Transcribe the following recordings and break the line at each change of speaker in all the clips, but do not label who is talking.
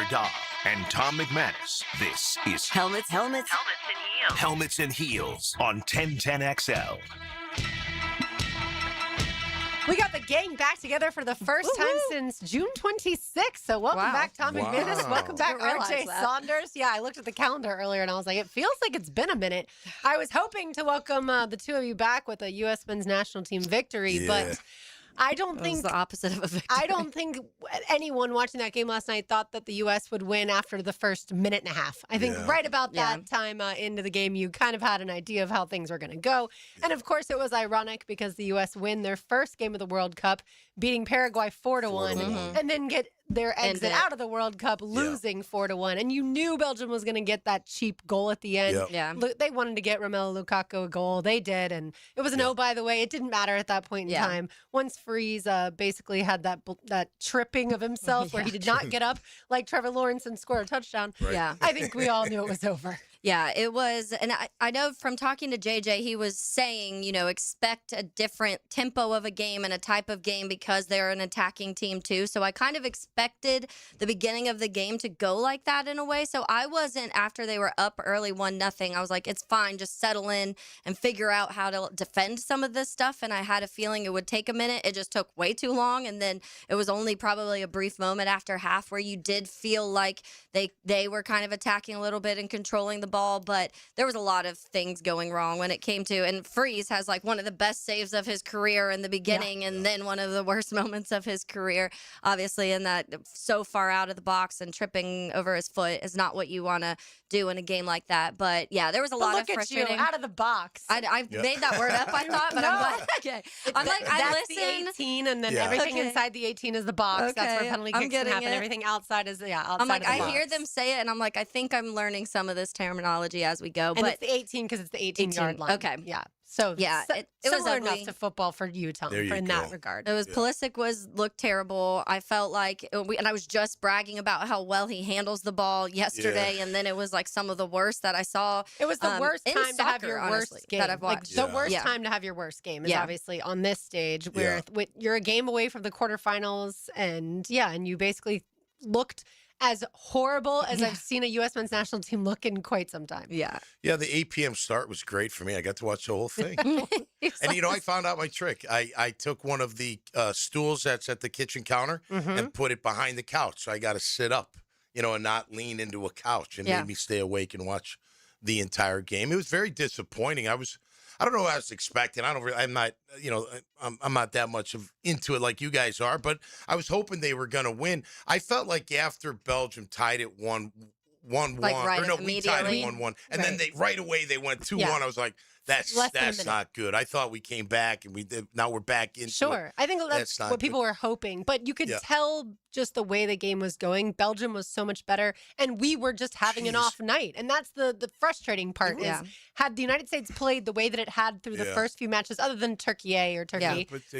Vidal and Tom McManus. This is
Helmets,
and Heels.
Helmets and Heels on 1010XL.
We got the gang back together for the first time since June 26th. So welcome back, Tom McManus. Welcome back, RJ Saunders. Yeah, I looked at the calendar earlier and I was like, it feels like it's been a minute. I was hoping to welcome the two of you back with a U.S. men's national team victory, but I don't think
the opposite of a victory.
I don't think anyone watching that game last night thought that the U.S. would win after the first minute and a half. I think right about that time into the game, you kind of had an idea of how things were going to go. And of course, it was ironic because the U.S. win their first game of the World Cup, beating Paraguay 4-1, and then get their exit out of the World Cup, losing 4-1. And you knew Belgium was going to get that cheap goal at the end. They wanted to get Romelu Lukaku a goal. They did. And it was an O, by the way. It didn't matter at that point in time. Once Freeze basically had that tripping of himself where he did not get up like Trevor Lawrence and score a touchdown. I think we all knew it was over.
Yeah, it was. And I know from talking to JJ, he was saying, expect a different tempo of a game and a type of game because they're an attacking team too. So I kind of expected the beginning of the game to go like that in a way. So I wasn't, after they were up early 1-0, I was like, it's fine. Just settle in and figure out how to defend some of this stuff. And I had a feeling it would take a minute. It just took way too long. And then it was only probably a brief moment after half where you did feel like they were kind of attacking a little bit and controlling the ball, but there was a lot of things going wrong when it came to, and Freeze has like one of the best saves of his career in the beginning and then one of the worst moments of his career, obviously, in that so far out of the box and tripping over his foot is not what you want to do in a game like that. But yeah, there was a lot of frustrating.
Look at you, out of the box.
I made that word up, I thought, but I'm glad. Okay. I'm like, I
listen. That's the 18, and then everything inside the 18 is the box. That's where penalty kicks can happen. Everything outside is, outside
I'm like,
of the box.
I hear them say it, and I'm like, I think I'm learning some of this terminology as we go.
And it's the 18 because it's the 18-yard line.
Okay.
Yeah. So
it was
similar
ugly
enough to football for you, Tom, in that regard.
It was Pulisic looked terrible. I felt like, and I was just bragging about how well he handles the ball yesterday, and then it was like some of the worst that I saw.
It was the worst time to have your worst game
that I've watched.
The worst time to have your worst game is obviously on this stage where you're a game away from the quarterfinals, and you basically looked as horrible as I've seen a U.S. men's national team look in quite some time.
Yeah, the 8 p.m. start was great for me. I got to watch the whole thing. And, I found out my trick. I took one of the stools that's at the kitchen counter and put it behind the couch. So I got to sit up, and not lean into a couch. And made me stay awake and watch the entire game. It was very disappointing. I don't know what I was expecting. I'm not, I'm not that much into it like you guys are, but I was hoping they were going to win. I felt like after Belgium tied it 1-1, we tied it 1-1, and then right away they went 2-1. I was like, that's not good. I thought we came back and now we're back into it.
I think that's what people were hoping, but you could tell just the way the game was going. Belgium was so much better, and we were just having an off night. And that's the frustrating part is had the United States played the way that it had through the first few matches, other than Turkey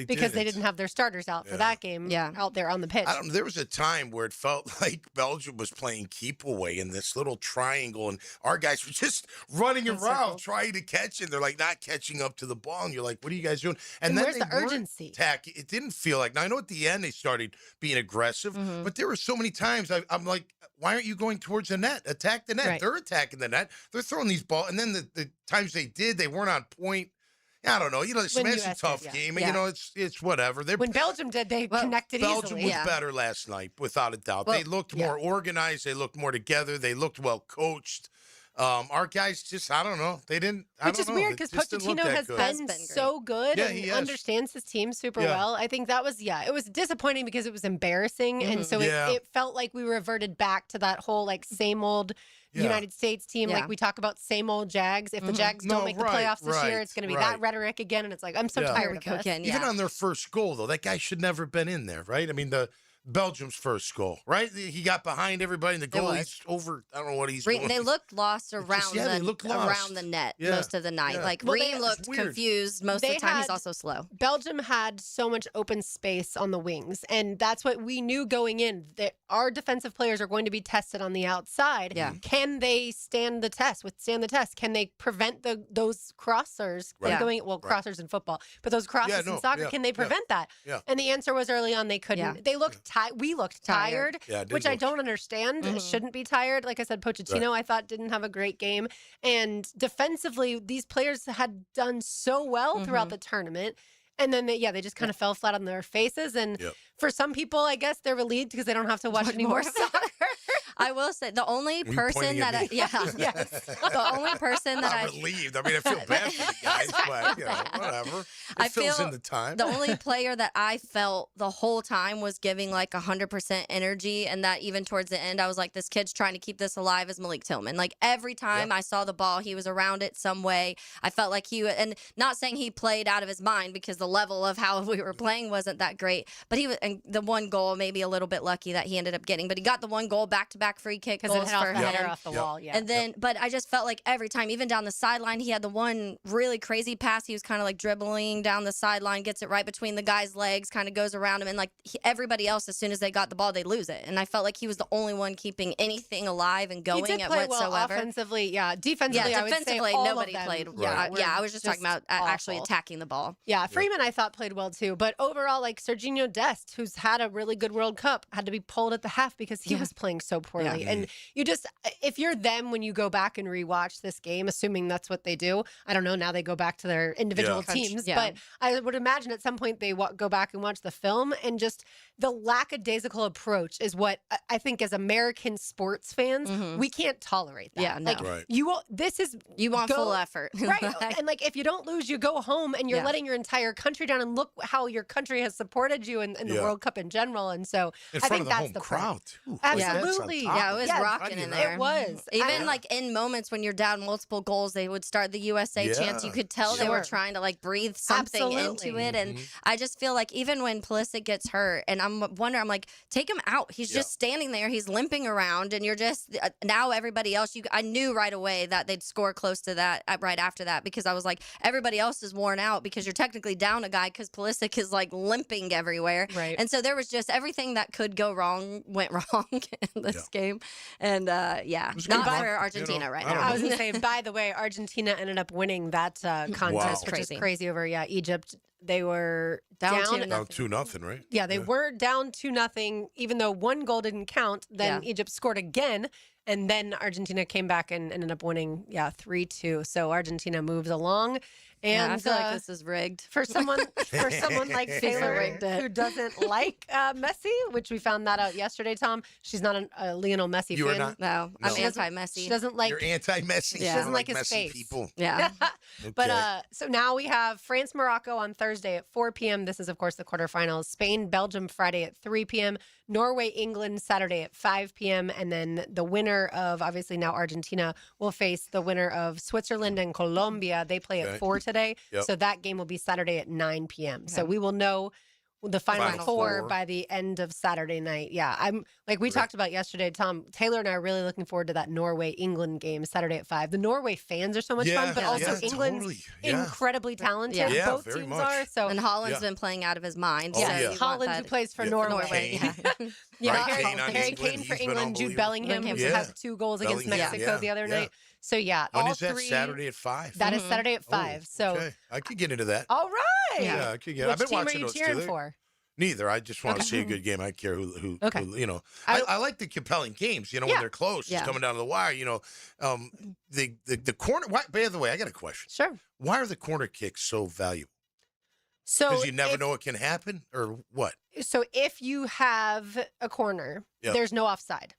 because they didn't have their starters out for that game out there on the pitch.
There was a time where it felt like Belgium was playing keep away in this little triangle, and our guys were just running around trying to catch it. They're like not catching up to the ball, and you're like, what are you guys doing? And then
where's the urgency?
It didn't feel like. Now I know at the end they started being aggressive, but there were so many times I'm like, why aren't you going towards the net? Attack the net. Right. They're attacking the net. They're throwing these balls, and then the times they did, they weren't on point. I don't know. It's a tough game. And, it's whatever.
When Belgium did, they connected
Belgium
easily.
was better last night, without a doubt. They looked more organized. They looked more together. They looked well coached. Our guys just, I don't know. They didn't.
Which is weird because Pochettino has been so good and understands his team super well. I think that was, it was disappointing because it was embarrassing. And so it felt like we reverted back to that whole same old United States team. Like we talk about same old Jags. If the Jags don't make the playoffs this year, it's going to be that rhetoric again. And it's like, I'm so tired of it.
Even on their first goal, though, that guy should never have been in there, right? I mean, Belgium's first goal, right? He got behind everybody, and the goalie's over. I don't know what he's doing.
They looked lost around the net most of the night. Reem looked confused most of the time. He's also slow.
Belgium had so much open space on the wings, and that's what we knew going in. That our defensive players are going to be tested on the outside. Can they stand the test? Can they prevent those crossers going? Well, crossers in football, but those crosses in soccer, can they prevent that? And the answer was early on they couldn't. They looked tired we looked tired,
Yeah, it did
which I
look-
don't understand. Shouldn't be tired. Like I said, Pochettino, I thought didn't have a great game. And defensively, these players had done so well throughout the tournament. And then, they just kind of fell flat on their faces. And for some people, I guess they're relieved because they don't have to watch any more soccer.
I will say the only person that the only person that
I'm relieved. I mean, I feel bad for the guys, but whatever. It fills in the time.
The only player that I felt the whole time was giving like 100% energy, and that even towards the end, I was like, this kid's trying to keep this alive is Malik Tillman. Like every time I saw the ball, he was around it some way. I felt like and not saying he played out of his mind because the level of how we were playing wasn't that great, but he was, and the one goal maybe a little bit lucky that he ended up getting, but he got the one goal back-to-back free kick goals
it hit
for him.
off the wall,
And then, but I just felt like every time, even down the sideline, he had the one really crazy pass. He was kind of like dribbling down the sideline, gets it right between the guy's legs, kind of goes around him, and like everybody else, as soon as they got the ball, they lose it. And I felt like he was the only one keeping anything alive and going
he did
at
play
whatsoever.
Well defensively, defensively, I would say
nobody
all of
played.
them,
I was just talking about actually attacking the ball.
Yeah, Freeman I thought played well too, but overall, like Serginho Dest, who's had a really good World Cup, had to be pulled at the half because he was playing so poorly. And you just, if you're them when you go back and rewatch this game, assuming that's what they do, I don't know, now they go back to their individual teams, but I would imagine at some point they go back and watch the film, and just the lackadaisical approach is what I think as American sports fans, we can't tolerate that.
Yeah, no.
Like, you want
full effort.
Right. And like, if you don't lose, you go home and you're letting your entire country down, and look how your country has supported you in the World Cup in general. And so
in
I
front
think
of the
that's
home
the
crowd too.
Absolutely.
Yeah, it was rocking in there.
It was.
Even like in moments when you're down multiple goals, they would start the USA chants. You could tell they were trying to like breathe something into it. And I just feel like even when Pulisic gets hurt, and I'm like, take him out. He's just standing there. He's limping around, and you're just now everybody else. I knew right away that they'd score close to that right after that, because I was like, everybody else is worn out because you're technically down a guy because Pulisic is like limping everywhere.
Right.
And so there was just everything that could go wrong went wrong in this game. And not for Argentina right now.
I was going to say, by the way, Argentina ended up winning that contest, which is crazy over Egypt. They were down
2-0, right?
Yeah, they were down 2-0, even though one goal didn't count. Then Egypt scored again, and then Argentina came back and ended up winning, 3-2. So Argentina moves along. And
I feel like this is rigged
for someone like Taylor who doesn't like Messi, which we found that out yesterday. Tom, she's not a Lionel Messi
You
fan.
are not.
No, I'm anti-Messi.
She doesn't like.
You're anti-Messi.
She doesn't like his
Messi
face.
people.
Yeah.
Okay.
But so now we have France Morocco on Thursday at 4 p.m. This is of course the quarterfinals. Spain Belgium Friday at 3 p.m. Norway England Saturday at 5 p.m. And then the winner of, obviously now Argentina, will face the winner of Switzerland and Colombia. They play at 4 today.
Yep.
So that game will be Saturday at 9 p.m. So we will know the final four by the end of Saturday night. Yeah, I'm like we talked about yesterday, Tom. Taylor and I are really looking forward to that Norway England game Saturday at 5. The Norway fans are so much fun, but also England's incredibly talented.
Yeah,
both
very
teams
much.
are. So
And Holland's been playing out of his mind.
Oh,
so
yeah.
you want
Holland,
that.
who plays for Norway. Harry Kane for England, Jude Bellingham, who has 2 goals against Mexico the other night. So
when
all
is that?
three.
Saturday at 5.
That is Saturday at 5. So
okay. I could get into that.
all right.
Yeah, I could get.
Which
I've been
team
watching
are you
those
cheering
two.
for?
Neither. I just want to see a good game. I care who
Okay.
you know. I like the compelling games, when they're close. It's coming down to the wire, the corner. By the way, I got a question.
Sure.
Why are the corner kicks so valuable?
So
Because you never know what can happen, or what?
So if you have a corner,
Yep.
there's no offside.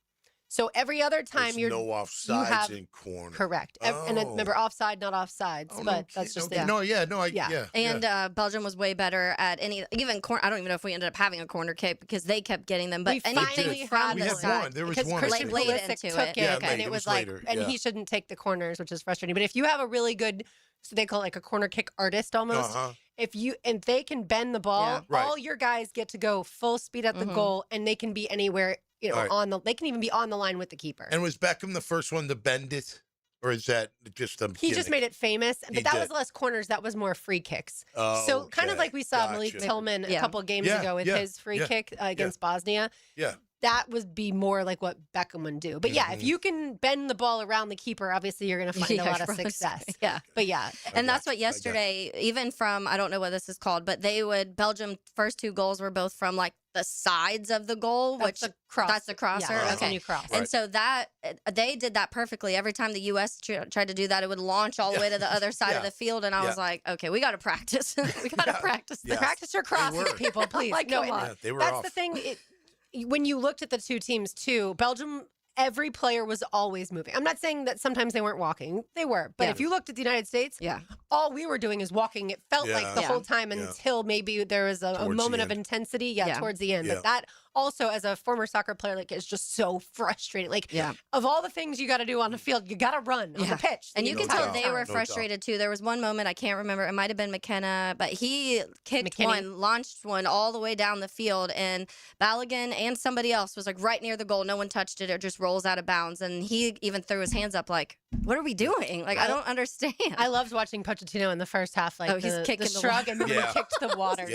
So every other time
There's no offsides in corner.
Correct. And remember, offside, not offsides, but that's just
okay.
And Belgium was way better at even corner. I don't even know if we ended up having a corner kick because they kept getting them. But
We
anything
finally
from
we
the
had
side.
one. There was
because
one.
Christian
Late
Pulisic
into
took
it.
it,
Yeah,
and
it
it
was
was like,
later,
and he shouldn't take the corners, which is frustrating. But if you have a really good, so they call it like a corner kick artist almost. If they can bend the ball, all your guys get to go full speed at the goal, and they can be anywhere. They can even be on the line with the keeper.
And was Beckham the first one to bend it? Or is that just a
He just made it famous, but that was less corners. That was more free kicks. So kind of like we saw Malik Tillman a couple games ago with his free kick against Bosnia.
Yeah.
That would be more like what Beckham would do. But if you can bend the ball around the keeper, obviously you're going to find a lot of success. But
And that's what yesterday, even from, I don't know what this is called, but Belgium first 2 goals were both from like the sides of the goal,
That's
which
the cross.
that's the crosser.
Yeah, that's
Okay.
when you cross.
And so that they did that perfectly. Every time the U.S. tried to do that, it would launch all the way to the other side of the field. And I was like, okay, we got to practice. We got to practice.
Yeah.
Practice your crosses, people, please.
Like,
no,
come on.
Yeah, they were
that's
off.
the thing. When you looked at the two teams, too, Belgium, every player was always moving. I'm not saying that sometimes they weren't walking. They were. But if you looked at the United States, all we were doing is walking. It felt like the whole time until maybe there was a moment of intensity towards the end. But that also, as a former soccer player, like, is just so frustrating. Like, of all the things you got to do on the field, you got to run on the pitch.
And you can tell they were frustrated, too. There was one moment, I can't remember, it might have been McKenna, but he kicked one, launched one all the way down the field, and Balogun and somebody else was, like, right near the goal. No one touched it. It just rolls out of bounds. And he even threw his hands up like, what are we doing? Like, I don't understand.
I loved watching Pochettino in the first half. Like,
he's kicking
the shrug and then he kicked the water.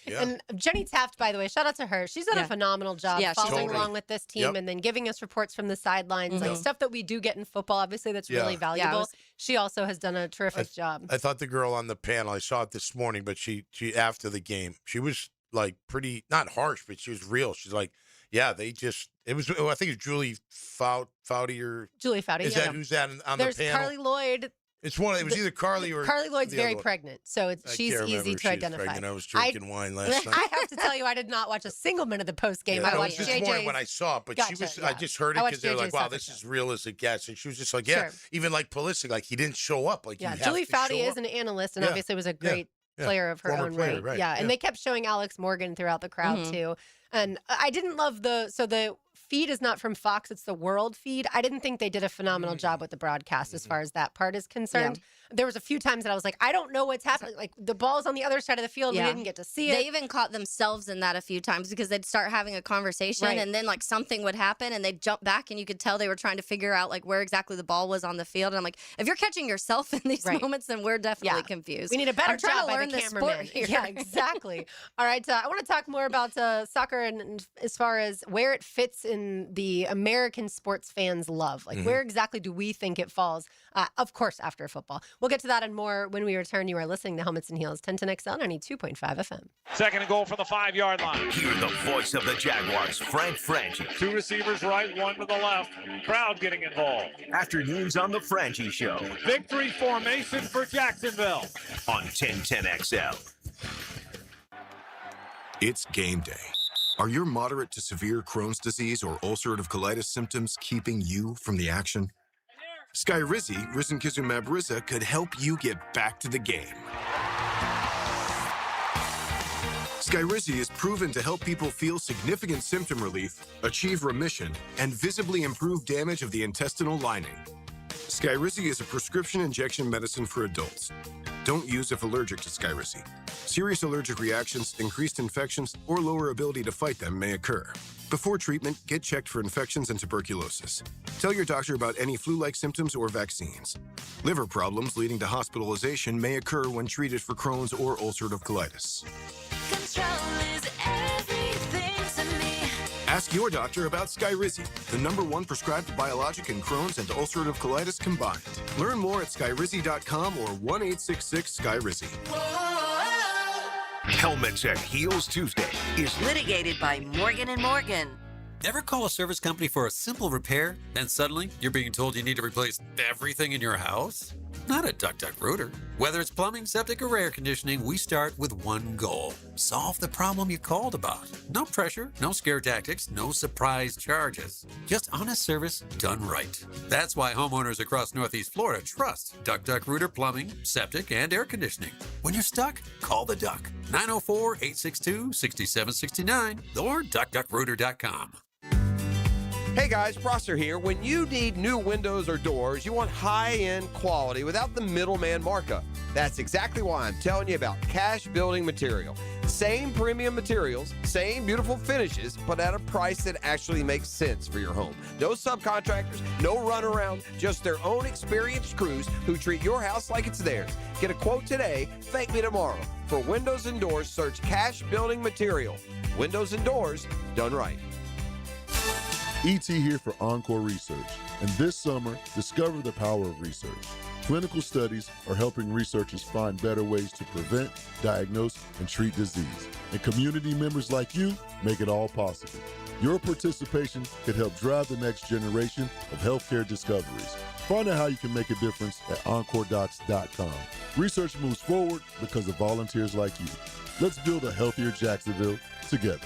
And Jenny Taft, by the way, shout out to her. She's done a phenomenal job following along with this team and then giving us reports from the sidelines, like stuff that we do get in football. Obviously, that's really valuable. She also has done a terrific job.
I thought the girl on the panel, I saw it this morning, but she after the game, she was like pretty, not harsh, but she was real. She's like, they just, it was, I think it's Julie Foudy or
Julie Foudy.
Is that who's that on
There's
the panel?
Carly Lloyd.
It was either Carly or
Carly Lloyd's very
one.
pregnant, so she's easy to identify.
Pregnant. I was drinking wine last night.
I have to tell you, I did not watch a single minute of the post game. I watched
this
JJ's.
morning when I saw it, but she was. I just heard it because they're like, "Wow, this is real as it gets," and she was just like, even like Pulisic, like he didn't show up. Like,
Julie Foudy is an analyst, and obviously was a great player of her own right. Yeah, and they kept showing Alex Morgan throughout the crowd too. And I didn't love the feed is not from Fox, it's the World feed. I didn't think they did a phenomenal job with the broadcast as far as that part is concerned. There was a few times that I was like, I don't know what's happening. Like, the ball's on the other side of the field. We didn't get to see it.
They even caught themselves in that a few times because they'd start having a conversation and then like something would happen and they'd jump back and you could tell they were trying to figure out like where exactly the ball was on the field. And I'm like, if you're catching yourself in these moments, then we're definitely confused.
We need a better job by
learn
the
this
cameraman.
sport here.
Yeah, exactly. All right, I want to talk more about soccer and as far as where it fits in the American sports fans' love. Like, where exactly do we think it falls? Of course, after football. We'll get to that and more when we return. You are listening to Helmets and Heels, 1010XL 92.5 FM.
Second and goal from the 5-yard line.
Hear the voice of the Jaguars, Frank Franchi.
Two receivers right, one to the left. Crowd getting involved.
Afternoons on the Franchi Show
Victory formation for Jacksonville.
on 1010XL.
It's game day. Are your moderate to severe Crohn's disease or ulcerative colitis symptoms keeping you from the action? Skyrizi, risankizumab Riza, could help you get back to the game. Skyrizi is proven to help people feel significant symptom relief, achieve remission, and visibly improve damage of the intestinal lining. Skyrizi is a prescription injection medicine for adults. Don't use if allergic to Skyrizi. Serious allergic reactions, increased infections, or lower ability to fight them may occur. Before treatment, get checked for infections and tuberculosis. Tell your doctor about any flu-like symptoms or vaccines. Liver problems leading to hospitalization may occur when treated for Crohn's or ulcerative colitis.
Control is everything to me.
Ask your doctor about Skyrizi, the #1 prescribed biologic in Crohn's and ulcerative colitis combined. Learn more at skyrizi.com or 1-866-SKYRIZI.
Helmets and Heels Tuesday is
Litigated by Morgan & Morgan.
Ever call a service company for a simple repair, and suddenly you're being told you need to replace everything in your house? Not at DuckDuckRooter. Whether it's plumbing, septic, or air conditioning, we start with one goal: solve the problem you called about. No pressure, no scare tactics, no surprise charges. Just honest service done right. That's why homeowners across Northeast Florida trust DuckDuckRooter Plumbing, Septic, and Air Conditioning. When you're stuck, call the Duck. 904-862-6769 or DuckDuckRooter.com.
Hey guys, Prosser here. When you need new windows or doors, you want high-end quality without the middleman markup. That's exactly why I'm telling you about Cash Building Material. Same premium materials, same beautiful finishes, but at a price that actually makes sense for your home. No subcontractors, no runaround, just their own experienced crews who treat your house like it's theirs. Get a quote today, thank me tomorrow. For windows and doors, search Cash Building Material. Windows and doors done right.
ET here for Encore Research, and this summer, discover the power of research. Clinical studies are helping researchers find better ways to prevent, diagnose, and treat disease. And community members like you make it all possible. Your participation could help drive the next generation of healthcare discoveries. Find out how you can make a difference at EncoreDocs.com. Research moves forward because of volunteers like you. Let's build a healthier Jacksonville together.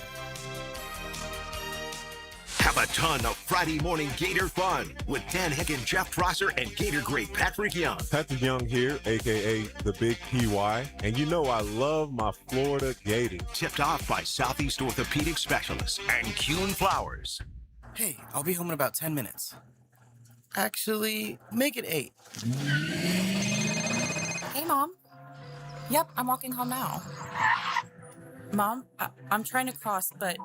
Have a ton of Friday morning Gator fun with Dan Hicken, Jeff Prosser, and Gator great Patrick Young.
Patrick Young here, a.k.a. the Big PY. And you know I love my Florida Gators.
Tipped off by Southeast Orthopedic Specialists and Kuhn Flowers.
Hey, I'll be home in about 10 minutes. Actually, make it 8.
Hey, Mom. Yep, I'm walking home now. Mom, I'm trying to cross, but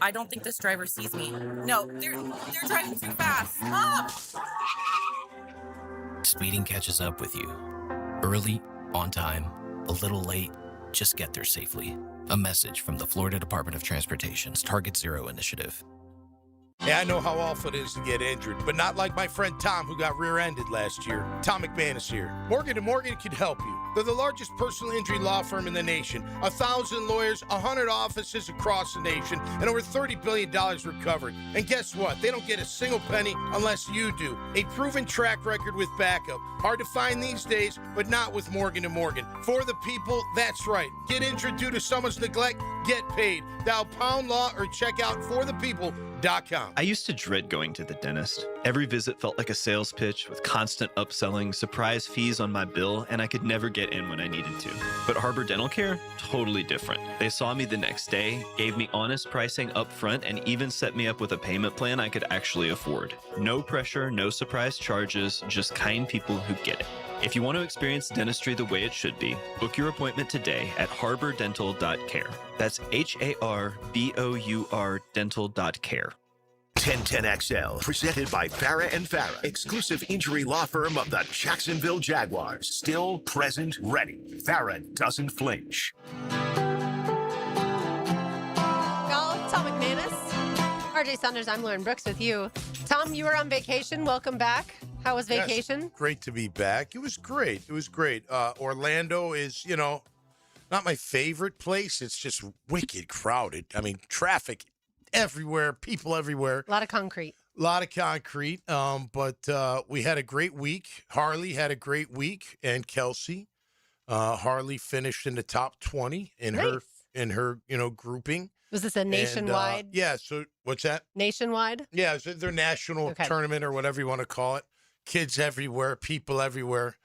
I don't think this driver sees me. No, they're driving too fast. Mom!
Speeding catches up with you. Early, on time, a little late, just get there safely. A message from the Florida Department of Transportation's Target Zero initiative.
Yeah, I know how awful it is to get injured, but not like my friend Tom, who got rear-ended last year. Tom McMahon is here. Morgan & Morgan can help you. They're the largest personal injury law firm in the nation. 1,000 lawyers, 100 offices across the nation, and over $30 billion recovered. And guess what? They don't get a single penny unless you do. A proven track record with backup. Hard to find these days, but not with Morgan & Morgan. For the people, that's right. Get injured due to someone's neglect, get paid. Dial pound law or check out forthepeople.com.
I used to dread going to the dentist. Every visit felt like a sales pitch with constant upselling, surprise fees on my bill, and I could never get in when I needed to. But Harbor Dental Care? Totally different. They saw me the next day, gave me honest pricing up front, and even set me up with a payment plan I could actually afford. No pressure, no surprise charges, just kind people who get it. If you want to experience dentistry the way it should be, book your appointment today at harbordental.care. That's HARBOUR dental.care.
1010XL, presented by Farah and Farah, exclusive injury law firm of the Jacksonville Jaguars. Still, present, ready. Farah doesn't flinch.
Golf, Tom McManus. RJ Saunders, I'm Lauren Brooks with you. Tom, you were on vacation. Welcome back. How was vacation?
Yes, great to be back. It was great. It was great. Orlando is, not my favorite place. It's just wicked crowded. I mean, traffic everywhere, people everywhere.
A lot of concrete.
But we had a great week. Harley had a great week, and Kelsey. Harley finished in the top 20 in her grouping.
Was this a nationwide?
Yeah. So what's that?
Nationwide?
Yeah, it's their national tournament or whatever you want to call it. Kids everywhere, people everywhere.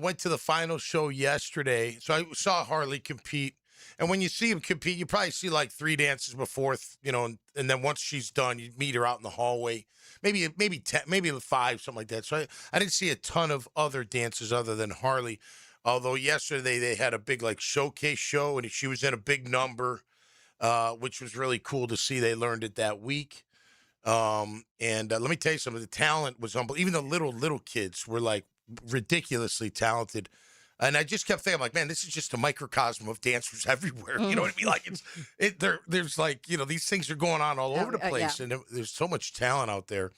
Went to the final show yesterday, so I saw Harley compete. And when you see him compete, you probably see like 3 dances before, and then once she's done, you meet her out in the hallway. Maybe 10, maybe 5, something like that. So I didn't see a ton of other dances other than Harley. Although yesterday they had a big like showcase show, and she was in a big number, which was really cool to see. They learned it that week. And let me tell you something. The talent was unbelievable. Even the little kids were like ridiculously talented. And I just kept thinking, I'm like, man, this is just a microcosm of dancers everywhere. You know what I mean? Like there's like, these things are going on all over the place, and there's so much talent out there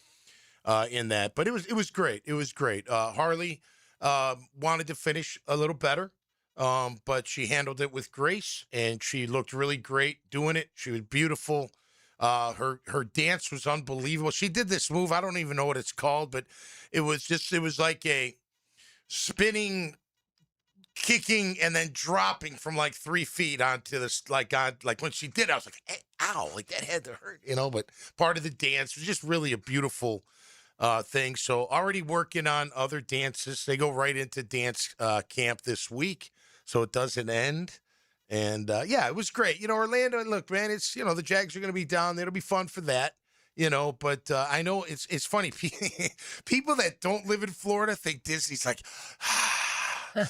in that. But it was great. It was great. Harley wanted to finish a little better, but she handled it with grace, and she looked really great doing it. She was beautiful. Her dance was unbelievable. She did this move. I don't even know what it's called, but it was like a spinning, kicking, and then dropping from like 3 feet onto this, like when she did, I was like, hey, ow, like that had to hurt, but part of the dance was just really a beautiful thing. So already working on other dances. They go right into dance camp this week, so it doesn't end. And it was great. Orlando, and look, man, it's, the Jags are going to be down there. It'll be fun for that. But I know it's funny. People that don't live in Florida think Disney's like,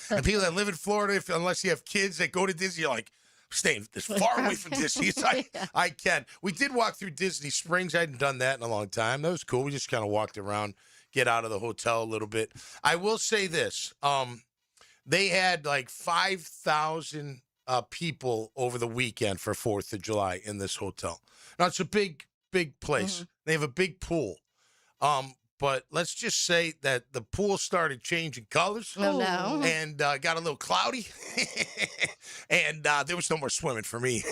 and people that live in Florida, unless you have kids that go to Disney, you're like, staying as far away from Disney as I can. We did walk through Disney Springs. I hadn't done that in a long time. That was cool. We just kind of walked around, get out of the hotel a little bit. I will say this. They had like 5,000 people over the weekend for 4th of July in this hotel. Now, it's a big place. Mm-hmm. They have a big pool. but let's just say that the pool started changing colors.
Oh, no.
And got a little cloudy. And there was no more swimming for me.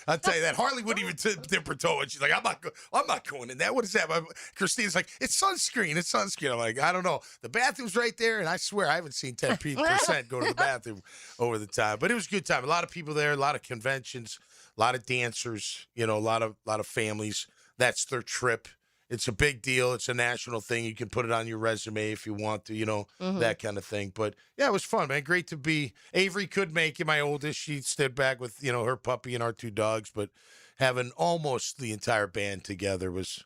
I'll tell you that. Harley wouldn't even dip her toe. And she's like, I'm not going in that. What is that? Christine's like, it's sunscreen. It's sunscreen. I'm like, I don't know. The bathroom's right there. And I swear I haven't seen 10% go to the bathroom over the time. But it was a good time. A lot of people there, a lot of conventions, a lot of dancers, a lot of families. That's their trip. It's a big deal. It's a national thing. You can put it on your resume if you want to, that kind of thing. But, yeah, it was fun, man. Great to be. Avery could make it, my oldest. She stood back with, her puppy and our 2 dogs. But having almost the entire band together was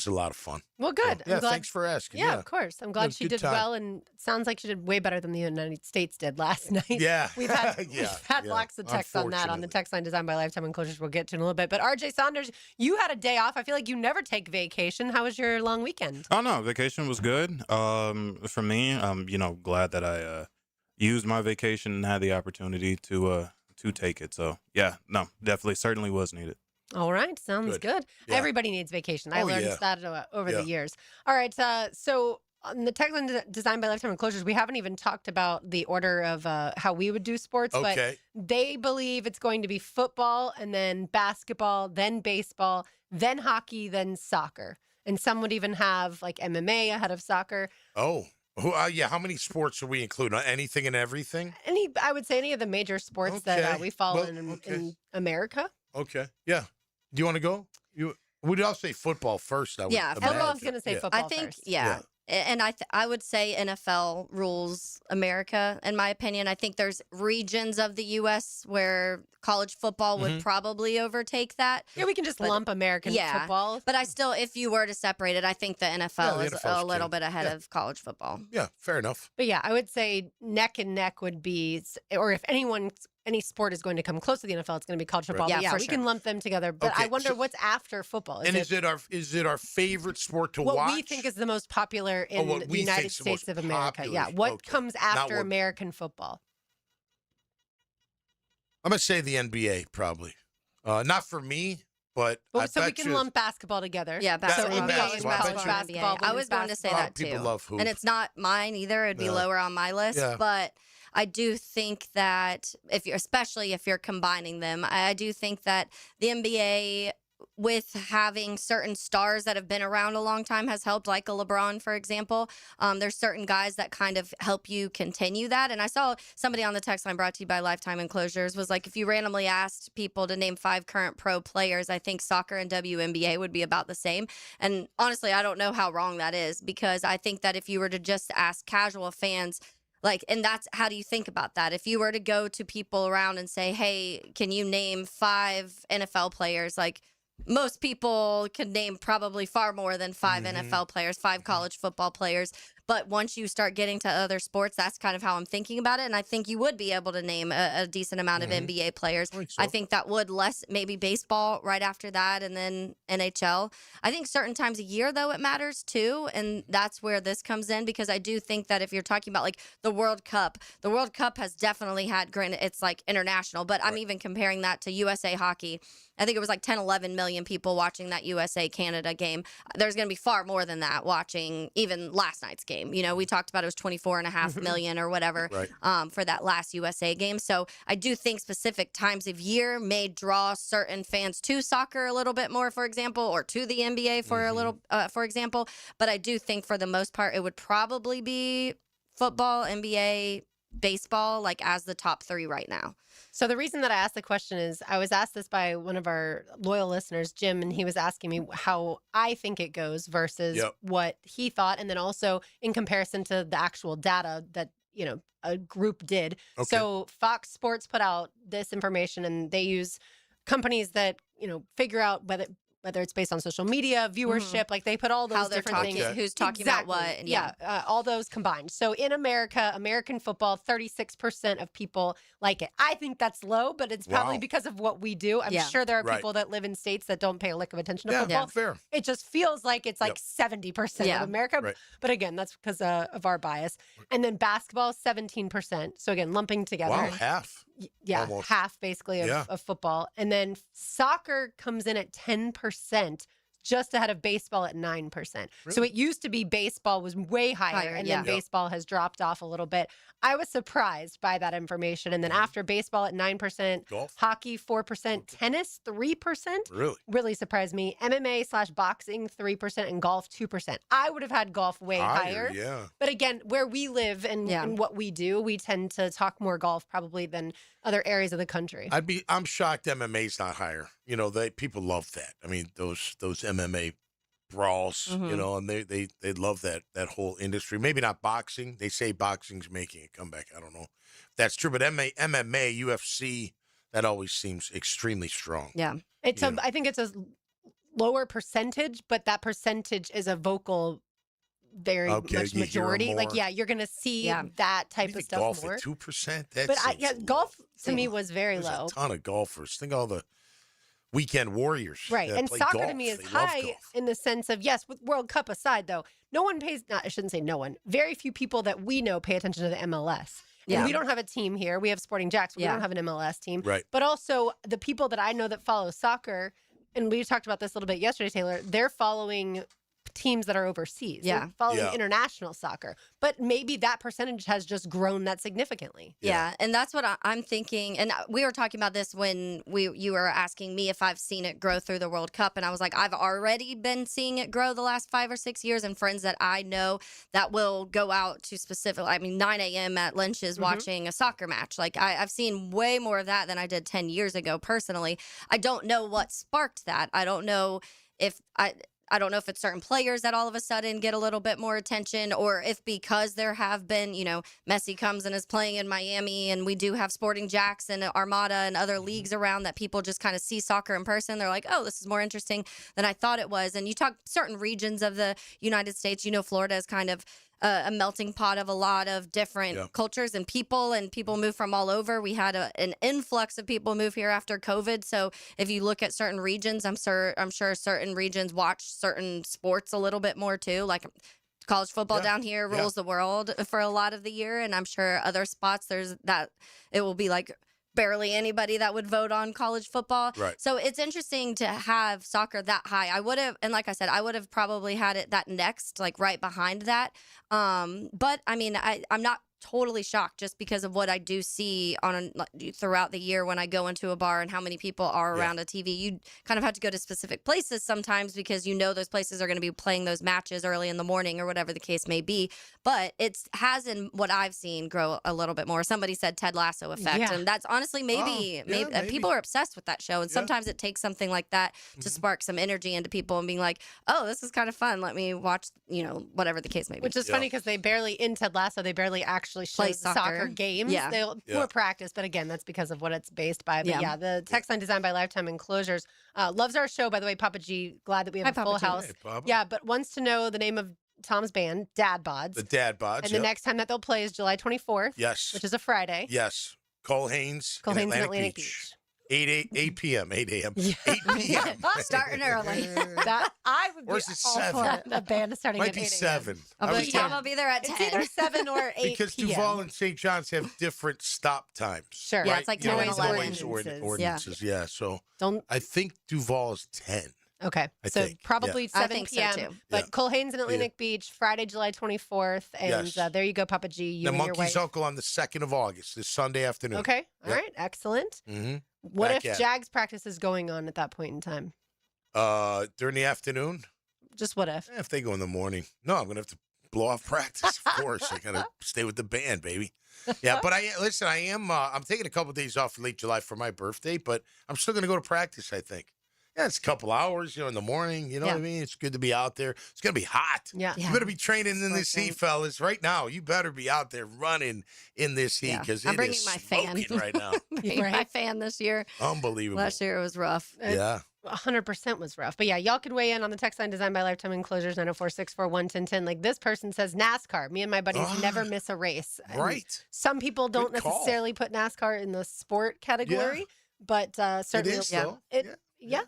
a lot of fun.
Well, good.
So, thanks for asking.
Yeah, of course. I'm glad she did well, and sounds like she did way better than the United States did last night.
Yeah.
We've had lots of texts on that on the text line designed by Lifetime Enclosures we'll get to in a little bit. But RJ Saunders, you had a day off. I feel like you never take vacation. How was your long weekend?
Oh, no. Vacation was good. For me, I'm, glad that I used my vacation and had the opportunity to take it. So, yeah, no, definitely, certainly was needed.
All right. Sounds good.
Yeah.
Everybody needs vacation. I learned that over the years. All right. So on the tech line designed by Lifetime Enclosures, we haven't even talked about the order of how we would do sports.
Okay.
But they believe it's going to be football and then basketball, then baseball, then hockey, then soccer. And some would even have like MMA ahead of soccer.
Oh. How many sports are we including? Anything and everything?
I would say any of the major sports that we follow in America.
Okay. Yeah. Do you want to go? We'd all say football first.
Football's going to say football
I think,
first.
yeah. And I would say NFL rules America, in my opinion. I think there's regions of the U.S. where college football would probably overtake that.
Yeah, we can just lump American football.
But I still, if you were to separate it, I think the NFL is a little bit ahead of college football.
Yeah, fair enough.
But yeah, I would say neck and neck would be, or if any sport is going to come close to the NFL, it's going to be college football.
Right.
Yeah, we can lump them together. But I wonder what's after football.
Is it our favorite sport to watch?
What we think is the most popular in the United States of America.
Popular.
Yeah. What comes after American football?
I'm going to say the NBA, probably. Not for me, but
so we can lump basketball together.
Yeah, basketball.
college basketball.
I was going to say that too.
People love hoop.
And it's not mine either. It'd be lower on my list.
Yeah.
But I do think that especially if you're combining them, I do think that the NBA, with having certain stars that have been around a long time, has helped, like a LeBron, for example. There's certain guys that kind of help you continue that. And I saw somebody on the text line brought to you by Lifetime Enclosures was like, if you randomly asked people to name 5 current pro players, I think soccer and WNBA would be about the same. And honestly, I don't know how wrong that is, because I think that if you were to just ask casual fans, and that's how do you think about that? If you were to go to people around and say, hey, can you name 5 NFL players? Most people could name probably far more than 5 NFL players, 5 college football players. But once you start getting to other sports, that's kind of how I'm thinking about it. And I think you would be able to name a decent amount of NBA players. I think that would maybe baseball right after that, and then NHL. I think certain times a year, though, it matters too. And that's where this comes in, because I do think that if you're talking about the World Cup has definitely had, granted, it's international, but I'm even comparing that to USA Hockey. I think it was 10, 11 million people watching that USA-Canada game. There's going to be far more than that watching even last night's game. We talked about it was 24.5 million or whatever for that last USA game. So I do think specific times of year may draw certain fans to soccer a little bit more, for example, or to the NBA for a little, for example. But I do think for the most part, it would probably be football, NBA, baseball, as the top 3 right now.
So the reason that I asked the question is I was asked this by one of our loyal listeners, Jim, and he was asking me how I think it goes versus what he thought, and then also in comparison to the actual data that, a group did. Okay. So Fox Sports put out this information, and they use companies that, figure out whether it's based on social media, viewership, they put all those different things.
Who's talking about what. And
all those combined. So in America, American football, 36% of people like it. I think that's low, but it's probably because of what we do. I'm sure there are people that live in states that don't pay a lick of attention to football.
Fair.
It just feels like it's 70% of America. Right. But again, that's because of our bias. And then basketball, 17%. So again, lumping together.
Wow, half.
Yeah,
almost.
half basically of football. And then soccer comes in at 10%. just ahead of baseball at 9%. So it used to be baseball was way higher, and then baseball has dropped off a little bit. I was surprised by that information. And then after baseball at 9%,
golf,
hockey 4%, tennis 3%. Really surprised me. MMA/boxing 3%, and golf 2%. I would have had golf way higher.
Yeah.
But again, where we live and what we do, we tend to talk more golf probably than other areas of the country.
I'm shocked MMA's not higher. You know, people love that. I mean, those MMA brawls, you know, and they love that whole industry. Maybe not boxing. They say boxing's making a comeback. I don't know if that's true, but MMA, UFC, that always seems extremely strong.
Yeah. I think it's a lower percentage, but that percentage is a vocal very much majority. Like, you're going to see that type of stuff
golf
more.
At 2%?
But golf to me was very low.
A ton of golfers. Think all the weekend warriors.
Right. And soccer
golf.
to me is
They love
high
golf.
in the sense of, yes, with World Cup aside, though, no one pays, I shouldn't say no one, very few people that we know pay attention to the MLS. And we don't have a team here. We have Sporting Jacks. We don't have an MLS team.
Right.
But also the people that I know that follow soccer, and we talked about this a little bit yesterday, Taylor, they're following teams that are overseas. They're following international soccer. But maybe that percentage has just grown that significantly.
Yeah, and that's what I'm thinking. And we were talking about this when you were asking me if I've seen it grow through the World Cup. And I was like, I've already been seeing it grow the last 5 or 6 years. And friends that I know that will go out to 9 a.m. at Lynch's watching a soccer match. Like, I've seen way more of that than I did 10 years ago personally. I don't know what sparked that. I don't know if it's certain players that all of a sudden get a little bit more attention, or if because there have been, Messi comes and is playing in Miami, and we do have Sporting Jacks and Armada and other leagues around that people just kind of see soccer in person. They're like, oh, this is more interesting than I thought it was. And you talk certain regions of the United States, Florida is kind of a melting pot of a lot of different cultures and people move from all over. We had an influx of people move here after COVID. So if you look at certain regions, I'm sure certain regions watch certain sports a little bit more too. Like college football down here rules the world for a lot of the year. And I'm sure other spots it will be like barely anybody that would vote on college football.
Right.
So it's interesting to have soccer that high. I would have, and like I said, I would have probably had it that next, like right behind that. But I mean, I'm not totally shocked just because of what I do see throughout the year when I go into a bar and how many people are around a TV. You kind of have to go to specific places sometimes because those places are going to be playing those matches early in the morning or whatever the case may be. But it has, in what I've seen, grow a little bit more. Somebody said Ted Lasso effect, and that's honestly maybe people are obsessed with that show, and sometimes it takes something like that to spark some energy into people and being like, oh, this is kind of fun. Let me watch, whatever the case may be.
Which is funny because in Ted Lasso, they barely actually show soccer games. They'll more practice, but again, that's because of what it's based by. But the text line designed by Lifetime Enclosures loves our show, by the way. Papa G, glad that we have a full house.
Hey,
but wants to know the name of Tom's band, Dad Bods.
The Dad Bods.
And the next time that they'll play is July 24th.
Yes.
Which is a Friday.
Yes. Cole Haynes in Atlantic Beach. 8 p.m. 8 a.m. 8 p.m.
Starting early.
I would be
Where's the
all
7?
for the band starting
Might
at
be
8 a.m.
7.
I'll be there at 10.
It's either 7 or 8
Because
p.m.
Duval and St. John's have different stop times.
Sure.
Yeah, it's like 10 and 11.
Ordinances. Yeah. So
Don't.
I think Duval is 10.
Okay.
I
So
think.
probably 7
so,
p.m.
too.
But Cole Haynes in Atlantic Beach, Friday, July 24th. And there you go, Papa G. You
The
and your
Monkey's
wife.
Uncle on the 2nd of August, this Sunday afternoon.
Okay. All right. Excellent.
Mm-hmm.
What if Jags practice is going on at that point in time?
During the afternoon?
Just what if?
If they go in the morning. No, I'm going to have to blow off practice, of course. I got to stay with the band, baby. Yeah, but I'm taking a couple of days off in late July for my birthday, but I'm still going to go to practice, I think. Yeah, it's a couple hours, in the morning. You know what I mean? It's good to be out there. It's going to be hot.
Yeah.
You better be training in this heat, fellas. Right now, you better be out there running in this heat because
I'm
it
bringing
is
my fan
smoking right now.
My fan this year.
Unbelievable.
Last year it was rough.
Yeah.
100% was rough. But yeah, y'all could weigh in on the text line designed by Lifetime Enclosures 904-641-1010. Like this person says NASCAR. Me and my buddies never miss a race.
Right.
And some people don't
Good call.
necessarily put NASCAR in the sport category, but certainly
It is, though.
Yeah.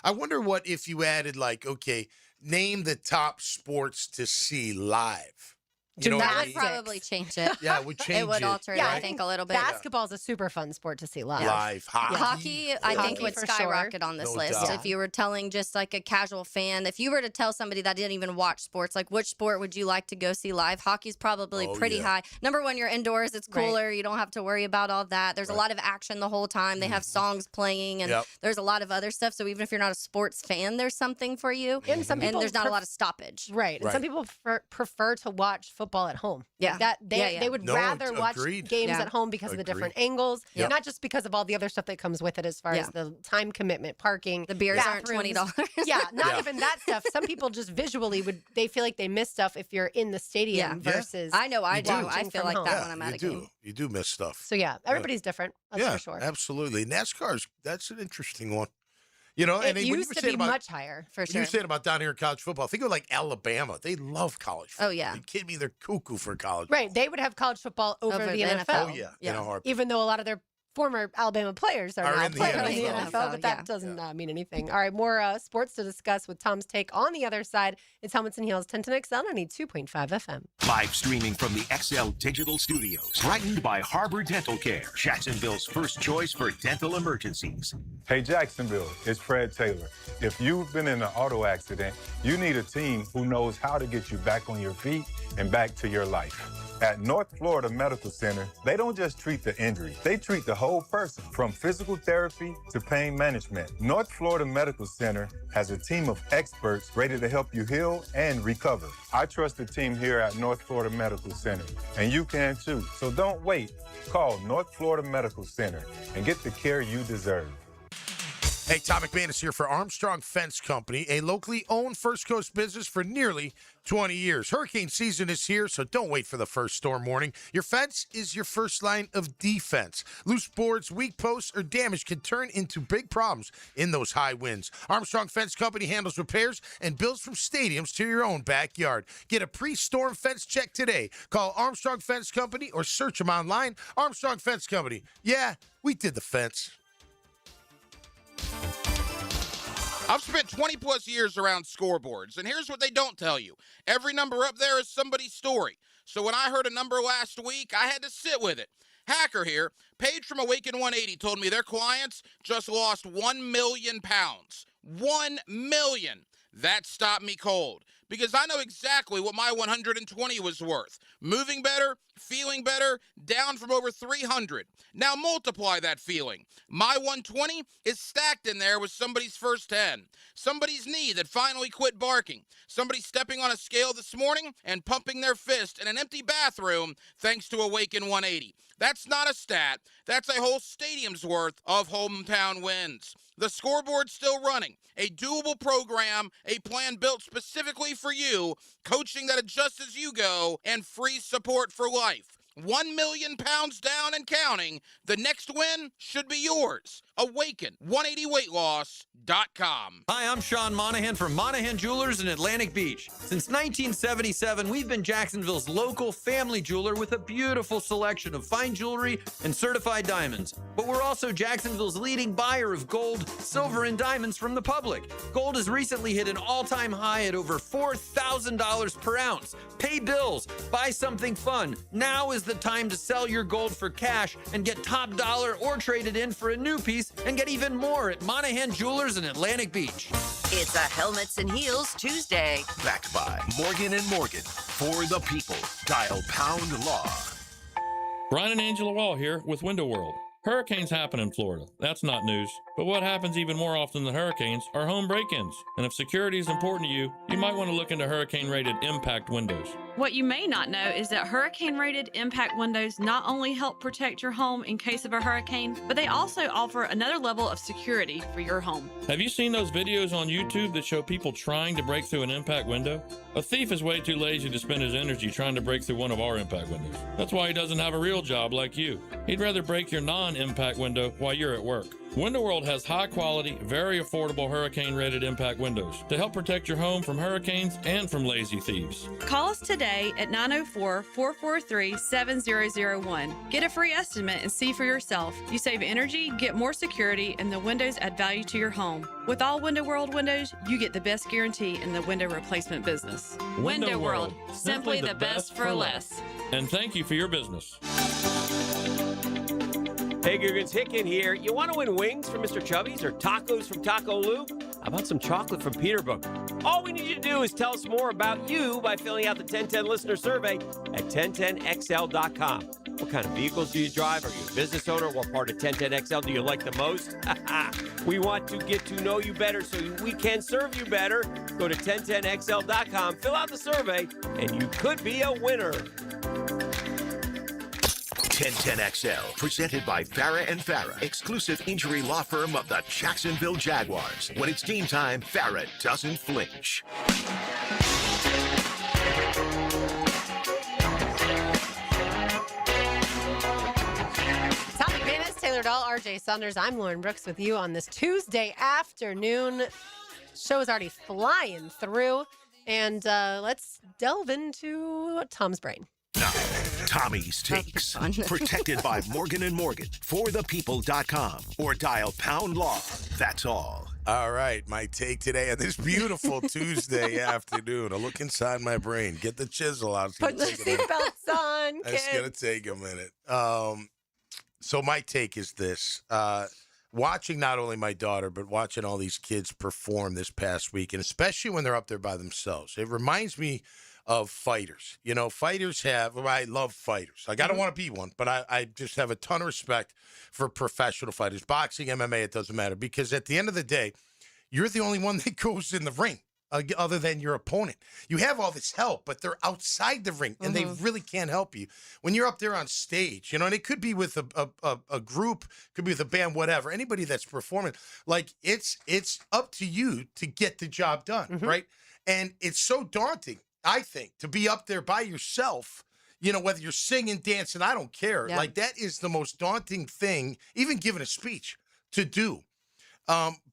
I wonder what if you added name the top sports to see live. You know what I
That
mean?
would probably change it.
Yeah, it would change
It would alter it, I think, a little bit.
Basketball is a super fun sport to see live.
Live.
Hockey, I think, would
for
skyrocket
sure.
on this
No
list.
doubt.
If you were telling just like a casual fan, if you were to tell somebody that didn't even watch sports, like which sport would you like to go see live? Hockey's probably pretty high. Number one, you're indoors. It's cooler. You don't have to worry about all that. There's a lot of action the whole time. They have songs playing, and there's a lot of other stuff. So even if you're not a sports fan, there's something for you.
And some people
there's not a lot of stoppage.
Right. And some people prefer to watch football at home.
Yeah.
Like that they would rather watch games at home because of the different angles, not just because of all the other stuff that comes with it as far as the time commitment, parking.
The beers aren't $20.
Yeah, not even that stuff. Some people just visually they feel like they miss stuff if you're in the stadium versus
I know I do. I
watching
feel
from
like
home.
that when I'm at a game.
You do miss stuff.
So yeah, everybody's different. That's for sure.
Absolutely. That's an interesting one. You know,
It
and when you
used
were
to
saying
be
about,
much higher, for
when
sure.
you were saying about down here in college football, think of like Alabama. They love college football.
Oh, yeah.
Are you kidding me? They're cuckoo for college
Right. They would have college football over the NFL.
Oh, yeah. In a heartbeat.
Even though a lot of their former Alabama players are now
in the
playing in the
NFL.
NFL, but that doesn't mean anything. All right, more sports to discuss with Tom's take on the other side. It's Helmets and Heels 10 to XL 92.5 FM.
Live streaming from the XL Digital Studios. Brightened by Harbor Dental Care, Jacksonville's first choice for dental emergencies.
Hey, Jacksonville, it's Fred Taylor. If you've been in an auto accident, you need a team who knows how to get you back on your feet and back to your life. At North Florida Medical Center, they don't just treat the injury, they treat the whole person, from physical therapy to pain management. North Florida Medical Center has a team of experts ready to help you heal and recover. I trust the team here at North Florida Medical Center, and you can too. So don't wait. Call North Florida Medical Center and get the care you deserve.
Hey, Tom McManus here for Armstrong Fence Company, a locally owned First Coast business for nearly 20 years. Hurricane season is here, so don't wait for the first storm warning. Your fence is your first line of defense. Loose boards, weak posts, or damage can turn into big problems in those high winds. Armstrong Fence Company handles repairs and builds from stadiums to your own backyard. Get a pre-storm fence check today. Call Armstrong Fence Company or search them online. Armstrong Fence Company. Yeah, we did the fence.
I've spent 20 plus years around scoreboards, and here's what they don't tell you. Every number up there is somebody's story. So when I heard a number last week, I had to sit with it. Hacker here, Paige from Awaken 180 told me their clients just lost 1 million pounds. 1 million. That stopped me cold because I know exactly what my 120 was worth. Moving better, feeling better, down from over 300. Now multiply that feeling. My 120 is stacked in there with somebody's first 10. Somebody's knee that finally quit barking. Somebody stepping on a scale this morning and pumping their fist in an empty bathroom thanks to Awaken 180. That's not a stat. That's a whole stadium's worth of hometown wins. The scoreboard's still running. A doable program, a plan built specifically for you, coaching that adjusts as you go, and free support for life. 1 million pounds down and counting. The next win should be yours. Awaken 180weightloss.com.
Hi, I'm Sean Monahan from Monahan Jewelers in Atlantic Beach. Since 1977, we've been Jacksonville's local family jeweler with a beautiful selection of fine jewelry and certified diamonds. But we're also Jacksonville's leading buyer of gold, silver, and diamonds from the public. Gold has recently hit an all-time high at over $4,000 per ounce. Pay bills, buy something fun. Now is the time to sell your gold for cash and get top dollar or trade it in for a new piece and get even more at Monahan Jewelers in Atlantic Beach.
It's a Helmets and Heels Tuesday.
Backed by Morgan & Morgan. For the people. Dial pound law.
Brian and Angela Wall here with Window World. Hurricanes happen in Florida. That's not news. But what happens even more often than hurricanes are home break-ins. And if security is important to you, you might want to look into hurricane-rated impact windows.
What you may not know is that hurricane-rated impact windows not only help protect your home in case of a hurricane, but they also offer another level of security for your home.
Have you seen those videos on YouTube that show people trying to break through an impact window? A thief is way too lazy to spend his energy trying to break through one of our impact windows. That's why he doesn't have a real job like you. He'd rather break your non-impact impact window while you're at work. Window World has high-quality, very affordable hurricane-rated impact windows to help protect your home from hurricanes and from lazy thieves.
Call us today at 904-443-7001. Get a free estimate and see for yourself. You save energy, get more security, and the windows add value to your home. With all Window World windows, you get the best guarantee in the window replacement business.
Window World, simply the best for less. And thank you for your business.
Hey, Googans, Hicken here. You want to win wings from Mr. Chubby's or tacos from Taco Lou? How about some chocolate from Peterbook? All we need you to do is tell us more about you by filling out the 1010 listener survey at 1010XL.com. What kind of vehicles do you drive? Are you a business owner? What part of 1010XL do you like the most? We want to get to know you better so we can serve you better. Go to 1010XL.com, fill out the survey, and you could be a winner.
1010XL, presented by Farah and Farah, exclusive injury law firm of the Jacksonville Jaguars. When it's game time, Farah doesn't flinch.
Tommy Vanis, Taylor Dahl, RJ Saunders. I'm Lauren Brooks with you on this Tuesday afternoon. Show is already flying through, and let's delve into Tom's brain.
Now, Tommy's Takes, protected by Morgan & Morgan, forthepeople.com, or dial pound law. That's all.
All right, my take today on this beautiful Tuesday afternoon. I look inside my brain, get the chisel out.
Put the seatbelts on, kids.
It's going to take a minute. So my take is this. Watching not only my daughter, but watching all these kids perform this past week, and especially when they're up there by themselves, it reminds me of fighters. You know, fighters have, I love fighters. Like, I don't want to be one, but I just have a ton of respect for professional fighters. Boxing, MMA, it doesn't matter. Because at the end of the day, you're the only one that goes in the ring other than your opponent. You have all this help, but they're outside the ring, and they really can't help you. When you're up there on stage, you know, and it could be with a group, could be with a band, whatever, anybody that's performing, like, it's up to you to get the job done, right? And it's so daunting, I think, to be up there by yourself, you know, whether you're singing, dancing, I don't care.
Yeah.
Like, that is the most daunting thing, even giving a speech, to do.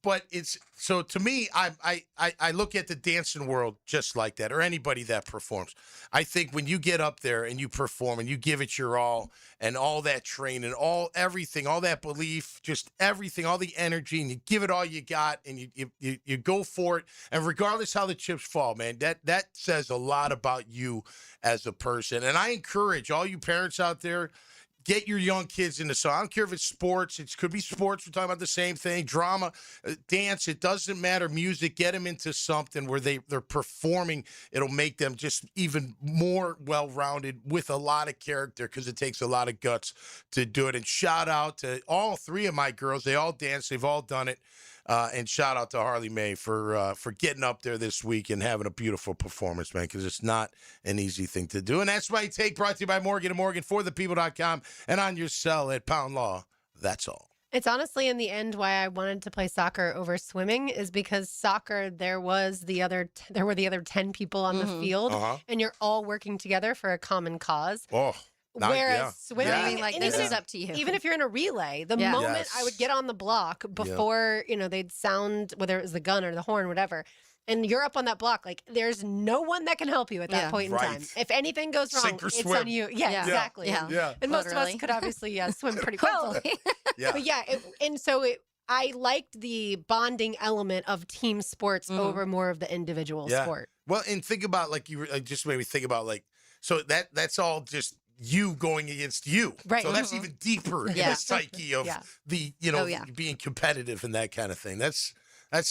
But it's, so to me, I look at the dancing world just like that, or anybody that performs. I think when you get up there and you perform and you give it your all, and all that training, everything, all that belief, just everything, all the energy, and you give it all you got, and you go for it. And regardless how the chips fall, man, that says a lot about you as a person. And I encourage all you parents out there, get your young kids into so. I don't care if it's sports. It could be sports. We're talking about the same thing. Drama, dance. It doesn't matter. Music. Get them into something where they're performing. It'll make them just even more well-rounded with a lot of character, because it takes a lot of guts to do it. And shout out to all three of my girls. They all dance. They've all done it. And shout out to Harley May for getting up there this week and having a beautiful performance, man, because it's not an easy thing to do. And that's my take, brought to you by Morgan & Morgan, forthepeople.com, and on your cell at Pound Law. That's all.
It's honestly, in the end, why I wanted to play soccer over swimming, is because soccer, there were the other 10 people on the field, and you're all working together for a common cause.
Oh.
Whereas swimming,
like, this is up to you.
Even if you're in a relay, the moment I would get on the block before, you know, they'd sound, whether it was the gun or the horn, whatever, and you're up on that block, like, there's no one that can help you at that point in time. If anything goes wrong, it's
swim.
on you. Yeah, exactly.
Yeah.
And most of us could obviously swim pretty well. But I liked the bonding element of team sports over more of the individual sport.
Well, and think about, like, you just made me think about, like, so that's all just you going against you.
Right.
So that's even deeper in the psyche of the, you know, being competitive and that kind of thing. That's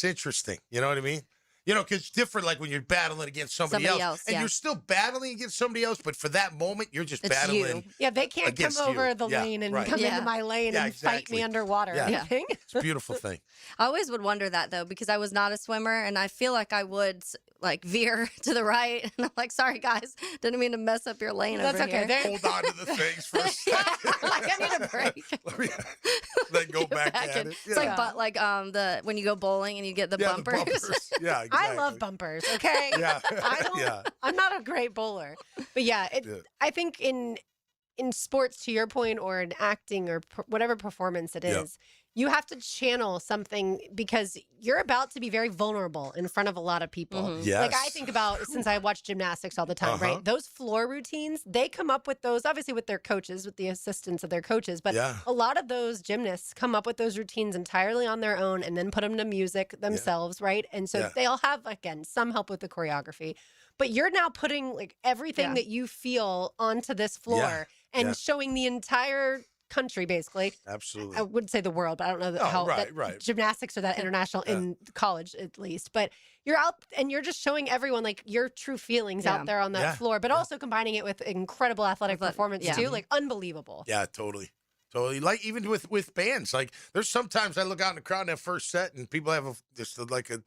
interesting. You know what I mean? You know, because it's different, like when you're battling against somebody else. And you're still battling against somebody else, but for that moment, you're just battling.
You. Yeah, they can't come over the lane and come into my lane and fight me underwater or anything.
It's a beautiful thing.
I always would wonder that, though, because I was not a swimmer, and I feel like I would, like, veer to the right. And I'm like, sorry, guys, didn't mean to mess up your lane over here.
Hold on to the things for a second.
Like, I need a break.
Then go back at it.
It's like, but like when you go bowling and you get the bumpers.
Yeah, exactly.
I love bumpers, okay? I'm not a great bowler. But I think in sports, to your point, or in acting or whatever performance it is, you have to channel something because you're about to be very vulnerable in front of a lot of people.
Yes.
Like I think about, since I watch gymnastics all the time, right? Those floor routines, they come up with those, obviously with their coaches, with the assistance of their coaches, but a lot of those gymnasts come up with those routines entirely on their own and then put them to music themselves, right? And so they'll have, again, some help with the choreography. But you're now putting like everything that you feel onto this floor and showing the entire country, basically.
Absolutely.
I would say the world, but I don't know how gymnastics are that international in college, at least. But you're out and you're just showing everyone like your true feelings out there on that floor, but also combining it with incredible athletic performance too, like unbelievable.
Yeah, totally. Totally. Like even with bands, like there's sometimes I look out in the crowd in that first set and people have just like a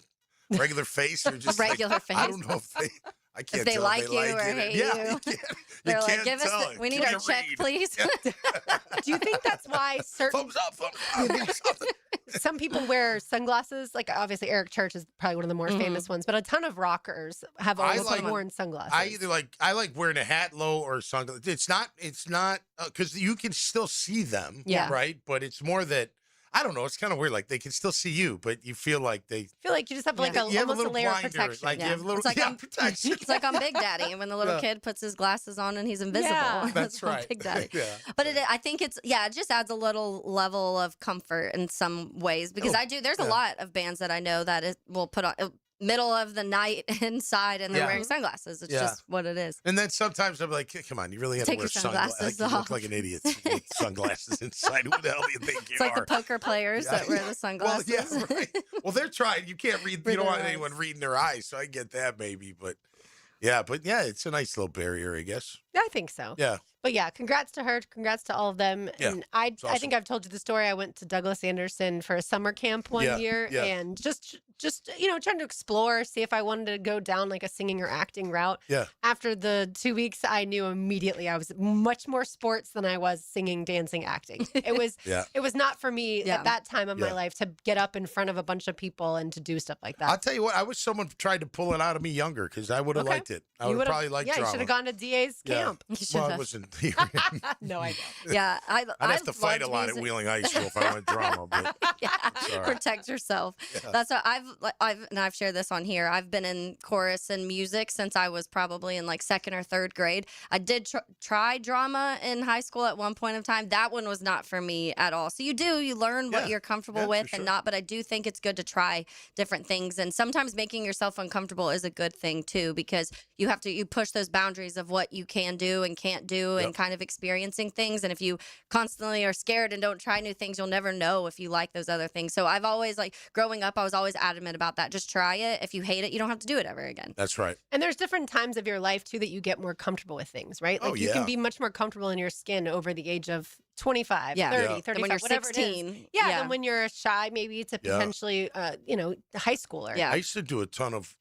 regular face or just
regular face.
I don't know if they. I can't
if they
tell
like
if
you
they
or
like
hate
you.
you. They're like, give us, we need our check, please.
Do you think that's why certain...
Thumbs up.
Some people wear sunglasses. Like obviously Eric Church is probably one of the more famous ones, but a ton of rockers have always worn sunglasses.
I like wearing a hat low or sunglasses. It's not because you can still see them, right? But it's more that I don't know. It's kind of weird. Like they can still see you, but you feel like you
just have like almost a layer of protection.
Like you have a little protection.
It's like on Big Daddy when the little kid puts his glasses on and he's invisible.
Yeah.
That's right.
Big Daddy. But I think it just adds a little level of comfort in some ways because there's a lot of bands that I know that will put on middle of the night inside and they're wearing sunglasses. It's just what it is.
And then sometimes I'm like, come on, you really have to wear sunglasses. Like, you look like an idiot with sunglasses inside. Who the hell do you think you
are? It's like the poker players that wear the sunglasses.
Well, right. Well, they're trying. You can't read. You don't want anyone reading their eyes, so I get that maybe. But it's a nice little barrier, I guess.
I think so.
Yeah.
But yeah, congrats to her. Congrats to all of them.
Yeah,
and I think I've told you the story. I went to Douglas Anderson for a summer camp one year and just trying to explore, see if I wanted to go down like a singing or acting route.
Yeah.
After the 2 weeks, I knew immediately I was much more sports than I was singing, dancing, acting. It was it was not for me at that time of my life to get up in front of a bunch of people and to do stuff like that.
I'll tell you what, I wish someone tried to pull it out of me younger because I would have liked it. I would have probably liked drama.
Yeah, you should have gone to DA's camp.
Well, I wasn't here.
No, I don't.
Yeah,
I'd have to fight a lot at Wheeling High School if I went drama. But
protect yourself.
Yeah.
That's what I've shared this on here. I've been in chorus and music since I was probably in like second or third grade. I did try drama in high school at one point in time. That one was not for me at all. So you learn what you're comfortable with and not. But I do think it's good to try different things. And sometimes making yourself uncomfortable is a good thing too, because you push those boundaries of what you can do and can't do and kind of experiencing things. And if you constantly are scared and don't try new things, you'll never know if you like those other things. So I've always growing up, I was always adamant about that. Just try it. If you hate it, you don't have to do it ever again.
That's right.
And there's different times of your life too that you get more comfortable with things, right? Like you can be much more comfortable in your skin over the age of 25, 30, 35,
when you're
whatever
16.
it is. And when you're shy, maybe it's a potentially, high schooler.
I used to do a ton of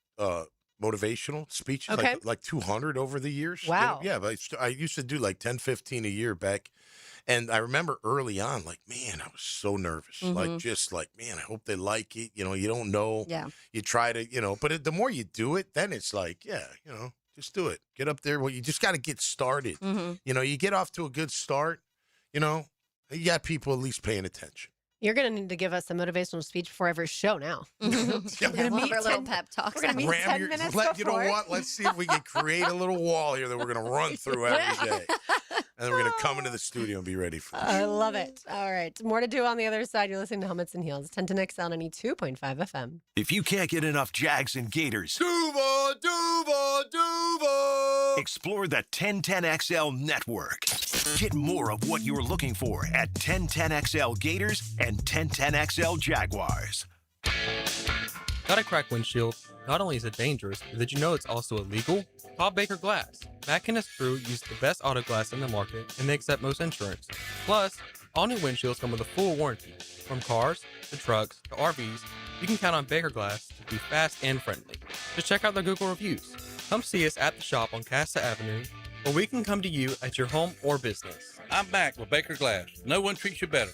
motivational speeches, like 200 over the years.
Wow.
But I used to do like 10, 15 a year back. And I remember early on, like, man, I was so nervous. Man, I hope they like it. You don't know.
Yeah.
You try to, but the more you do it, then it's like, just do it. Get up there. Well, you just got to get started. You get off to a good start, you got people at least paying attention.
You're going to need to give us a motivational speech before every show now.
We're going to meet our little pep talks.
We're going to meet 10 minutes before.
You know what? Let's see if we can create a little wall here that we're going to run through every day. And then we're going to come into the studio and be ready for it.
I love it. All right. More to do on the other side. You're listening to Helmets and Heels, 1010XL 92.5 FM.
If you can't get enough Jags and Gators,
Duva!
Explore the 1010XL network. Get more of what you're looking for at 1010XL Gators and 1010XL Jaguars.
Got a cracked windshield? Not only is it dangerous, but did you know it's also illegal? Call Baker Glass. Mack and his crew use the best auto glass in the market, and they accept most insurance. Plus, all new windshields come with a full warranty. From cars, to trucks, to RVs, you can count on Baker Glass to be fast and friendly. Just check out their Google reviews. Come see us at the shop on Casta Avenue, or we can come to you at your home or business.
I'm back with Baker Glass. No one treats you better.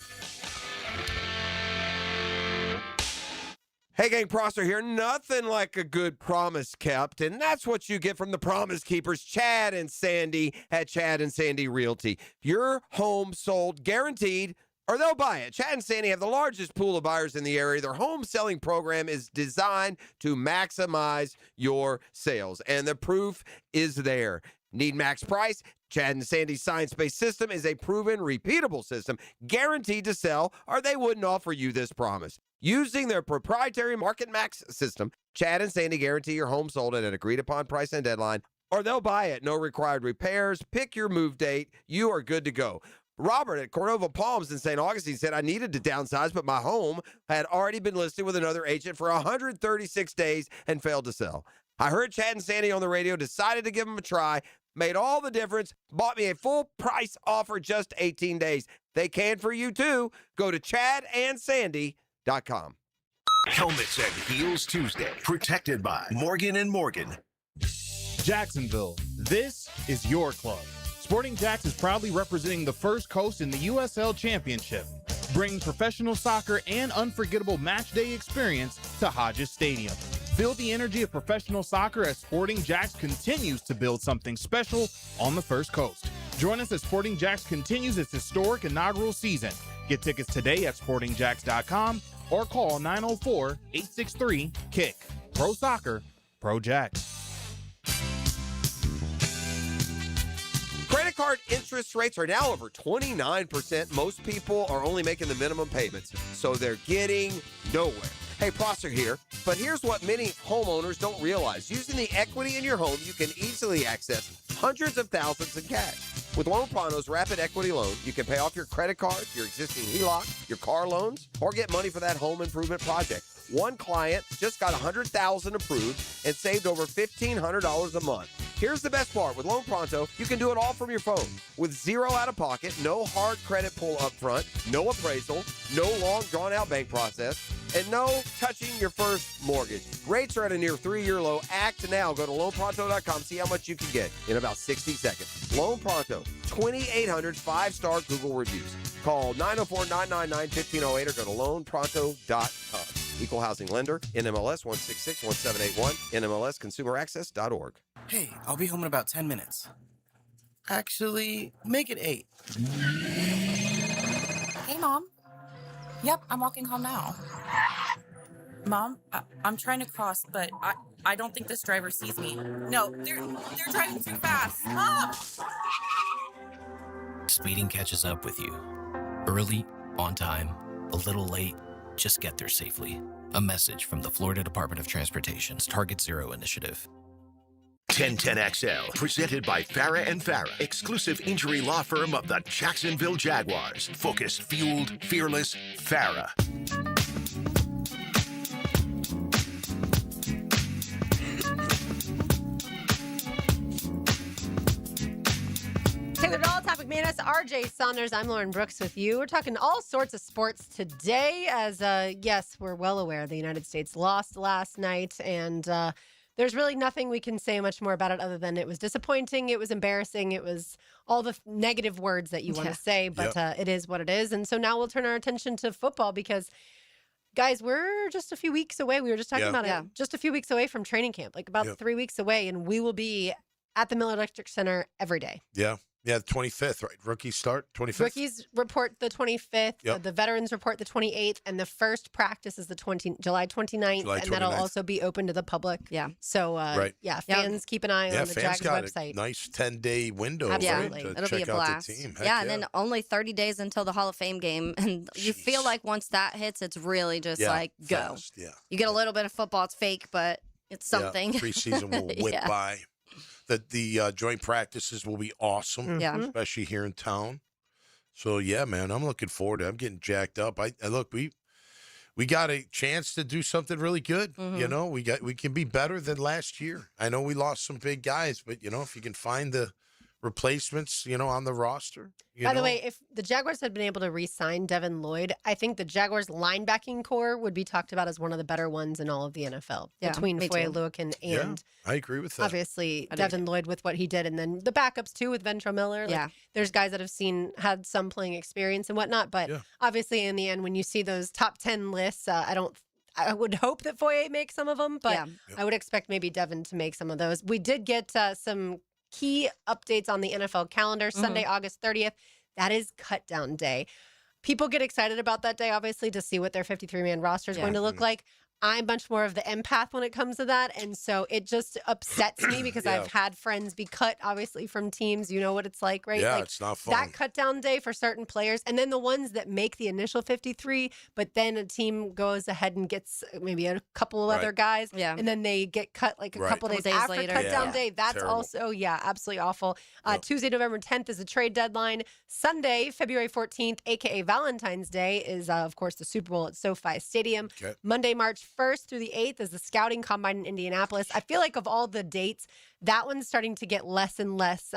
Hey, gang, Prosser here. Nothing like a good promise kept, and that's what you get from the Promise Keepers, Chad and Sandy at Chad and Sandy Realty. Your home sold guaranteed, or they'll buy it. Chad and Sandy have the largest pool of buyers in the area. Their home selling program is designed to maximize your sales, and the proof is there. Need max price? Chad and Sandy's science-based system is a proven, repeatable system guaranteed to sell, or they wouldn't offer you this promise. Using their proprietary Market Max system, Chad and Sandy guarantee your home sold at an agreed-upon price and deadline, or they'll buy it. No required repairs. Pick your move date. You are good to go. Robert at Cordova Palms in St. Augustine said, I needed to downsize, but my home had already been listed with another agent for 136 days and failed to sell. I heard Chad and Sandy on the radio, decided to give them a try, made all the difference, bought me a full price offer just 18 days. They can for you too. Go to chadandsandy.com.
Helmets and Heels Tuesday, protected by Morgan & Morgan.
Jacksonville, this is your club. Sporting Jacks is proudly representing the First Coast in the USL Championship, bringing professional soccer and unforgettable match day experience to Hodges Stadium. Feel the energy of professional soccer as Sporting Jacks continues to build something special on the First Coast. Join us as Sporting Jacks continues its historic inaugural season. Get tickets today at sportingjacks.com or call 904-863-KICK. Pro Soccer, Pro Jacks.
Credit card interest rates are now over 29%. Most people are only making the minimum payments, so they're getting nowhere. Hey, Prosser here, but here's what many homeowners don't realize. Using the equity in your home, you can easily access hundreds of thousands in cash. With Loan Pronto's Rapid Equity Loan, you can pay off your credit card, your existing HELOC, your car loans, or get money for that home improvement project. One client just got $100,000 approved and saved over $1,500 a month. Here's the best part. With Loan Pronto, you can do it all from your phone. With zero out of pocket, no hard credit pull up front, no appraisal, no long drawn-out bank process, and no touching your first mortgage. Rates are at a near 3-year low. Act now. Go to loanpronto.com. See how much you can get in about 60 seconds. Loan Pronto, 2,800 5-star Google reviews. Call 904-999-1508 or go to loanpronto.com. Equal housing lender, NMLS 1661781, NMLSconsumeraccess.org.
Hey, I'll be home in about 10 minutes. Actually, make it 8.
Hey, Mom. Yep, I'm walking home now. Mom, I'm trying to cross, but I don't think this driver sees me. No, they're driving too fast. Mom!
Speeding catches up with you. Early, on time, a little late, just get there safely. A message from the Florida Department of Transportation's Target Zero initiative.
1010XL, presented by Farah and Farah, exclusive injury law firm of the Jacksonville Jaguars. Focused, fueled, fearless, Farah.
Taylor Doll, Topic Manus, RJ Saunders. I'm Lauren Brooks with you. We're talking all sorts of sports today as, yes, we're well aware the United States lost last night, and there's really nothing we can say much more about it other than it was disappointing, it was embarrassing, it was all the negative words that you want to say, but it is what it is. And so now we'll turn our attention to football because, guys, we're just a few weeks away. We were just talking about it. Just a few weeks away from training camp, like about 3 weeks away, and we will be at the Miller Electric Center every day.
Yeah, the 25th, right? Rookies start 25th?
Rookies report the 25th, the veterans report the 28th, and the first practice is the July 29th, and that'll also be open to the public.
Yeah.
So, fans keep an eye on the Jags website.
A nice 10-day window,
Absolutely.
right, to
It'll
check
be a blast.
out the team.
And then only 30 days until the Hall of Fame game, and you feel like once that hits, it's really just like go.
Fast,
You get a little bit of football. It's fake, but it's something.
Preseason will whip by. The joint practices will be awesome, especially here in town. So yeah, man, I'm looking forward to it. I'm getting jacked up. I look, we got a chance to do something really good. You know, we can be better than last year. I know we lost some big guys, but you know, if you can find the replacements, you know, on the roster.
By the way, if the Jaguars had been able to re-sign Devin Lloyd, I think the Jaguars linebacking core would be talked about as one of the better ones in all of the NFL. Between Foye Oluokun and
I agree with that.
Obviously, Devin Lloyd with what he did, and then the backups too with Ventrell Miller. Like, there's guys that have had some playing experience and whatnot, but obviously in the end, when you see those top 10 lists, I I would hope that Foye makes some of them, but
Yeah.
I would expect maybe Devin to make some of those. We did get some key updates on the NFL calendar. Sunday, August 30th. That is cut down day. People get excited about that day, obviously, to see what their 53-man roster is going to look like. I'm much more of the empath when it comes to that. And so it just upsets me because I've had friends be cut, obviously, from teams. You know what it's like, right?
Yeah,
like,
it's not fun.
That cut down day for certain players. And then the ones that make the initial 53, but then a team goes ahead and gets maybe a couple of other guys.
Yeah.
And then they get cut like a couple days after
later.
cut down day. That's
Terrible.
also, absolutely awful. Tuesday, November 10th is the trade deadline. Sunday, February 14th, a.k.a. Valentine's Day, is, of course, the Super Bowl at SoFi Stadium.
Okay.
Monday, March 1st through the 8th is the Scouting Combine in Indianapolis. I feel like of all the dates, that one's starting to get less and less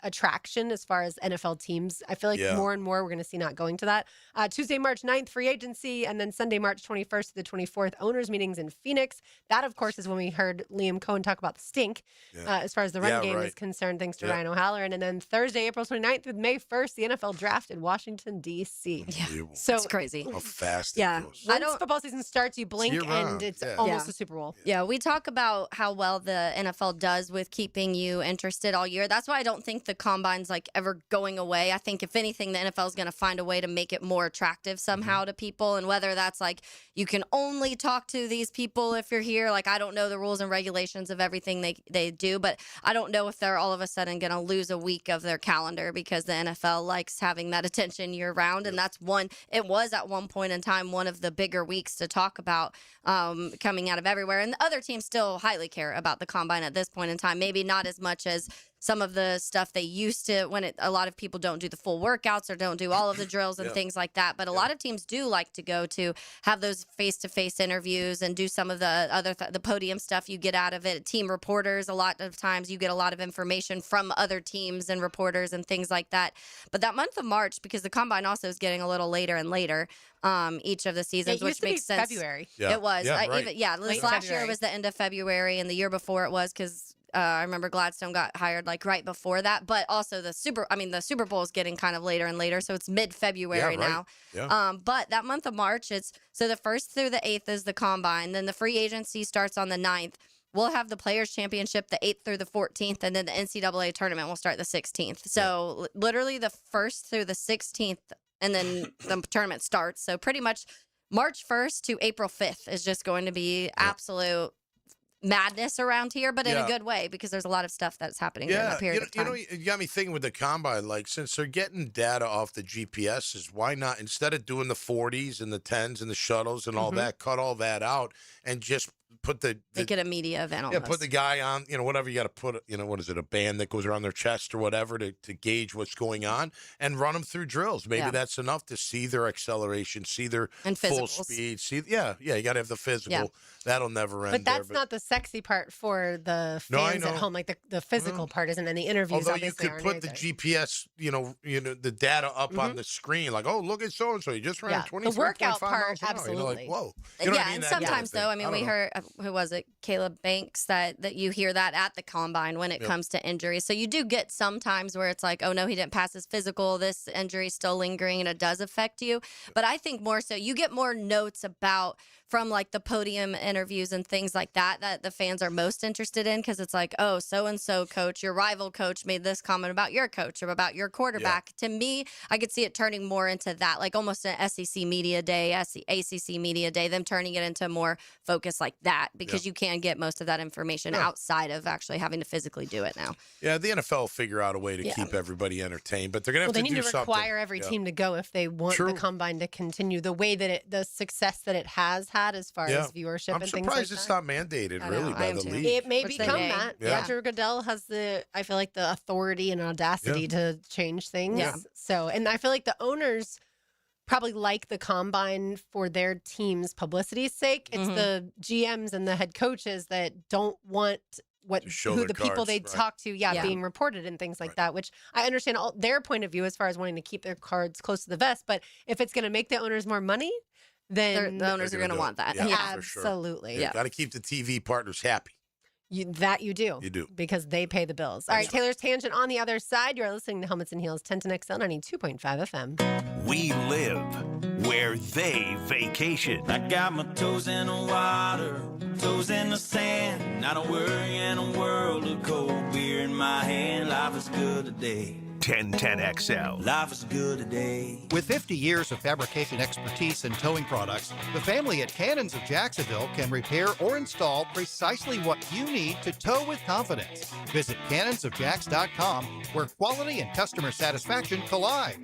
attraction as far as NFL teams. I feel like more and more we're going to see not going to that. Tuesday, March 9th, free agency, and then Sunday, March 21st to the 24th, owners meetings in Phoenix. That, of course, is when we heard Liam Cohen talk about the stink as far as the run game is concerned, thanks to Ryan O'Halloran. And then Thursday, April 29th through May 1st, the NFL draft in Washington, D.C. So
it's crazy.
How fast
Yeah.
it goes.
Once football season starts, you blink and it's almost a Super Bowl.
Yeah, we talk about how well the NFL does with keeping you interested all year. That's why I don't think the combine's like ever going away. I think if anything, the NFL is going to find a way to make it more attractive somehow to people. And whether that's like you can only talk to these people if you're here. Like I don't know the rules and regulations of everything they do, but I don't know if they're all of a sudden going to lose a week of their calendar because the NFL likes having that attention year round. And that's it was at one point in time one of the bigger weeks to talk about coming out of everywhere. And the other teams still highly care about the combine at this point in time. Maybe not as much as some of the stuff they used to when a lot of people don't do the full workouts or don't do all of the drills and things like that. But a lot of teams do like to go to have those face-to-face interviews and do some of the other the podium stuff you get out of it. Team reporters, a lot of times you get a lot of information from other teams and reporters and things like that. But that month of March, because the combine also is getting a little later and later each of the seasons,
It
which
used to be
makes sense.
February.
Yeah.
It was.
Yeah, right.
This last year was the end of February, and the year before it was because I remember Gladstone got hired like right before that. But also the Super Bowl is getting kind of later and later, so it's mid-February now.
Yeah.
But that month of March, so the 1st through the 8th is the combine. Then the free agency starts on the 9th. We'll have the Players' Championship the 8th through the 14th, and then the NCAA tournament will start the 16th. So literally the 1st through the 16th, and then the tournament starts. So pretty much March 1st to April 5th is just going to be absolute madness around here, but in a good way because there's a lot of stuff that's happening during that period of time.
You got me thinking with the combine, like since they're getting data off the GPSs, why not, instead of doing the 40s and the 10s and the shuttles and all that, cut all that out and just put
make it a media event almost.
Yeah, put the guy on, whatever you got to put, what is it, a band that goes around their chest or whatever to gauge what's going on and run them through drills. Maybe that's enough to see their acceleration, see their full speed. You got to have the physical. Yeah. That'll never end.
But that's not the sexy part for the fans at home. Like the physical part isn't in the interviews.
Although you could put the GPS, the data up on the screen, like, oh, look at so-and-so. You just ran 23.5
the workout part,
miles an hour.
absolutely.
Like, whoa.
And sometimes, though, I mean, we heard, who was it? Caleb Banks, that you hear that at the combine when it comes to injuries. So you do get some times where it's like, oh, no, he didn't pass his physical. This injury is still lingering and it does affect you. But I think more so you get more notes from like the podium interviews and things like that the fans are most interested in because it's like, oh, so-and-so coach, your rival coach made this comment about your coach or about your quarterback. To me, I could see it turning more into that, like almost an SEC media day, ACC media day, them turning it into more focus like that because you can get most of that information outside of actually having to physically do it now.
Yeah, the NFL will figure out a way to keep everybody entertained, but they're going to have to do something.
They need to require every team to go if they want the combine to continue the way that the success that it has had as far as viewership and things like that.
I'm surprised it's not mandated really by the league.
It may become that. Roger Goodell has the authority and audacity to change things. Yeah. So, and I feel like the owners probably like the combine for their team's publicity's sake. It's the GMs and the head coaches that don't want the people they talk to being reported and things like that, which I understand their point of view as far as wanting to keep their cards close to the vest. But if it's going to make the owners more money, then
the owners are going to want that.
Yeah,
absolutely.
Got to keep the TV partners happy.
You do.
You do.
Because they pay the bills. All right, Taylor's Tangent on the other side. You're listening to Helmets and Heels 1010XL 92.5 FM.
We live where they vacation.
I got my toes in the water, toes in the sand. Not a worry in a world of cold beer in my hand. Life is good today.
1010XL.
Life is good today.
With 50 years of fabrication expertise and towing products, the family at Cannons of Jacksonville can repair or install precisely what you need to tow with confidence. Visit cannonsofjacks.com, where quality and customer satisfaction collide.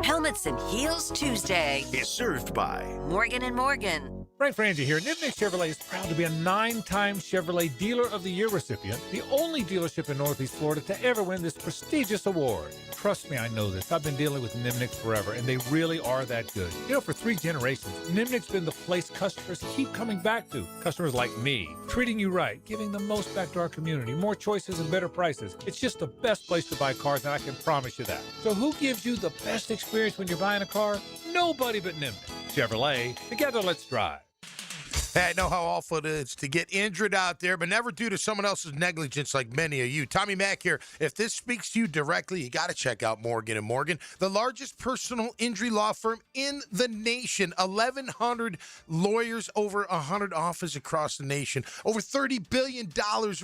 Helmets and Heels Tuesday
is served by
Morgan & Morgan.
Frank Frangie here. Nimnick Chevrolet is proud to be a 9-time Chevrolet Dealer of the Year recipient, the only dealership in Northeast Florida to ever win this prestigious award. Trust me, I know this. I've been dealing with Nimnick forever, and they really are that good. You know, for 3 generations, Nimnick's been the place customers keep coming back to. Customers like me, treating you right, giving the most back to our community, more choices and better prices. It's just the best place to buy cars, and I can promise you that. So who gives you the best experience when you're buying a car? Nobody but Nimnick. Chevrolet, together let's drive.
Hey, I know how awful it is to get injured out there, but never due to someone else's negligence like many of you. Tommy Mack here. If this speaks to you directly, you got to check out Morgan & Morgan, the largest personal injury law firm in the nation. 1,100 lawyers, over 100 offices across the nation. Over $30 billion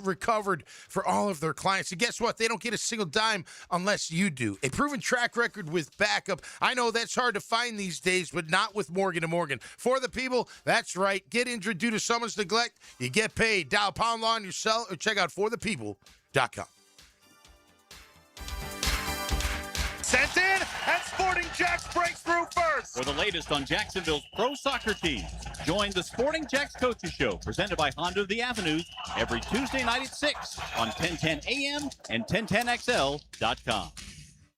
recovered for all of their clients. And guess what? They don't get a single dime unless you do. A proven track record with backup. I know that's hard to find these days, but not with Morgan & Morgan. For the people, that's right. Get injured due to someone's neglect, you get paid. Dial pound law on your cell or check out forthepeople.com.
Sent in, and Sporting Jacks breaks through first.
For the latest on Jacksonville's pro soccer team, join the Sporting Jacks Coaches Show, presented by Honda of the Avenues, every Tuesday night at 6 on 1010 AM and 1010XL.com.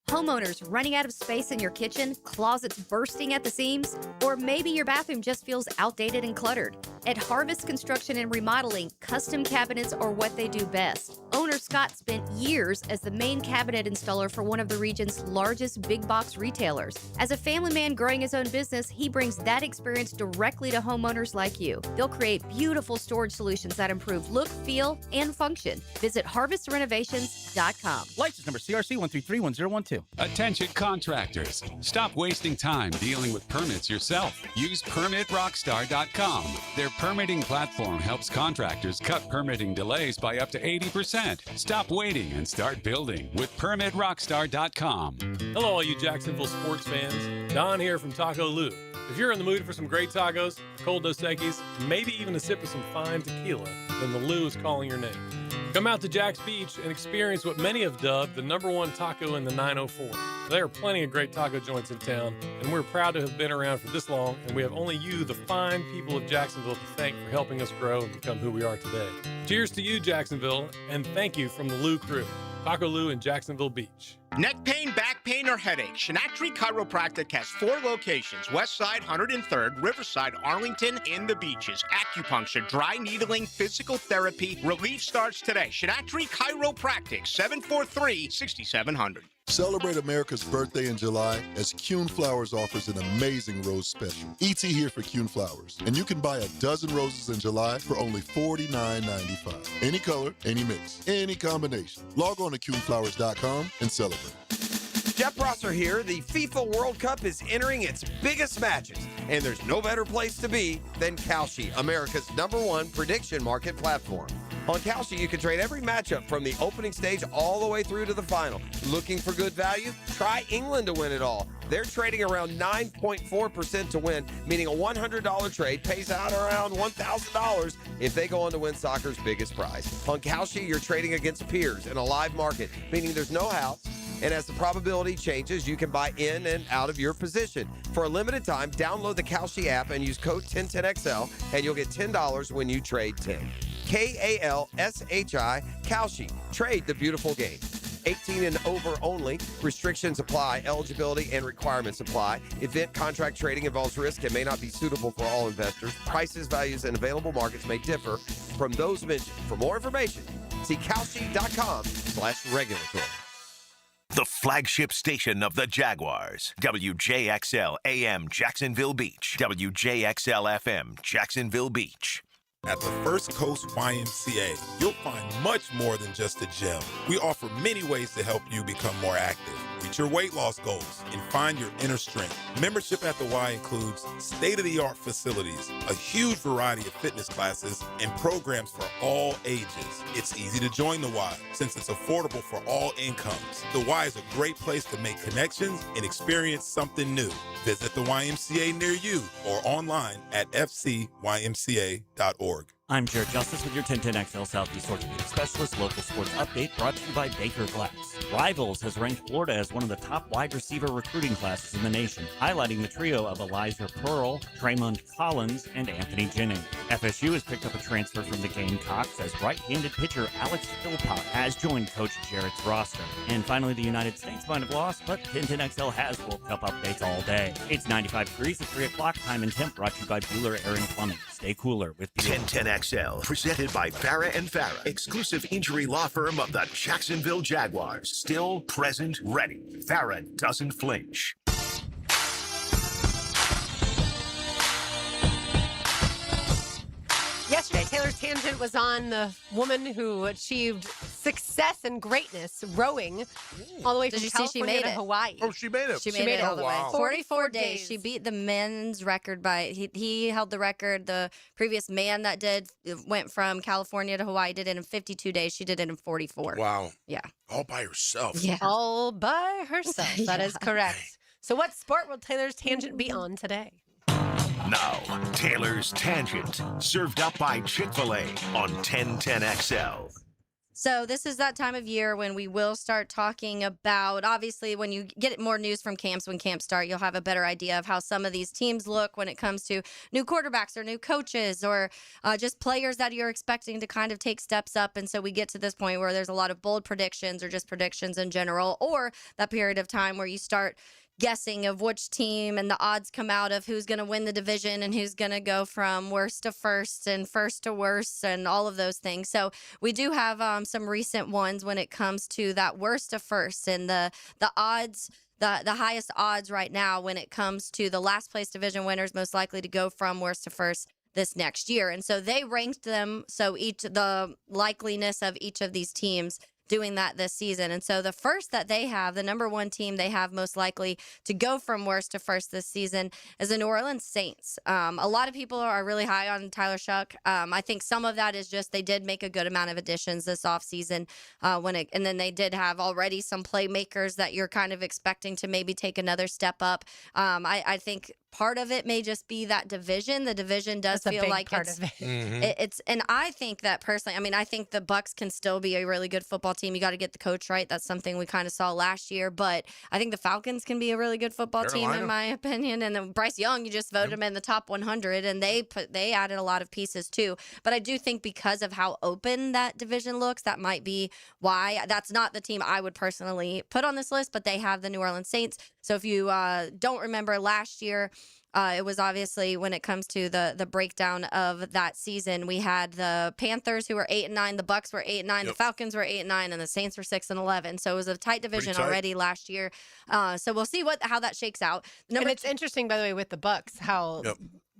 Homeowners running out of space in your kitchen, closets bursting at the seams, or maybe your bathroom just feels outdated and cluttered. At Harvest Construction and Remodeling, custom cabinets are what they do best. Owner Scott spent years as the main cabinet installer for one of the region's largest big box retailers. As a family man growing his own business, he brings that experience directly to homeowners like you. They'll create beautiful storage solutions that improve look, feel, and function. Visit harvestrenovations.com.
License number CRC 1331012.
Attention contractors. Stop wasting time dealing with permits yourself. Use PermitRockstar.com. Their permitting platform helps contractors cut permitting delays by up to 80%. Stop waiting and start building with PermitRockstar.com.
Hello, all you Jacksonville sports fans. Don here from Taco Lou. If you're in the mood for some great tacos, cold Dos Equis, maybe even a sip of some fine tequila, then the Lou is calling your name. Come out to Jack's Beach and experience what many have dubbed the #1 taco in the 904. There are plenty of great taco joints in town, and we're proud to have been around for this long, and we have only you, the fine people of Jacksonville, to thank for helping us grow and become who we are today. Cheers to you, Jacksonville, and thank you from the Lou crew. Taco Lou in Jacksonville Beach.
Neck pain, back pain, or headache, Shinatri Chiropractic has 4 locations: Westside, 103rd, Riverside, Arlington, and the Beaches. Acupuncture, dry needling, physical therapy. Relief starts today. Shinatri Chiropractic, 743-6700.
Celebrate America's birthday in July as Kuhn Flowers offers an amazing rose special. ET here for Kuhn Flowers, and you can buy a dozen roses in July for only $49.95. Any color, any mix, any combination. Log on to KuhnFlowers.com and celebrate.
Jeff Prosser here. The FIFA World Cup is entering its biggest matches, and there's no better place to be than Kalshi, America's #1 prediction market platform. On Kalshi, you can trade every matchup from the opening stage all the way through to the final. Looking for good value? Try England to win it all. They're trading around 9.4% to win, meaning a $100 trade pays out around $1,000 if they go on to win soccer's biggest prize. On Kalshi, you're trading against peers in a live market, meaning there's no house. And as the probability changes, you can buy in and out of your position. For a limited time, download the Kalshi app and use code 1010XL, and you'll get $10 when you trade 10. Kalshi, Kalshi. Trade the beautiful game. 18 and over only. Restrictions apply. Eligibility and requirements apply. Event contract trading involves risk and may not be suitable for all investors. Prices, values, and available markets may differ from those mentioned. For more information, see Kalshi.com/regulatory.
The flagship station of the Jaguars. WJXL AM Jacksonville Beach. WJXL FM Jacksonville Beach.
At the First Coast YMCA, you'll find much more than just a gym. We offer many ways to help you become more active, reach your weight loss goals, and find your inner strength. Membership at the Y includes state-of-the-art facilities, a huge variety of fitness classes, and programs for all ages. It's easy to join the Y since it's affordable for all incomes. The Y is a great place to make connections and experience something new. Visit the YMCA near you or online at fcymca.org.
I'm Jared Justice with your 1010XL Southeast Orthopedic Specialist local sports update brought to you by Baker Glass. Rivals has ranked Florida as one of the top wide receiver recruiting classes in the nation, highlighting the trio of Elijah Pearl, Traymond Collins, and Anthony Jennings. FSU has picked up a transfer from the Gamecocks as right-handed pitcher Alex Philpott has joined Coach Jarrett's roster. And finally, the United States might have lost, but 1010XL has World Cup updates all day. It's 95 degrees at 3 o'clock, time and temp brought to you by Bueller Air and Plumbing. Stay cooler with Bueller.
1010XL, presented by Farah and Farah, exclusive injury law firm of the Jacksonville Jaguars. Still, present, ready. Farah doesn't flinch.
Yesterday, Taylor's Tangent was on the woman who achieved success and greatness rowing all the way from
Did you see she
California
made
to
it?
Hawaii.
Oh, she made it.
She made it all the way.
Wow.
44 days. She beat the men's record by, he held the record. The previous man that went from California to Hawaii did it in 52 days. She did it in 44.
Wow.
Yeah.
All by herself.
Yeah.
All by herself. That is
Yeah.
correct. So what sport will Taylor's Tangent be on today?
Now, Taylor's Tangent, served up by Chick-fil-A on 1010XL.
So this is that time of year when we will start talking about, obviously, when you get more news from camps, when camps start, you'll have a better idea of how some of these teams look when it comes to new quarterbacks or new coaches or just players that you're expecting to kind of take steps up. And so we get to this point where there's a lot of bold predictions or just predictions in general, or that period of time where you start guessing of which team and the odds come out of who's going to win the division and who's going to go from worst to first and first to worst and all of those things. So we do have some recent ones when it comes to that worst to first and the odds. The highest odds right now when it comes to the last place division winners most likely to go from worst to first this next year. And so they ranked them so the likeliness of each of these teams doing that this season. And so the first that they have, the number one team they have most likely to go from worst to first this season is the New Orleans Saints. A lot of people are really high on Tyler Shuck. I think some of that is just they did make a good amount of additions this offseason and then they did have already some playmakers that you're kind of expecting to maybe take another step up. I think part of it may just be that division. The division does feel like it's, and I think that personally, I mean, I think the Bucs can still be a really good football team. You got to get the coach right. That's something we kind of saw last year, but I think the Falcons can be a really good football team in my opinion. And then Bryce Young, you just voted him in the top 100 and they added a lot of pieces too. But I do think because of how open that division looks, that might be why. That's not the team I would personally put on this list, but they have the New Orleans Saints. So if you don't remember last year, it was obviously when it comes to the breakdown of that season, we had the Panthers who were 8-9, the Bucs were 8-9, the Falcons were 8-9, and the Saints were 6-11. So it was a tight division already last year. So we'll see how that shakes out.
And it's interesting, by the way, with the Bucs, how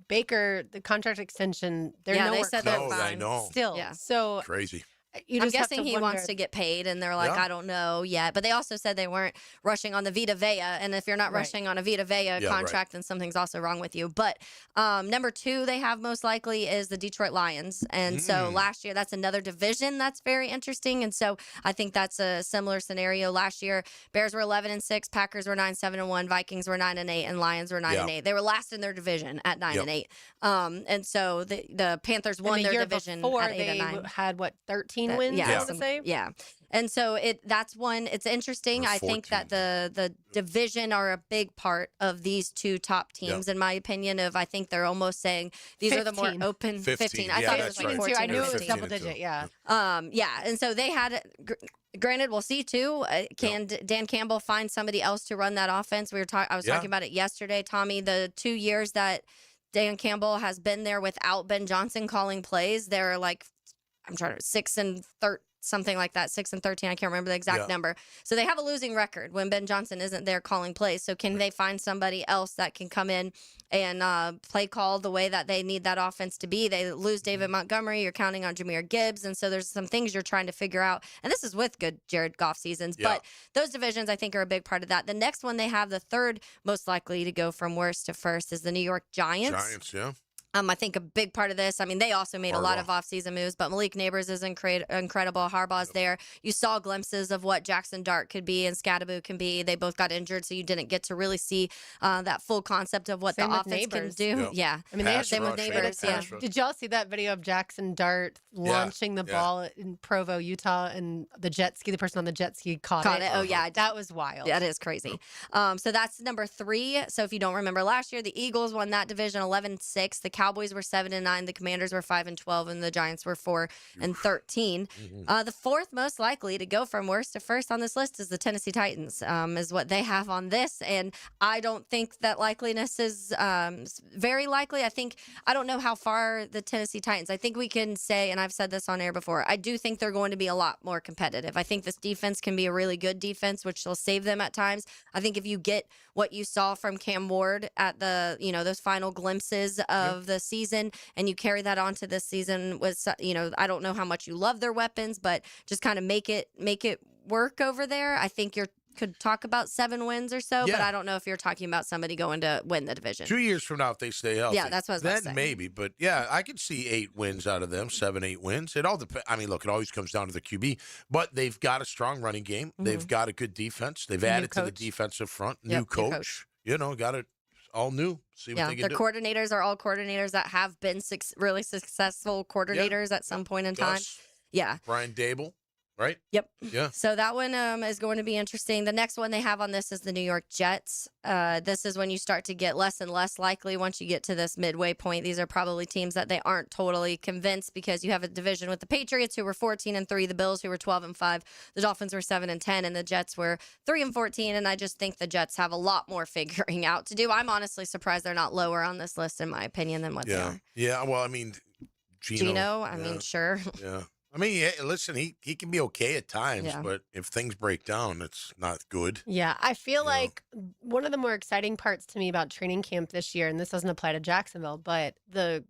Baker, the contract extension, they're
they said they're fine.
I know.
Still.
Yeah.
So
crazy.
I'm guessing he wants to get paid, and they're like, I don't know yet. But they also said they weren't rushing on the Vita Vea, and if you're not rushing on a Vita Vea contract, then something's also wrong with you. But number two they have most likely is the Detroit Lions. And so last year, that's another division that's very interesting. And so I think that's a similar scenario. Last year, Bears were 11-6, Packers were 9-7-1, Vikings were 9-8, and Lions were 9-8. They were last in their division at 9-8. And so the Panthers won their division
before
at 8 and 9.
They had, 13 wins, I want to say?
Yeah. And so that's one, it's interesting. I think that the division are a big part of these two top teams, in my opinion, I think they're almost saying these are the more open 15. I thought it was like 14
I knew it was
15.
double digit, yeah.
And so they had, granted, we'll see too. Can Dan Campbell find somebody else to run that offense? I was talking about it yesterday, Tommy, the 2 years that Dan Campbell has been there without Ben Johnson calling plays, they're like, I'm trying to 6-13 something like that, 6-13. I can't remember the exact number. So they have a losing record when Ben Johnson isn't there calling plays. So can they find somebody else that can come in and play call the way that they need that offense to be? They lose David Montgomery. You're counting on Jahmyr Gibbs. And so there's some things you're trying to figure out. And this is with good Jared Goff seasons. But those divisions, I think, are a big part of that. The next one they have, the third most likely to go from worst to first, is the New York Giants.
Giants, yeah.
I think a big part of this, I mean, they also made a lot of offseason moves, but Malik Neighbors is incredible. Harbaugh's there. You saw glimpses of what Jackson Dart could be and Scadaboo can be. They both got injured, so you didn't get to really see that full concept of what the offense can do. Yeah.
I mean, same with Neighbors. Yeah. Did y'all see that video of Jackson Dart launching the ball in Provo, Utah, and the person on the jet ski caught it?
Oh, yeah.
That was wild.
That is crazy. So that's number 3. So if you don't remember last year, the Eagles won that division 11-6. The Cowboys were 7-9, the Commanders were 5-12, and the Giants were 4-13. The fourth most likely to go from worst to first on this list is the Tennessee Titans, is what they have on this. And I don't think that likeliness is very likely. I don't know how far the Tennessee Titans, I think we can say, and I've said this on air before, I do think they're going to be a lot more competitive. I think this defense can be a really good defense, which will save them at times. I think if you get what you saw from Cam Ward at the, those final glimpses of the season, and you carry that on to this season with, I don't know how much you love their weapons, but just kind of make it work over there. I think could talk about 7 wins or so, but I don't know if you're talking about somebody going to win the division.
2 years from now, if they stay healthy.
Yeah, that's what I was about to say.
Maybe, but yeah, I could see 8 wins out of them, 7, 8 wins. It all depends. I mean, look, it always comes down to the QB, but they've got a strong running game. They've got a good defense. They've added to the defensive front. New coach. Got it all new. See what they can do.
Their coordinators are all coordinators that have been really successful coordinators at some point in time. Yeah.
Brian Dable. Right?
Yep.
Yeah.
So that one is going to be interesting. The next one they have on this is the New York Jets. This is when you start to get less and less likely once you get to this midway point. These are probably teams that they aren't totally convinced, because you have a division with the Patriots, who were 14-3, the Bills, who were 12-5, the Dolphins were 7-10, and the Jets were 3-14. And I just think the Jets have a lot more figuring out to do. I'm honestly surprised they're not lower on this list, in my opinion, than what they are.
Yeah. Well, I mean,
Gino. I mean, sure.
Yeah. I mean, listen, he can be okay at times, but if things break down, it's not good.
Yeah, I feel like one of the more exciting parts to me about training camp this year, and this doesn't apply to Jacksonville, but the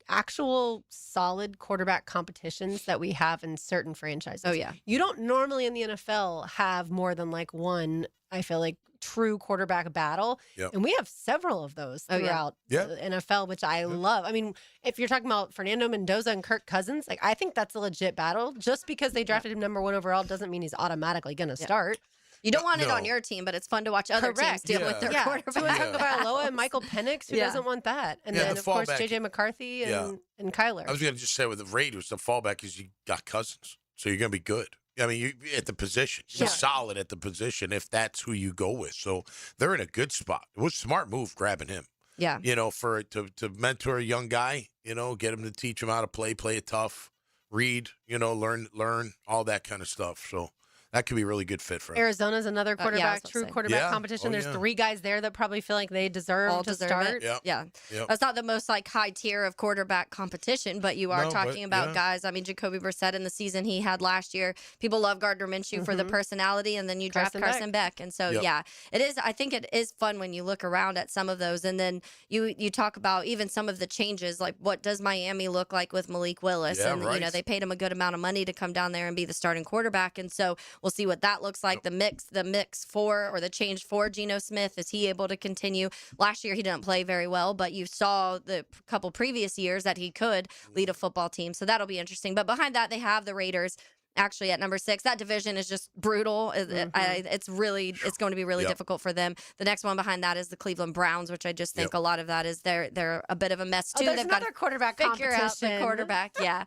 actual solid quarterback competitions that we have in certain franchises.
Oh, yeah.
You don't normally in the NFL have more than like one, I feel like, true quarterback battle. And we have several of those throughout the NFL, which I love. I mean, if you're talking about Fernando Mendoza and Kirk Cousins, like, I think that's a legit battle. Just because they drafted him number 1 overall doesn't mean he's automatically going to start.
You don't want it on your team, but it's fun to watch other teams deal with their quarterback.
Tua Tagovailoa and Michael Penix, who doesn't want that? And then, of course, J.J. McCarthy and Kyler.
I was going to just say with the Raiders, the fallback is you got Cousins, so you're going to be good. I mean, you at the position, you're solid at the position if that's who you go with. So they're in a good spot. It was a smart move grabbing him.
Yeah.
To mentor a young guy, get him to teach him how to play it tough, read, learn all that kind of stuff. So that could be a really good fit for him.
Arizona's another quarterback, true quarterback competition. There's 3 guys there that probably feel like they deserve to start.
Yeah. That's not the most high tier of quarterback competition, but you are talking about guys. I mean, Jacoby Brissett in the season he had last year. People love Gardner Minshew for the personality, and then you draft Carson Beck. And so, it is. I think it is fun when you look around at some of those, and then you talk about even some of the changes, like what does Miami look like with Malik Willis? And they paid him a good amount of money to come down there and be the starting quarterback, and so we'll see what that looks like. The mix for, or the change for Geno Smith, is he able to continue? Last year he didn't play very well, but you saw the couple previous years that he could lead a football team. So that'll be interesting. But behind that, they have the Raiders. Actually, at number 6, that division is just brutal. It's going to be really difficult for them. The next one behind that is the Cleveland Browns, which I just think a lot of that is they're a bit of a mess too.
They've
got
another quarterback
figure out the
competition.
quarterback. Yeah.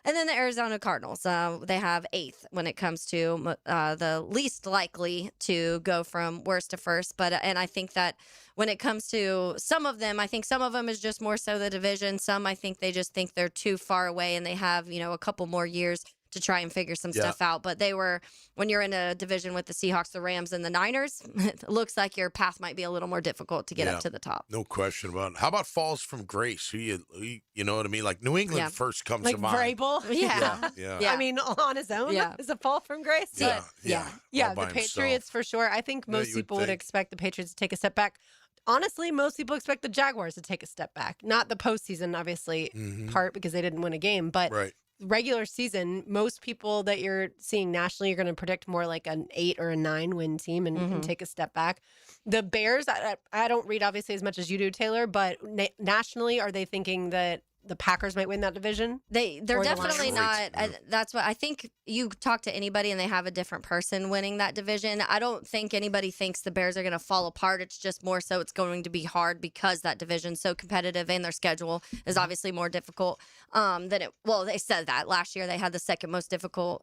And then the Arizona Cardinals, they have 8th when it comes to the least likely to go from worst to first. And I think that when it comes to some of them, I think some of them is just more so the division. Some, I think they just think they're too far away and they have, a couple more years to try and figure some stuff out. But when you're in a division with the Seahawks, the Rams, and the Niners, it looks like your path might be a little more difficult to get up to the top.
No question about it. How about falls from grace? You know what I mean? Like New England first comes to mind.
Like Vrabel?
Yeah.
I mean, on his own is a fall from grace.
Yeah.
The Patriots for sure. I think most people would expect the Patriots to take a step back. Honestly, most people expect the Jaguars to take a step back. Not the postseason, obviously, part because they didn't win a game, but regular season, most people that you're seeing nationally are going to predict more like an 8 or a 9 win team and take a step back. The Bears, I don't read obviously as much as you do, Taylor, but nationally, are they thinking that the Packers might win that division?
They're definitely not. That's what I think. You talk to anybody and they have a different person winning that division. I don't think anybody thinks the Bears are going to fall apart. It's just more so it's going to be hard because that division's so competitive and their schedule is obviously more difficult than it. Well, they said that last year they had the second most difficult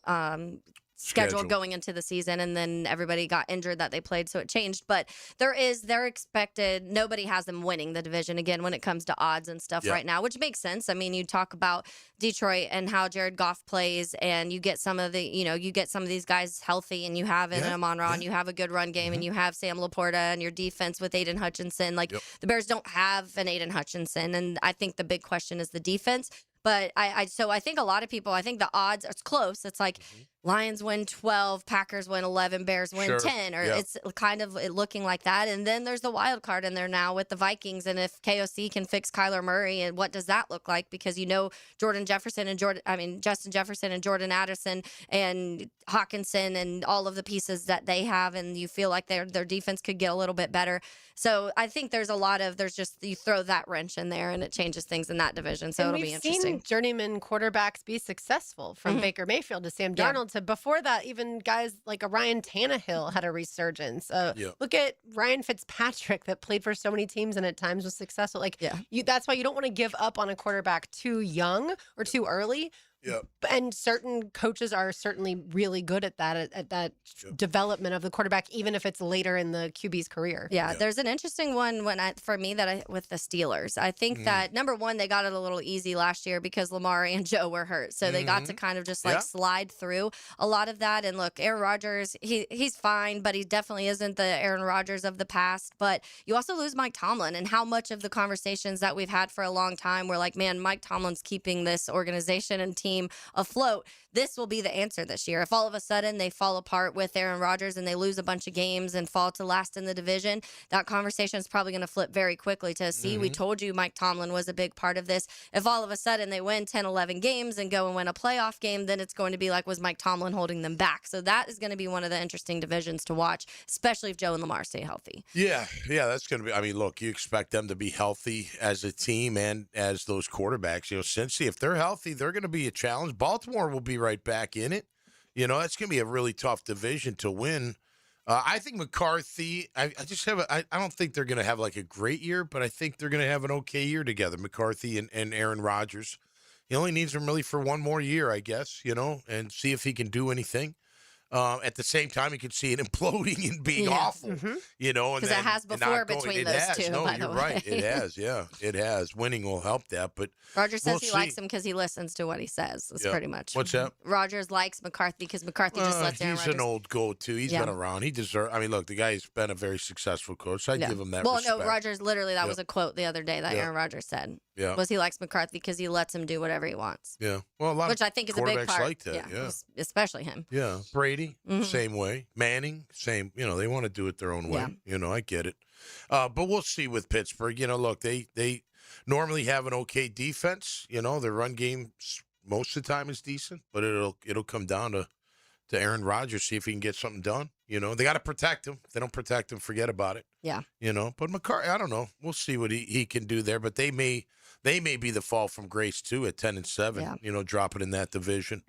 schedule going into the season, and then everybody got injured that they played, so it changed. But they're expected. Nobody has them winning the division again when it comes to odds and stuff right now, which makes sense. I mean, you talk about Detroit and how Jared Goff plays, and you get some of these guys healthy, and you have Amon-Ra, and you have a good run game, and you have Sam Laporta, and your defense with Aiden Hutchinson. Like the Bears don't have an Aiden Hutchinson, and I think the big question is the defense. But I think a lot of people, I think the odds, it's close. It's like Lions win 12, Packers win 11, Bears win 10, or it's kind of looking like that. And then there's the wild card in there now with the Vikings. And if KOC can fix Kyler Murray, and what does that look like? Because Justin Jefferson and Jordan Addison and Hawkinson and all of the pieces that they have, and you feel like their defense could get a little bit better. So I think you throw that wrench in there and it changes things in that division. So it'll be interesting.
We've seen journeyman quarterbacks be successful from Baker Mayfield to Sam Darnold to before that, even guys like a Ryan Tannehill had a resurgence. Look at Ryan Fitzpatrick that played for so many teams and at times was successful. That's why you don't want to give up on a quarterback too young or too early. And certain coaches are certainly really good at that development of the quarterback, even if it's later in the QB's career.
There's an interesting one for me with the Steelers. I think that number one, they got it a little easy last year because Lamar and Joe were hurt, so they got to kind of just slide through a lot of that. And look, Aaron Rodgers, he's fine, but he definitely isn't the Aaron Rodgers of the past. But you also lose Mike Tomlin, and how much of the conversations that we've had for a long time were like, man, Mike Tomlin's keeping this organization and team afloat. This will be the answer this year. If all of a sudden they fall apart with Aaron Rodgers and they lose a bunch of games and fall to last in the division, that conversation is probably going to flip very quickly to see, we told you Mike Tomlin was a big part of this. If all of a sudden they win 10, 11 games and go and win a playoff game, then it's going to be like, was Mike Tomlin holding them back? So that is going to be one of the interesting divisions to watch, especially if Joe and Lamar stay healthy.
Yeah, that's going to be, I mean, look, you expect them to be healthy as a team and as those quarterbacks. Cincy, if they're healthy, they're going to be a challenge. Baltimore will be right back in it. It's going to be a really tough division to win. I think McCarthy, I don't think they're going to have like a great year, but I think they're going to have an okay year together, McCarthy and Aaron Rodgers. He only needs them really for one more year, I guess, and see if he can do anything. At the same time, you could see it imploding and being awful, because
it has before between those two.
No,
by
you're
the
right.
way.
It has. Yeah, it has. Winning will help that, but
Roger says he likes him because he listens to what he says. That's pretty much.
What's that?
Rogers likes McCarthy because McCarthy just lets Aaron Rodgers.
He's an old goat too. He's been around. He deserves. I mean, look, the guy's been a very successful coach. So I give him that.
Well,
respect.
no, Rogers literally that was a quote the other day that Aaron Rodgers said. Was he likes McCarthy because he lets him do whatever he wants.
Yeah. Well, a lot
which
of
I think is a big part.
Like that. Yeah.
Especially him.
Yeah. Brady, same way. Manning, same. They want to do it their own way. I get it. But we'll see with Pittsburgh. Look, they normally have an okay defense. Their run game most of the time is decent, but it'll come down to Aaron Rodgers, see if he can get something done. They got to protect him. If they don't protect him, forget about it.
Yeah.
But McCarthy, I don't know. We'll see what he can do there. But they may be the fall from grace too at 10-7.
Yeah.
Dropping in that division.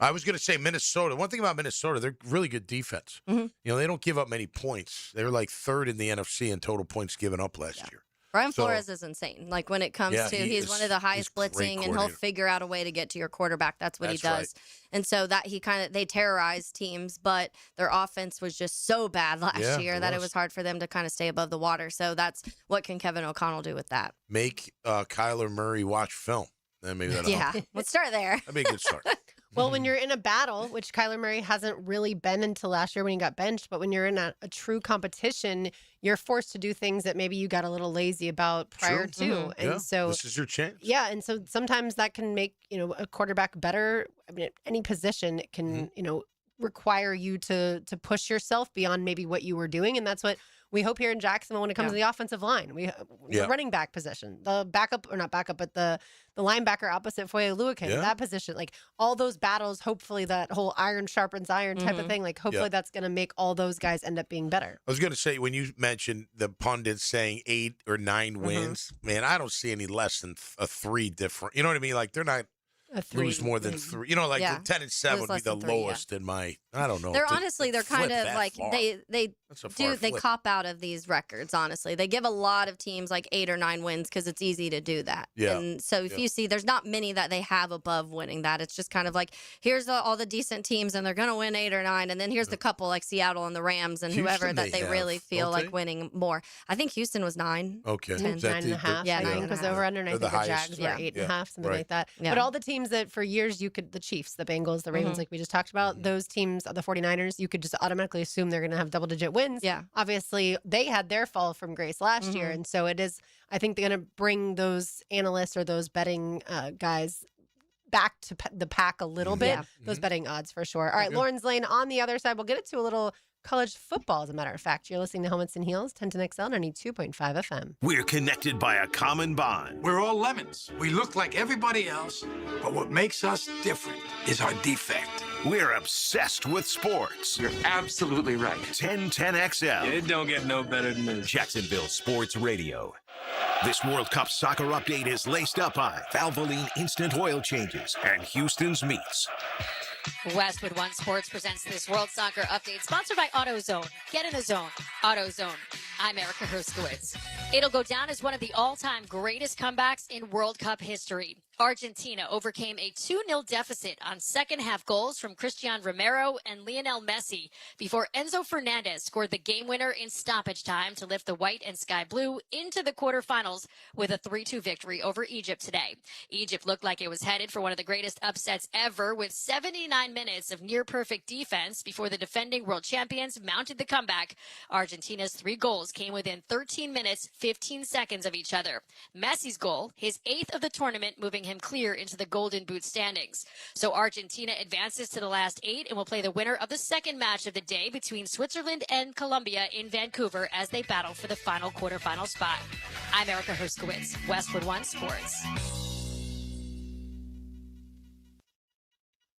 I was going to say Minnesota. One thing about Minnesota, they're really good defense. They don't give up many points. They were like third in the NFC in total points given up last year.
Brian Flores is insane. Like when it comes to, he's one of the highest blitzing, and he'll figure out a way to get to your quarterback. That's what he does.
Right.
And so that they terrorize teams, but their offense was just so bad last year that it was hard for them to kind of stay above the water. So that's what can Kevin O'Connell do with that?
Make Kyler Murray watch film. Then maybe that'll help.
Let's start there.
That'd be a good start.
Well, when you're in a battle, which Kyler Murray hasn't really been until last year when he got benched, but when you're in a true competition, you're forced to do things that maybe you got a little lazy about prior to. And so
this is your chance.
Yeah, and so sometimes that can make, a quarterback better. I mean, at any position it can, require you to push yourself beyond maybe what you were doing, and that's what we hope here in Jacksonville when it comes to the offensive line. The running back position, the backup, or not backup, but the linebacker opposite Foye Oluokun, that position, like all those battles, hopefully that whole iron sharpens iron type of thing, like hopefully that's going to make all those guys end up being better.
I was going to say, when you mentioned the pundits saying 8 or 9 wins, man, I don't see any less than a 3 different. You know what I mean? Like they're not. Lose more than 3. 10 and 7 would be the lowest in my. I don't know.
They're kind of like they cop out of these records. Honestly, they give a lot of teams like 8 or 9 wins because it's easy to do that.
Yeah.
And so if you see, there's not many that they have above winning that. It's just kind of like here's all the decent teams and they're gonna win 8 or 9, and then here's the couple like Seattle and the Rams and
Houston
whoever that they really feel like winning more. I think Houston was 9.
Okay,
9.5. Yeah, 9 was over under, and I think the Jags were 8.5, something like that.
Yeah.
But all the teams that for years the Chiefs, the Bengals, the Ravens, like we just talked about, those teams, the 49ers, you could just automatically assume they're going to have double-digit wins.
Yeah.
Obviously, they had their fall from grace last year, and so it is, I think they're going to bring those analysts or those betting guys back to the pack a little bit. Those betting odds for sure. All right, Lawrence Lane on the other side. We'll get it to a little college football, as a matter of fact. You're listening to Helmets and Heels, 1010XL, 92.5 FM.
We're connected by a common bond.
We're all lemons. We look like everybody else, but what makes us different is our defect.
We're obsessed with sports.
You're absolutely right.
1010XL.
It don't get no better than this.
Jacksonville Sports Radio. This World Cup soccer update is laced up by Valvoline Instant Oil Changes and Houston's Meats.
Westwood One Sports presents this World Soccer Update, sponsored by AutoZone. Get in the zone. AutoZone. I'm Erica Herskowitz. It'll go down as one of the all-time greatest comebacks in World Cup history. Argentina overcame a 2-0 deficit on second-half goals from Cristian Romero and Lionel Messi before Enzo Fernandez scored the game winner in stoppage time to lift the white and sky blue into the quarterfinals with a 3-2 victory over Egypt today. Egypt looked like it was headed for one of the greatest upsets ever, with 79 minutes of near-perfect defense before the defending world champions mounted the comeback. Argentina's 3 goals came within 13 minutes, 15 seconds of each other. Messi's goal, his 8th of the tournament, moving him clear into the Golden Boot standings. So Argentina advances to the last 8 and will play the winner of the second match of the day between Switzerland and Colombia in Vancouver as they battle for the final quarterfinal spot. I'm Erica Herskowitz, Westwood One Sports.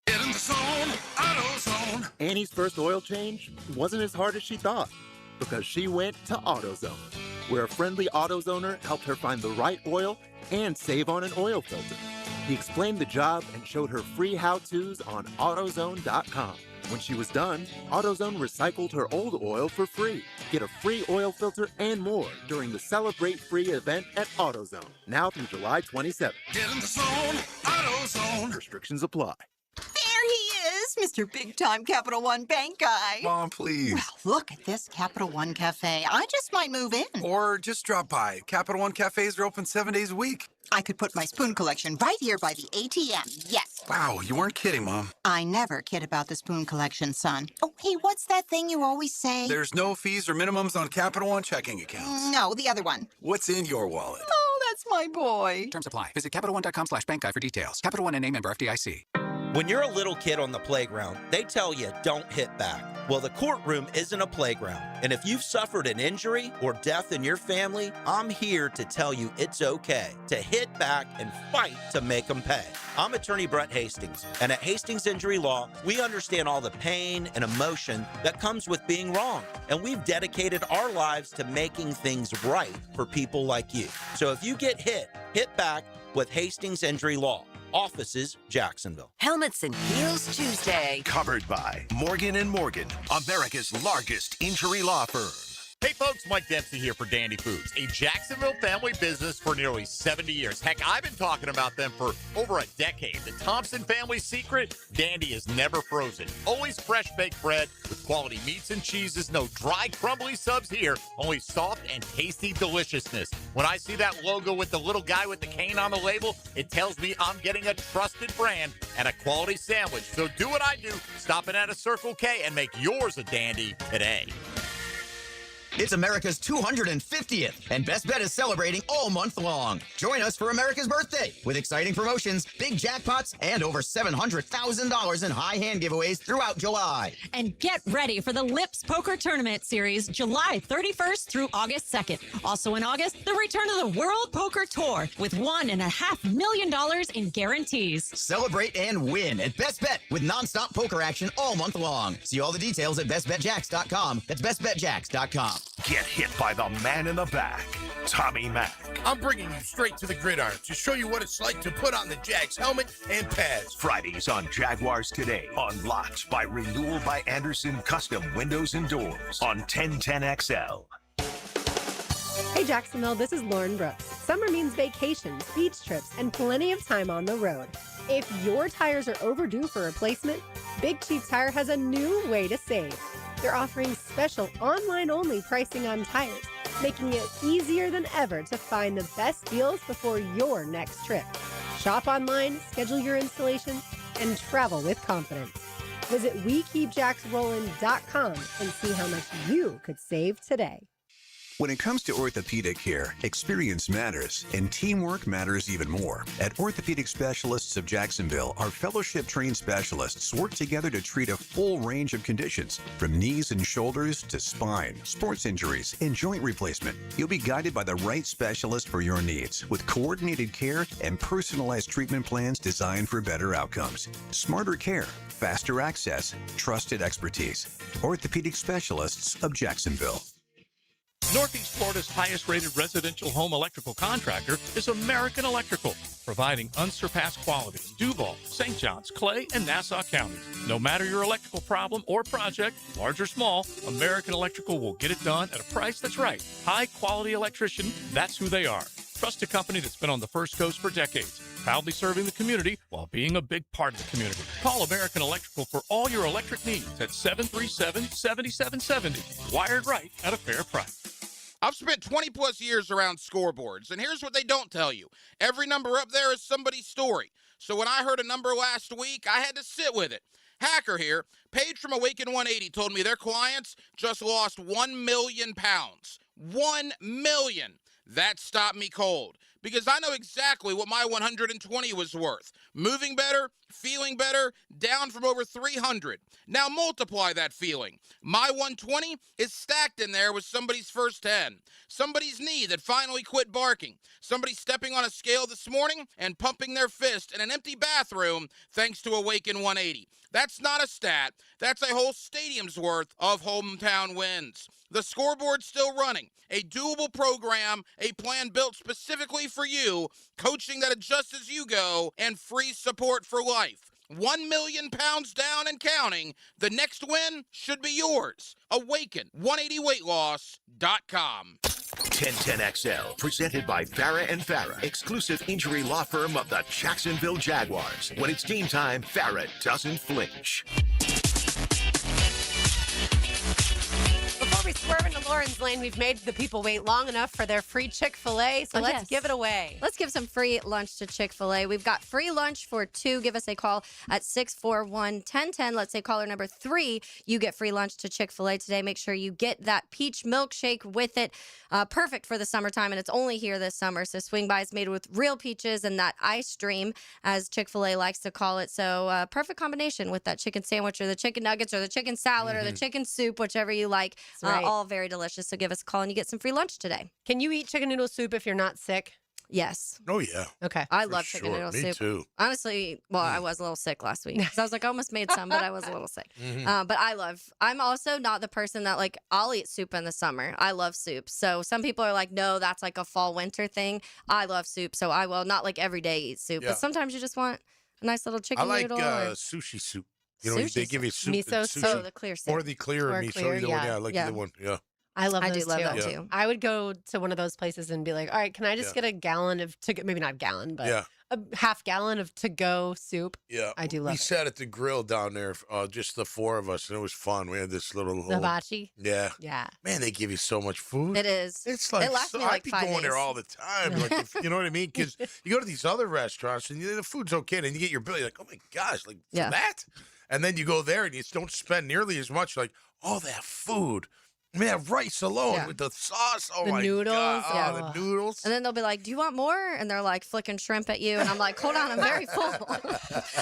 Get in the zone, AutoZone.
Annie's first oil change wasn't as hard as she thought because she went to AutoZone, where a friendly AutoZoner helped her find the right oil and save on an oil filter. He explained the job and showed her free how-tos on AutoZone.com. When she was done, AutoZone recycled her old oil for free. Get a free oil filter and more during the Celebrate Free event at AutoZone, now through July 27th.
Get in the zone, AutoZone.
Restrictions apply.
There he is, Mr. Big Time Capital One Bank guy.
Mom, please.
Well, look at this Capital One Cafe. I just might move in.
Or just drop by. Capital One cafes are open 7 days a week.
I could put my spoon collection right here by the ATM. Yes.
Wow, you weren't kidding, Mom.
I never kid about the spoon collection, son. Oh, hey, what's that thing you always say?
There's no fees or minimums on Capital One checking accounts.
No, the other one.
What's in your wallet?
Oh, that's my boy.
Terms apply. Visit CapitalOne.com/bank guide for details. Capital One and a member FDIC.
When you're a little kid on the playground, they tell you don't hit back. Well, the courtroom isn't a playground. And if you've suffered an injury or death in your family, I'm here to tell you it's okay to hit back and fight to make them pay. I'm attorney Brett Hastings, and at Hastings Injury Law, we understand all the pain and emotion that comes with being wrong. And we've dedicated our lives to making things right for people like you. So if you get hit back with Hastings Injury Law. Offices, Jacksonville.
Helmets and Heels Tuesday.
Covered by Morgan & Morgan, America's largest injury law firm.
Hey folks, Mike Dempsey here for Dandy Foods, a Jacksonville family business for nearly 70 years. Heck, I've been talking about them for over a decade. The Thompson family's secret, Dandy is never frozen. Always fresh baked bread with quality meats and cheeses. No dry, crumbly subs here. Only soft and tasty deliciousness. When I see that logo with the little guy with the cane on the label, it tells me I'm getting a trusted brand and a quality sandwich. So do what I do. Stop in at a Circle K and make yours a Dandy today.
It's America's 250th, and Best Bet is celebrating all month long. Join us for America's birthday with exciting promotions, big jackpots, and over $700,000 in high hand giveaways throughout July.
And get ready for the Lips Poker Tournament Series, July 31st through August 2nd. Also in August, the return of the World Poker Tour with $1.5 million in guarantees.
Celebrate and win at Best Bet with nonstop poker action all month long. See all the details at bestbetjacks.com. That's bestbetjacks.com.
Get hit by the man in the back, Tommy Mack.
I'm bringing you straight to the gridiron to show you what it's like to put on the Jags helmet and pads.
Fridays on Jaguars Today. Unlocked by Renewal by Anderson Custom Windows and Doors on 1010XL.
Hey Jacksonville, this is Lauren Brooks. Summer means vacations, beach trips, and plenty of time on the road. If your tires are overdue for replacement, Big Chief Tire has a new way to save. They're offering special online-only pricing on tires, making it easier than ever to find the best deals before your next trip. Shop online, schedule your installation, and travel with confidence. Visit WeKeepJacksRollin.com and see how much you could save today.
When it comes to orthopedic care, experience matters, and teamwork matters even more. At Orthopedic Specialists of Jacksonville, our fellowship-trained specialists work together to treat a full range of conditions, from knees and shoulders to spine, sports injuries, and joint replacement. You'll be guided by the right specialist for your needs, with coordinated care and personalized treatment plans designed for better outcomes. Smarter care, faster access, trusted expertise. Orthopedic Specialists of Jacksonville.
Northeast Florida's highest-rated residential home electrical contractor is American Electrical, providing unsurpassed quality in Duval, St. Johns, Clay, and Nassau counties. No matter your electrical problem or project, large or small, American Electrical will get it done at a price that's right. High-quality electrician, that's who they are. Trusted company that's been on the First Coast for decades, proudly serving the community while being a big part of the community. Call American Electrical for all your electric needs at 737-7770. Wired right at a fair price.
I've spent 20 plus years around scoreboards, and here's what they don't tell you. Every number up there is somebody's story. So when I heard a number last week, I had to sit with it. Hacker here, Paige from Awaken 180 told me their clients just lost 1 million pounds. 1 million. That stopped me cold because I know exactly what my 120 was worth. Moving better, feeling better, down from over 300. Now multiply that feeling. My 120 is stacked in there with somebody's first 10. Somebody's knee that finally quit barking. Somebody stepping on a scale this morning and pumping their fist in an empty bathroom thanks to Awaken 180. That's not a stat. That's a whole stadium's worth of hometown wins. The scoreboard's still running. A doable program, a plan built specifically for you, coaching that adjusts as you go, and free support for life. 1 million pounds down and counting. The next win should be yours. Awaken 180weightloss.com.
1010XL, presented by Farah and Farah, exclusive injury law firm of the Jacksonville Jaguars. When it's game time, Farah doesn't flinch.
Before we swerve into Lauren's lane, we've made the people wait long enough for their free Chick-fil-A, so let's give it away.
Let's give some free lunch to Chick-fil-A. We've got free lunch for 2. Give us a call at 641-1010. Let's say caller number 3, you get free lunch to Chick-fil-A today. Make sure you get that peach milkshake with it. Perfect for the summertime, and it's only here this summer. So swing by. It's made with real peaches and that ice stream, as Chick-fil-A likes to call it. So perfect combination with that chicken sandwich or the chicken nuggets or the chicken salad or the chicken soup, whichever you like.
Right.
All very delicious. So give us a call and you get some free lunch today.
Can you eat chicken noodle soup if you're not sick?
Yes.
Oh, yeah.
Okay.
I love chicken noodle soup.
Me too.
Honestly, well, I was a little sick last week. So I was like, I almost made some, but I was a little sick. But I'm also not the person that, like, I'll eat soup in the summer. I love soup. So some people are like, no, that's like a fall winter thing. I love soup. So I will not like every day eat soup.
Yeah.
But sometimes you just want a nice little chicken
I like
noodle. Or
sushi soup. You know,
Sushi
they give you soup.
miso
and
soup. Oh, the clear soup.
Or the clear
Or
miso.
clear,
Either one.
yeah.
Yeah, I like
Yeah.
either one. Yeah.
I love
I
those
do love
too.
that
Yeah.
too.
I would go to one of those places and be like, all right, can I just get a gallon of maybe not gallon, but
Yeah.
a half gallon of to-go soup?
Yeah.
I do love
We
it.
sat at the grill down there, just the four of us, and it was fun. We had this little
Hibachi?
Yeah.
Yeah.
Man, they give you so much food.
It is.
It's like
it lasts me
I'd
like
be
5
going
days.
there all the time. Like, you know what I mean? Because you go to these other restaurants and the food's okay, and then you get your bill. You're like, oh my gosh, like for that? And then you go there and you don't spend nearly as much. Like, all that food. Man, rice alone with the sauce. Oh
The
my
noodles,
god!
yeah.
Oh, the noodles.
And then they'll be like, do you want more? And they're like flicking shrimp at you. And I'm like, hold on, I'm very full.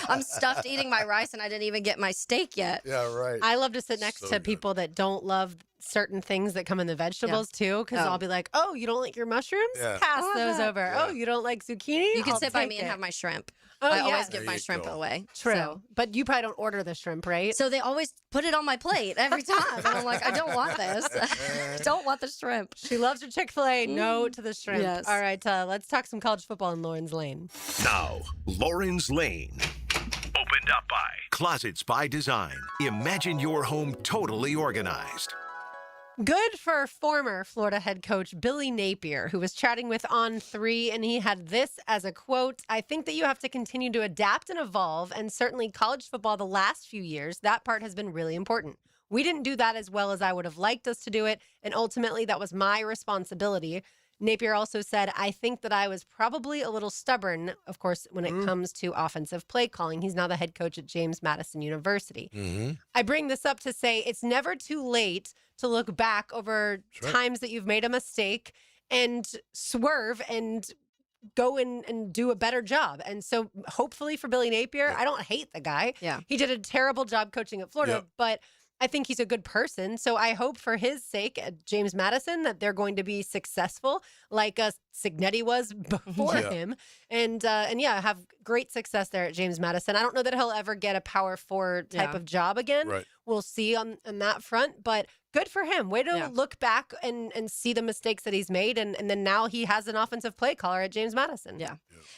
I'm stuffed eating my rice and I didn't even get my steak yet.
Yeah, right.
I love to sit next
So
to
good.
people that don't love certain things that come in the vegetables too, because I'll be like, oh, you don't like your mushrooms?
Yeah.
Pass
I love
those
that.
over.
Yeah.
Oh, you don't like zucchini?
You can
I'll
sit by
take
me and
it.
have my shrimp.
Oh,
I
yeah.
always
There
give my
you
shrimp
go.
away.
True.
So.
But you probably don't order the shrimp, right?
So they always put it on my plate every time. And I'm like, I don't want this. I don't want the shrimp.
She loves her Chick-fil-A. No to the shrimp.
Yes.
All right, let's talk some college football in Lauren's Lane.
Now, Lauren's Lane. Opened up by Closets by Design. Imagine your home totally organized.
Good for former Florida head coach Billy Napier, who was chatting with On3, and he had this as a quote: I think that you have to continue to adapt and evolve, and certainly college football the last few years, that part has been really important. We didn't do that as well as I would have liked us to do it, and ultimately that was my responsibility. Napier also said, I think that I was probably a little stubborn, of course, when it comes to offensive play calling. He's now the head coach at James Madison University.
Mm-hmm.
I bring this up to say it's never too late to look back over times that you've made a mistake and swerve and go in and do a better job. And so hopefully for Billy Napier, I don't hate the guy.
Yeah.
He did a terrible job coaching at Florida, but I think he's a good person. So I hope for his sake at James Madison that they're going to be successful like Signetti was before him. And have great success there at James Madison. I don't know that he'll ever get a Power 4 type of job again.
Right.
We'll see on that front, but good for him. Way to look back and see the mistakes that he's made. And then now he has an offensive play caller at James Madison.
Yeah.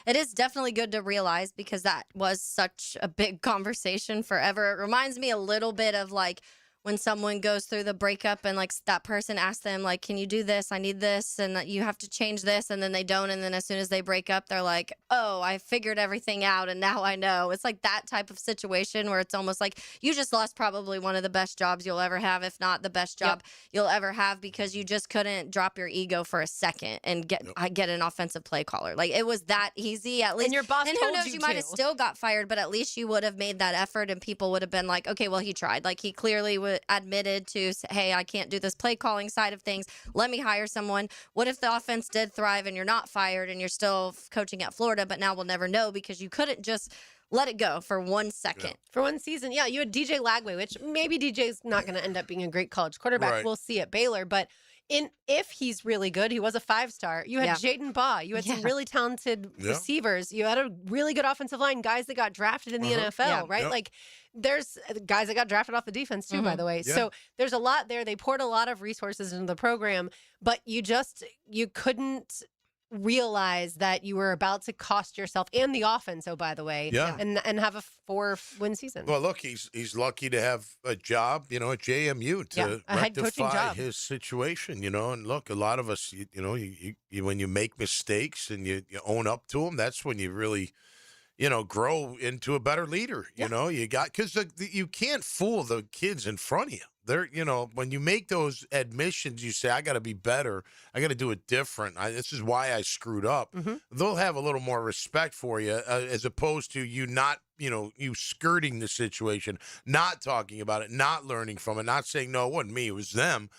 It is definitely good to realize because that was such a big conversation forever. It reminds me a little bit of like when someone goes through the breakup and like that person asks them like, can you do this? I need this. And you have to change this. And then they don't. And then as soon as they break up, they're like, oh, I figured everything out. And now I know. It's like that type of situation where it's almost like you just lost probably one of the best jobs you'll ever have, if not the best job you'll ever have, because you just couldn't drop your ego for a second and get an offensive play caller. Like it was that easy at least.
And your boss
and
told
who knows,
you
you might have
to.
still got fired, but at least you would have made that effort and people would have been like, okay, well, he tried. Like he clearly admitted to, hey, I can't do this play calling side of things. Let me hire someone. What if the offense did thrive and you're not fired and you're still coaching at Florida, but now we'll never know because you couldn't just let it go for 1 second.
For one season, you had DJ Lagway, which maybe DJ's not going to end up being a great college quarterback.
Right.
We'll see at Baylor, but if he's really good, he was a 5-star. You had Jaden Baugh. You had some really talented receivers. You had a really good offensive line, guys that got drafted in the NFL, right? Like there's guys that got drafted off the defense too, by the way. So there's a lot there. They poured a lot of resources into the program, but you couldn't realize that you were about to cost yourself and the offense, by the way, and have a 4-win season.
Well, look, he's lucky to have a job, at JMU to
a head coaching
rectify
job.
his situation, And look, a lot of us, you when you make mistakes and you own up to them, that's when you really, grow into a better leader. Because you can't fool the kids in front of you. They're, when you make those admissions, you say, I got to be better. I got to do it different. This is why I screwed up. They'll have a little more respect for you as opposed to you not, you skirting the situation, not talking about it, not learning from it, not saying, no, it wasn't me, it was them.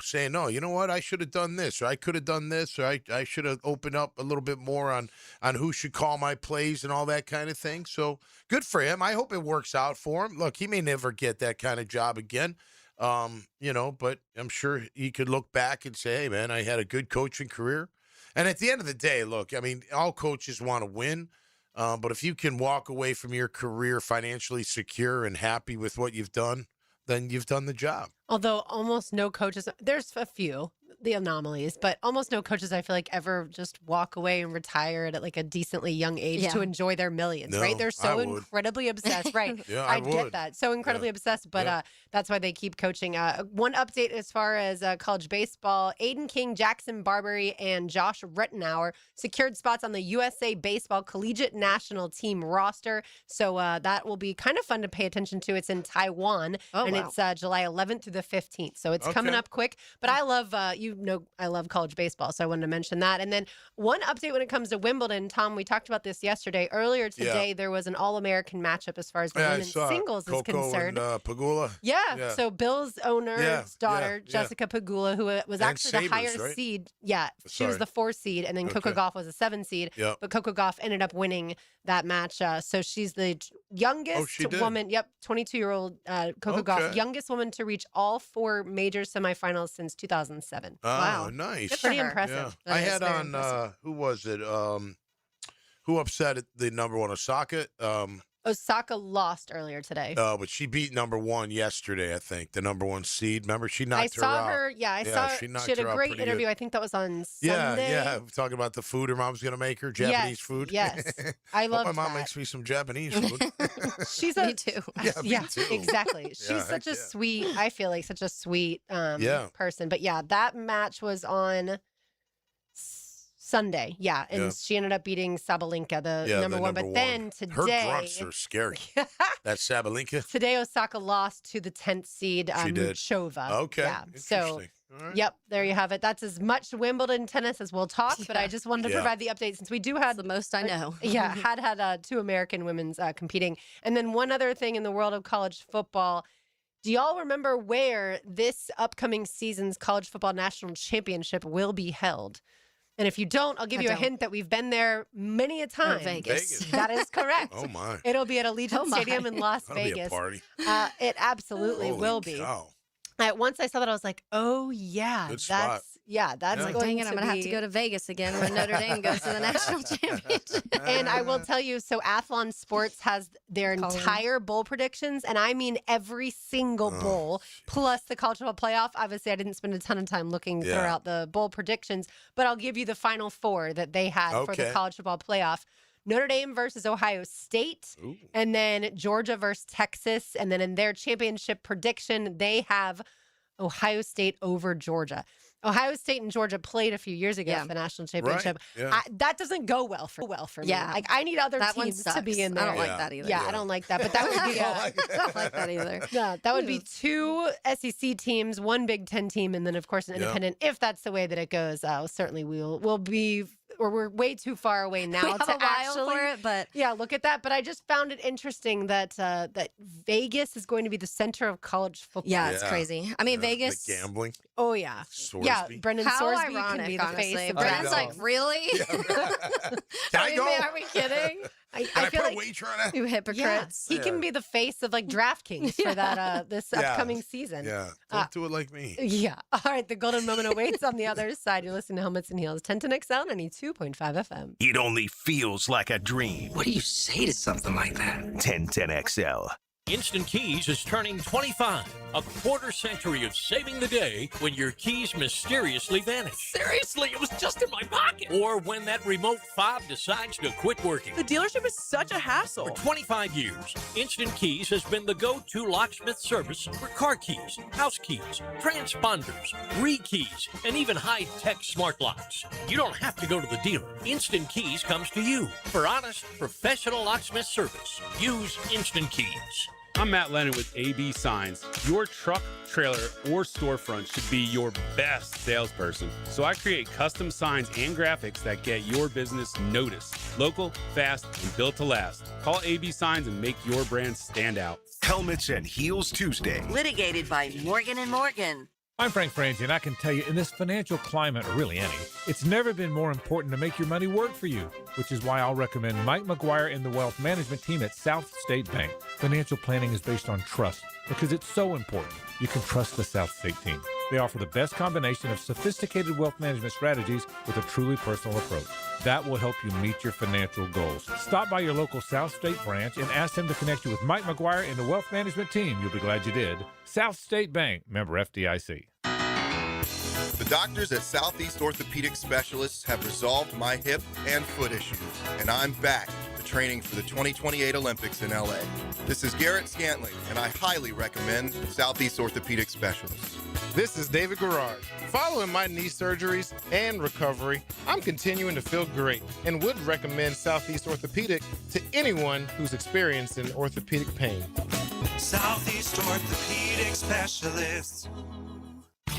Saying, no, you know what, I should have done this, or I could have done this, or I should have opened up a little bit more on who should call my plays and all that kind of thing. So good for him. I hope it works out for him. Look, he may never get that kind of job again. But I'm sure he could look back and say, hey, man, I had a good coaching career. And at the end of the day, look, I mean, all coaches want to win. But if you can walk away from your career financially secure and happy with what you've done, then you've done the job.
Although almost no coaches, there's a few the anomalies, but almost no coaches I feel like ever just walk away and retire at like a decently young age to enjoy their millions, right? They're so incredibly obsessed, right?
Yeah,
I get that. So incredibly obsessed, but that's why they keep coaching. One update as far as college baseball, Aiden King, Jackson Barbery, and Josh Rittenauer secured spots on the USA Baseball Collegiate National Team roster. So that will be kind of fun to pay attention to. It's in Taiwan, it's July 11th through the 15th. So it's coming up quick. But I love, I love college baseball, so I wanted to mention that. And then one update when it comes to Wimbledon, Tom, we talked about this yesterday. Earlier today, there was an All-American matchup as far as the women's singles is concerned.
And, Pagula.
Yeah. So Bill's owner's daughter, Jessica Pagula, who was actually the higher seed. Yeah, she was the 4 seed, and then Coco Gauff was a 7 seed.
Yep.
But Coco Gauff ended up winning that match. So she's the youngest woman. Yep, 22-year-old Coco Gauff, youngest woman to reach all 4 major semifinals since 2007.
Wow, nice.
That's pretty impressive.
Yeah. I had on who was it? Who upset at the number 1 Osaka?
Osaka lost earlier today.
But she beat number 1 yesterday, I think. The number 1 seed. Remember, she knocked her out.
I saw her. Yeah, I saw her. She had a great interview. I think that was on Sunday.
Yeah. Talking about the food her mom's going to make her, Japanese food.
Yes. I love that.
My mom makes me some Japanese food.
She's
me too.
Yeah, me too.
Exactly. She's such a sweet, I feel like such a sweet person. But yeah, that match was on Sunday, and she ended up beating Sabalenka, the number 1. But then today,
her grunts are scary. That Sabalenka.
Today, Osaka lost to the 10th seed, Chova.
Okay,
yeah. So, yep, there you have it. That's as much Wimbledon tennis as we'll talk. But I just wanted to provide the update since we do have
the most I know.
had 2 American women's competing, and then one other thing in the world of college football. Do y'all remember where this upcoming season's college football national championship will be held? And if you don't, I'll give you a hint that we've been there many a time.
Vegas.
That is correct.
Oh, my.
It'll be at Allegiant Stadium in Las Vegas.
That'll be a
party. It absolutely will be.
Cow.
Once I saw that, I was like, oh, yeah.
Good spot.
That's
like,
going
dang it, I'm going to have to go to Vegas again when Notre Dame goes to the national championship.
And I will tell you, so Athlon Sports has their entire bowl predictions, and I mean every single bowl, plus the college football playoff. Obviously, I didn't spend a ton of time looking throughout the bowl predictions, but I'll give you the final 4 that they had for the college football playoff. Notre Dame versus Ohio State, and then Georgia versus Texas, and then in their championship prediction, they have Ohio State over Georgia. Ohio State and Georgia played a few years ago for the national championship.
Right. Yeah.
That doesn't go well for me.
Yeah.
Like, I need other teams to be in there.
I don't like that either.
Yeah, I don't like that. But that would be
I don't like that either.
Yeah, that would be 2 SEC teams, 1 Big Ten team, and then of course an independent. If that's the way that it goes, certainly we'll be. Or we're way too far away now to actually
for it, but
look at that. But I just found it interesting that that Vegas is going to be the center of college football.
Yeah, it's crazy. I mean, Vegas.
The gambling.
Oh yeah,
Sorsby.
yeah. Brendan
How
Sorsby
ironic,
can be the
honestly.
face. Of
Brendan's like, really?
Can I go?
Are we kidding?
I
Can I
feel
put
like
a wager on that?
You hypocrites.
he can be the face of like DraftKings for that this upcoming season.
Yeah, don't do it like me.
Yeah. All right, the golden moment awaits on the other side. You're listening to Helmets and Heels, 1010XL 92.5 FM.
It only feels like a dream.
What do you say to something like that?
1010XL.
Instant Keys is turning 25. A quarter century of saving the day when your keys mysteriously vanish.
Seriously, it was just in my pocket.
Or when that remote fob decides to quit working.
The dealership is such a hassle.
For 25 years, Instant Keys has been the go-to locksmith service for car keys, house keys, transponders, re-keys, and even high-tech smart locks. You don't have to go to the dealer. Instant Keys comes to you for honest, professional locksmith service. Use Instant Keys.
I'm Matt Lennon with AB Signs. Your truck, trailer, or storefront should be your best salesperson. So I create custom signs and graphics that get your business noticed. Local, fast, and built to last. Call AB Signs and make your brand stand out.
Helmets and Heels Tuesday.
Litigated by Morgan & Morgan.
I'm Frank Frangie, and I can tell you, in this financial climate, or really any, it's never been more important to make your money work for you, which is why I'll recommend Mike McGuire and the Wealth Management Team at South State Bank. Financial planning is based on trust, because it's so important. You can trust the South State team. They offer the best combination of sophisticated wealth management strategies with a truly personal approach. That will help you meet your financial goals. Stop by your local South State branch and ask them to connect you with Mike McGuire and the Wealth Management Team. You'll be glad you did. South State Bank, member FDIC.
The doctors at Southeast Orthopedic Specialists have resolved my hip and foot issues, and I'm back to training for the 2028 Olympics in LA. This is Garrett Scantling, and I highly recommend Southeast Orthopedic Specialists.
This is David Garrard. Following my knee surgeries and recovery, I'm continuing to feel great and would recommend Southeast Orthopedic to anyone who's experiencing orthopedic pain.
Southeast Orthopedic Specialists.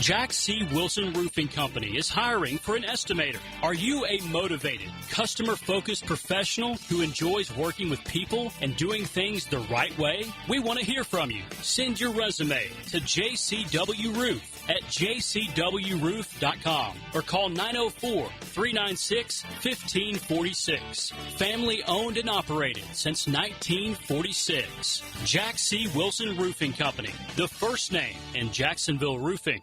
Jack C. Wilson Roofing Company is hiring for an estimator. Are you a motivated, customer-focused professional who enjoys working with people and doing things the right way? We want to hear from you. Send your resume to JCW Roof at jcwroof.com or call 904-396-1546. Family owned and operated since 1946. Jack C. Wilson Roofing Company, the first name in Jacksonville roofing.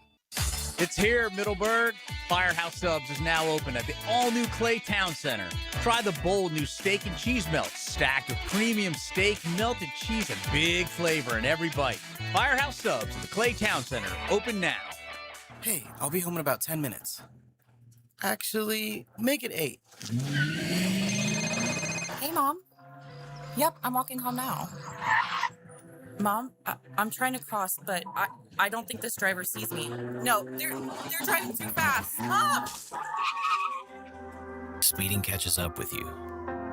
It's here, Middleburg. Firehouse Subs is now open at the all-new Clay Town Center. Try the bold new steak and cheese melts, stacked with premium steak, melted cheese, and big flavor in every bite. Firehouse Subs at the Clay Town Center, open now.
Hey, I'll be home in about 10 minutes. Actually, make it 8.
Hey, Mom. Yep, I'm walking home now. Mom, I'm trying to cross, but I don't think this driver sees me. No, they're driving too fast. Stop!
Speeding catches up with you.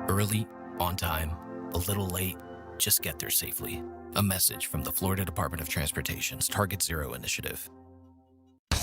Early, on time, a little late, just get there safely. A message from the Florida Department of Transportation's Target Zero initiative.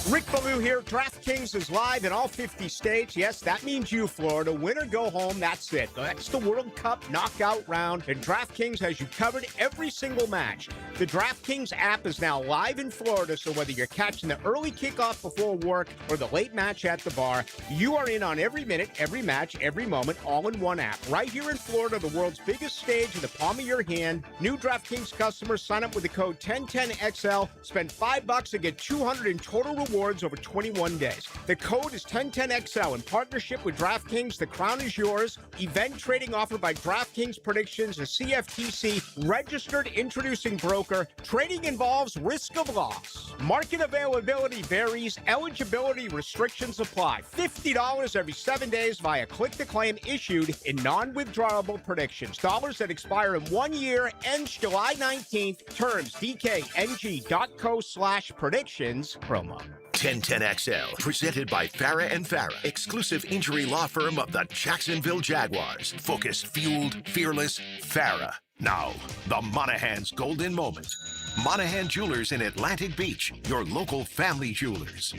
Rick Ballou here. DraftKings is live in all 50 states. Yes, that means you, Florida. Win or go home, that's it. That's the World Cup knockout round, and DraftKings has you covered every single match. The DraftKings app is now live in Florida, so whether you're catching the early kickoff before work or the late match at the bar, you are in on every minute, every match, every moment, all in one app. Right here in Florida, the world's biggest stage in the palm of your hand. New DraftKings customers sign up with the code 1010XL, spend $5 and get $200 in total rewards over 21 days. The code is 1010XL in partnership with DraftKings. The crown is yours. Event trading offered by DraftKings Predictions, a CFTC registered introducing broker. Trading involves risk of loss. Market availability varies. Eligibility restrictions apply. $50 every 7 days via click-to-claim issued in non-withdrawable predictions. Dollars that expire in 1 year, ends July 19th. Terms dkng.co/predictions. Promo.
1010XL, presented by Farah and Farah, exclusive injury law firm of the Jacksonville Jaguars. Focus, fueled, fearless, Farah. Now, the Monahan's golden moment. Monahan Jewelers in Atlantic Beach, your local family jewelers.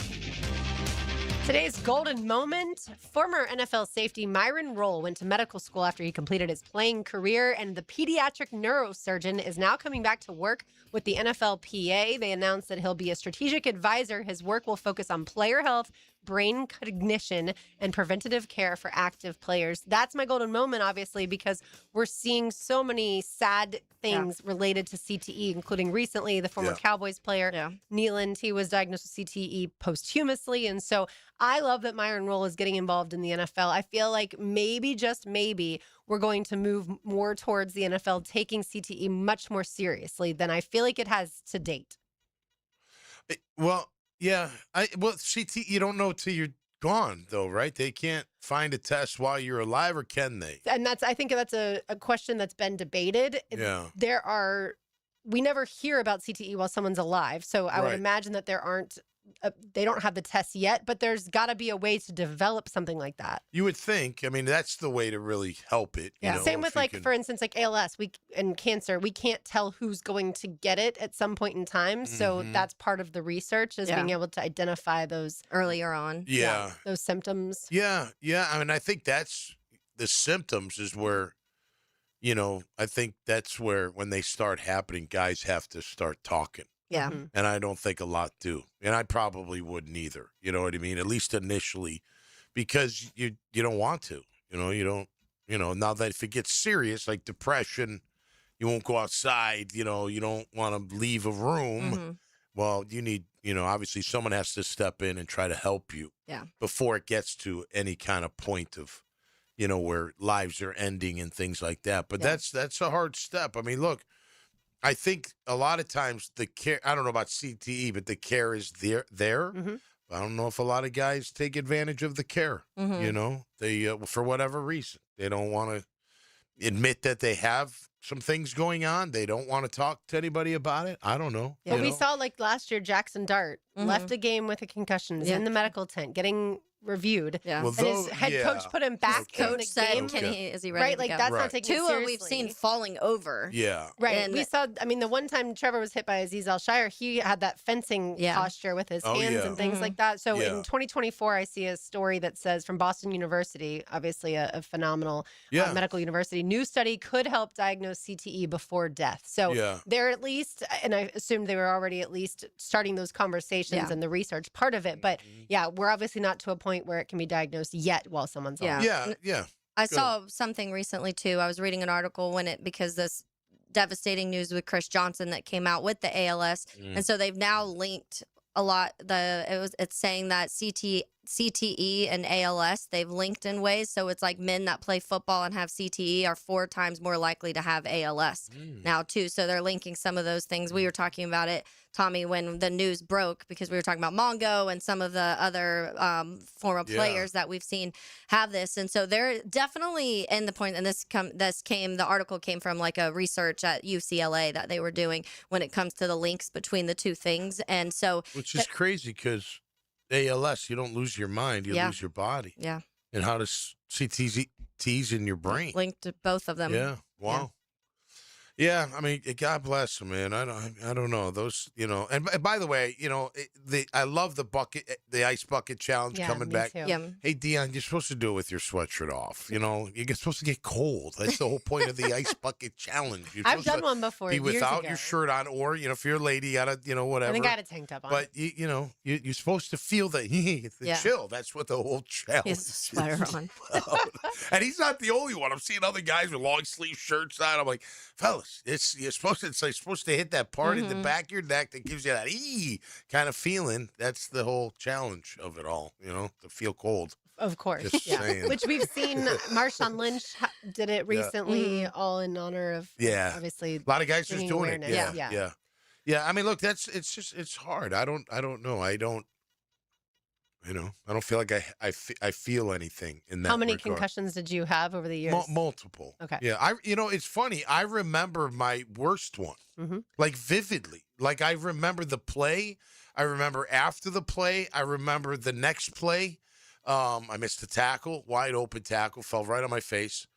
Today's golden moment, former NFL safety Myron Rolle went to medical school after he completed his playing career, and the pediatric neurosurgeon is now coming back to work with the NFLPA. They announced that he'll be a strategic advisor. His work will focus on player health, brain cognition, and preventative care for active players. That's my golden moment, obviously, because we're seeing so many sad things related to CTE, including recently the former Cowboys player, Nealand. He was diagnosed with CTE posthumously. And so I love that Myron Rolle is getting involved in the NFL. I feel like maybe, just maybe, we're going to move more towards the NFL taking CTE much more seriously than I feel like it has to date.
Well, yeah. CTE, you don't know till you're gone, though, right? They can't find a test while you're alive, or can they?
And I think that's a question that's been debated.
Yeah.
We never hear about CTE while someone's alive. So I would imagine that they don't have the tests yet, but there's got to be a way to develop something like that.
You would think. I mean, that's the way to really help it.
Yeah. Same with for instance, like ALS and cancer. We can't tell who's going to get it at some point in time. So that's part of the research is being able to identify those
earlier on.
Yeah.
Those symptoms.
Yeah. Yeah. I mean, I think that's the symptoms is where, I think that's where when they start happening, guys have to start talking.
Yeah.
And I don't think a lot do. And I probably wouldn't either. You know what I mean? At least initially, because you don't want to. You don't, now that if it gets serious, like depression, you won't go outside, you don't want to leave a room. Well, you need, obviously someone has to step in and try to help you before it gets to any kind of point of, where lives are ending and things like that. But that's a hard step. I mean, look, I think a lot of times the care, I don't know about CTE, but the care is there. I don't know if a lot of guys take advantage of the care.
Mhm.
You know, they for whatever reason they don't want to admit that they have some things going on. They don't want to talk to anybody about it. I don't know.
Yeah,
you
we
know?
saw like last year, Jackson Dart left a game with a concussion, is in the medical tent, getting reviewed.
Yeah.
Well,
And his head coach put him back in
Coach
the
said,
game.
is he ready
Right,
to
like
go?
that's not taken
Tua,
seriously.
we've seen falling over.
Yeah.
Right.
And
we saw, I mean, the one time Trevor was hit by Aziz Al-Shire, he had that fencing posture with his
Oh,
hands
yeah.
and things like that. So
Yeah.
in 2024, I see a story that says from Boston University, obviously a phenomenal medical university, new study could help diagnose CTE before death. So
Yeah.
they're at least, and I assumed they were already at least starting those conversations and the research part of it. But yeah, we're obviously not to a point where it can be diagnosed yet while someone's
Yeah.
on.
Yeah. Yeah.
I
Good.
saw something recently too. I was reading an article because this devastating news with Chris Johnson that came out with the ALS, and so they've now linked a lot. It's saying that CTE and ALS they've linked in ways. So it's like men that play football and have CTE are 4 times more likely to have ALS now too. So they're linking some of those things. We were talking about it, Tommy, when the news broke because we were talking about Mongo and some of the other former players that we've seen have this. And so they're definitely in the point. And the article came from like a research at UCLA that they were doing when it comes to the links between the two things. And so,
Which is crazy because ALS, you don't lose your mind, you lose your body.
Yeah.
And how does CTE's in your brain?
Linked to both of them.
Yeah. Wow. Yeah, I mean, God bless them, man. I don't know those, you know. And by the way, you know, I love the ice bucket challenge coming back.
Too.
Yeah.
Hey, Dion, you're supposed to do it with your sweatshirt off. You know, you're supposed to get cold. That's the whole point of the ice bucket challenge. You're
I've
supposed
done
to
one before.
Be
years
without
ago.
your shirt on, or you know, if you're a lady, you gotta, you know, whatever.
I think I had a tank top on.
But you know, you're supposed to feel the chill. That's what the whole challenge.
He has a sweater on.
And he's not the only one. I'm seeing other guys with long sleeve shirts on. I'm like, fellas, it's supposed to hit that part in the back of your neck that gives you that kind of feeling. That's the whole challenge of it all, you know, to feel cold.
Of course,
Just saying.
Which we've seen. Marshawn Lynch did it recently, all in honor of obviously
a lot of guys just
bringing
doing
awareness.
it. Yeah. I mean, look, it's hard. I don't know. I don't feel like I feel anything in that.
How many
regard.
concussions did you have over the years?
Multiple.
Okay.
Yeah. It's funny. I remember my worst one, like vividly. Like I remember the play. I remember after the play. I remember the next play. I missed a tackle, wide open tackle, fell right on my face.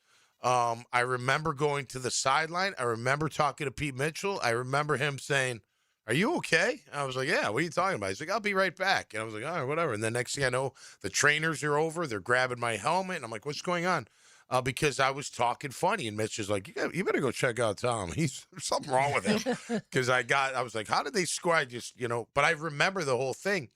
I remember going to the sideline. I remember talking to Pete Mitchell. I remember him saying, "Are you okay?" I was like, "Yeah, what are you talking about?" He's like, "I'll be right back." And I was like, "All right, whatever." And then next thing I know, the trainers are over. They're grabbing my helmet. And I'm like, "What's going on?" Because I was talking funny. And Mitch is like, you better go check out Tom. There's something wrong with him. Because I was like, how did they score? I just, but I remember the whole thing.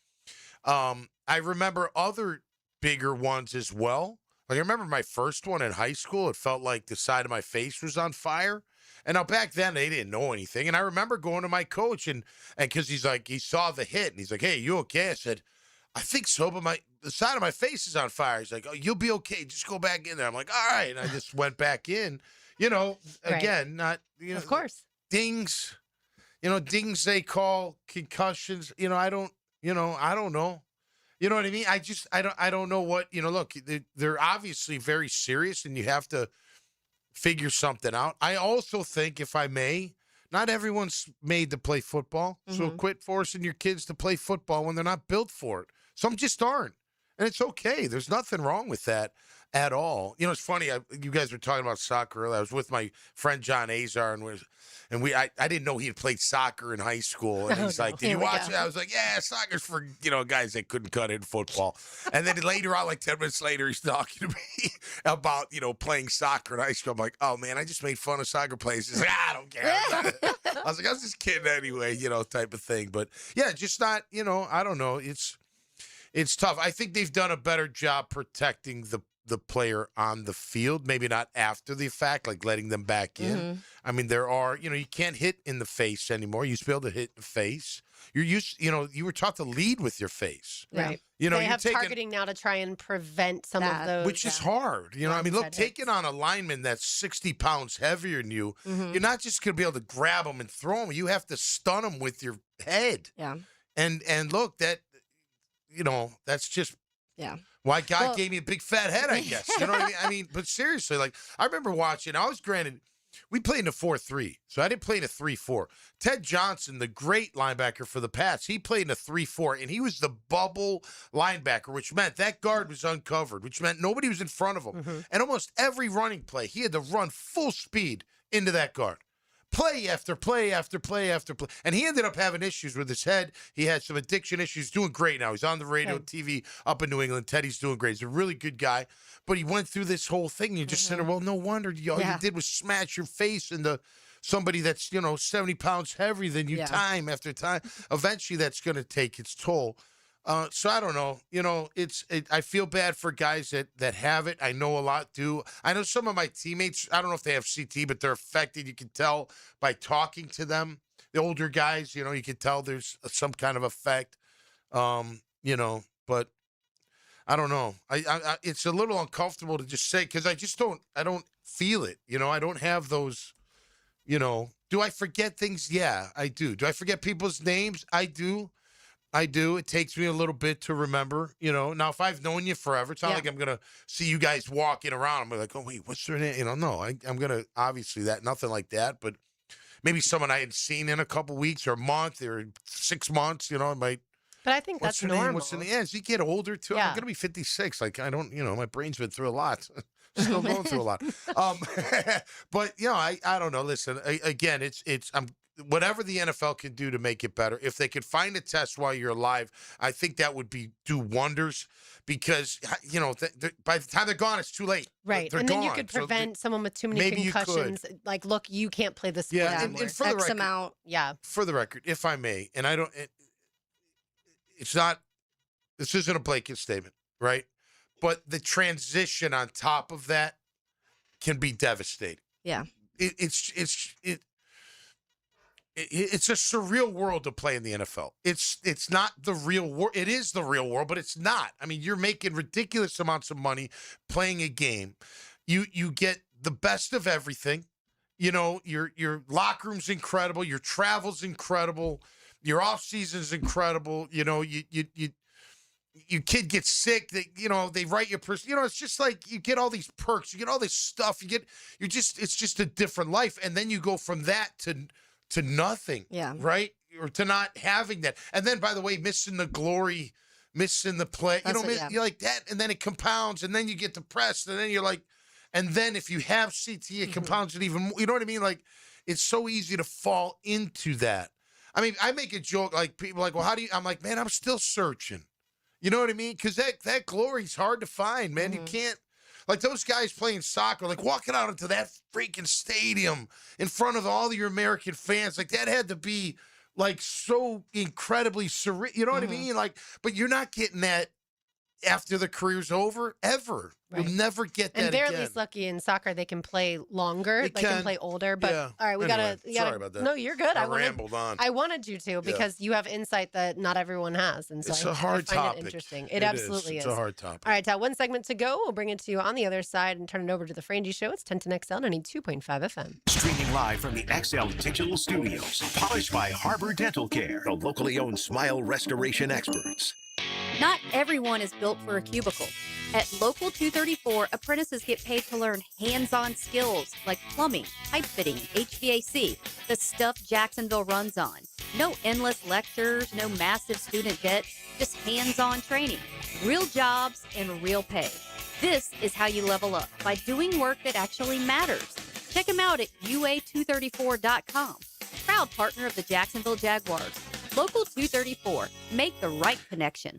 I remember other bigger ones as well. Like I remember my first one in high school. It felt like the side of my face was on fire. And now back then they didn't know anything. And I remember going to my coach and because he's like, he saw the hit and he's like, "Hey, you okay?" I said, "I think so, but the side of my face is on fire." He's like, "Oh, you'll be okay. Just go back in there." I'm like, "All right." And I just went back in, again, not,
of course.
Dings, dings they call concussions. I don't know. You know what I mean? I don't know what, look, they're obviously very serious and you have to figure something out. I also think, if I may, not everyone's made to play football. So quit forcing your kids to play football when they're not built for it. Some just aren't. And it's okay. There's nothing wrong with that at all. It's funny. You guys were talking about soccer earlier. I was with my friend John Azar, and I didn't know he had played soccer in high school. And he's like, "Did you watch it?" I was like, "Yeah, soccer's for guys that couldn't cut in football." And then later on, like 10 minutes later, he's talking to me about playing soccer in high school. I'm like, "Oh man, I just made fun of soccer players." He's like, "I don't care." I was like, "I was just kidding anyway," type of thing. But yeah, just not, I don't know. It's tough. I think they've done a better job protecting the player on the field, maybe not after the fact, like letting them back in. I mean, there are, you can't hit in the face anymore. You used to be able to hit in the face. You were taught to lead with your face.
Right.
They
have targeting now to try and prevent some of those.
Which is hard. I mean, look, taking on a lineman that's 60 pounds heavier than you, you're not just going to be able to grab him and throw him. You have to stun him with your head.
Yeah.
And look, that, that's just
Yeah.
why God gave me a big fat head, I guess. You know what I mean? I mean, but seriously, like, I remember watching, we played in a 4-3, so I didn't play in a 3-4. Ted Johnson, the great linebacker for the Pats, he played in a 3-4, and he was the bubble linebacker, which meant that guard was uncovered, which meant nobody was in front of him.
Mm-hmm.
And almost every running play, he had to run full speed into that guard. Play after play after play after play. And he ended up having issues with his head. He had some addiction issues. Doing great now. He's on the radio, TV up in New England. Teddy's doing great. He's a really good guy. But he went through this whole thing. You just said, well, no wonder. All you did was smash your face into somebody that's, 70 pounds heavier than you time after time. Eventually, that's going to take its toll. So I don't know. I feel bad for guys that have it. I know a lot do. I know some of my teammates, I don't know if they have CT, but they're affected. You can tell by talking to them. The older guys, you can tell there's some kind of effect. But I don't know. I it's a little uncomfortable to just say because I don't feel it. I don't have those, Do I forget things? Yeah, I do. Do I forget people's names? I do. It takes me a little bit to remember, Now, if I've known you forever, it's not like I'm going to see you guys walking around. I'm like, oh, wait, what's their name? No, I'm going to, obviously, nothing like that. But maybe someone I had seen in a couple weeks or a month or 6 months, I might.
But I think that's normal.
What's the name? As you get older, too, I'm going to be 56. Like, I don't, my brain's been through a lot. Still going through a lot. But, I don't know. Listen, again, I'm whatever the NFL can do to make it better. If they could find a test while you're alive, I think that would do wonders because, by the time they're gone, it's too late.
Right.
They're
and then
gone.
you could prevent someone with too many concussions. Like, look, you can't play this sport anymore.
And for the record,
amount.
Yeah.
For the record, if I may, and I don't, this isn't a blanket statement, right? But the transition on top of that can be devastating.
Yeah.
It's a surreal world to play in the NFL. It's not the real world. It is the real world, but it's not. I mean, you're making ridiculous amounts of money playing a game. You get the best of everything. Your locker room's incredible. Your travel's incredible. Your off season's incredible. Your kid gets sick. They write your person. It's just like you get all these perks. You get all this stuff. It's just a different life. And then you go from that to nothing, right? Or to not having that. And then, by the way, missing the glory, missing the play. You're like that, and then it compounds, and then you get depressed, and then you're like, and then if you have CT, it compounds it even more. You know what I mean? Like, it's so easy to fall into that. I mean, I make a joke, like, people are like, well, how do you, I'm like, man, I'm still searching. You know what I mean? Because that glory's hard to find, man. You can't. Like those guys playing soccer, like walking out into that freaking stadium in front of all your American fans, like that had to be like so incredibly surreal. You know what I mean? Like, but you're not getting that after the career's over ever. Right. You'll never get that.
And they're
again.
at least lucky in soccer; they can play longer, they can play older. But all right, we
anyway,
gotta.
Sorry about that.
No, you're good.
I rambled on.
I wanted you to because you have insight that not everyone has, and so
it's a hard
I find
topic.
It interesting. It absolutely is.
It's a hard topic.
All right, Tal, one segment to go. We'll bring it to you on the other side and turn it over to the Frangie Show. It's 10 to XL 92.5 FM.
Streaming live from the XL Digital Studios, polished by Harbor Dental Care, the locally owned smile restoration experts.
Not everyone is built for a cubicle. At Local 234, apprentices get paid to learn hands-on skills like plumbing, pipe fitting, HVAC, the stuff Jacksonville runs on. No endless lectures, no massive student debt, just hands-on training, real jobs, and real pay. This is how you level up, by doing work that actually matters. Check them out at UA234.com. Proud partner of the Jacksonville Jaguars. Local 234. Make the right connection.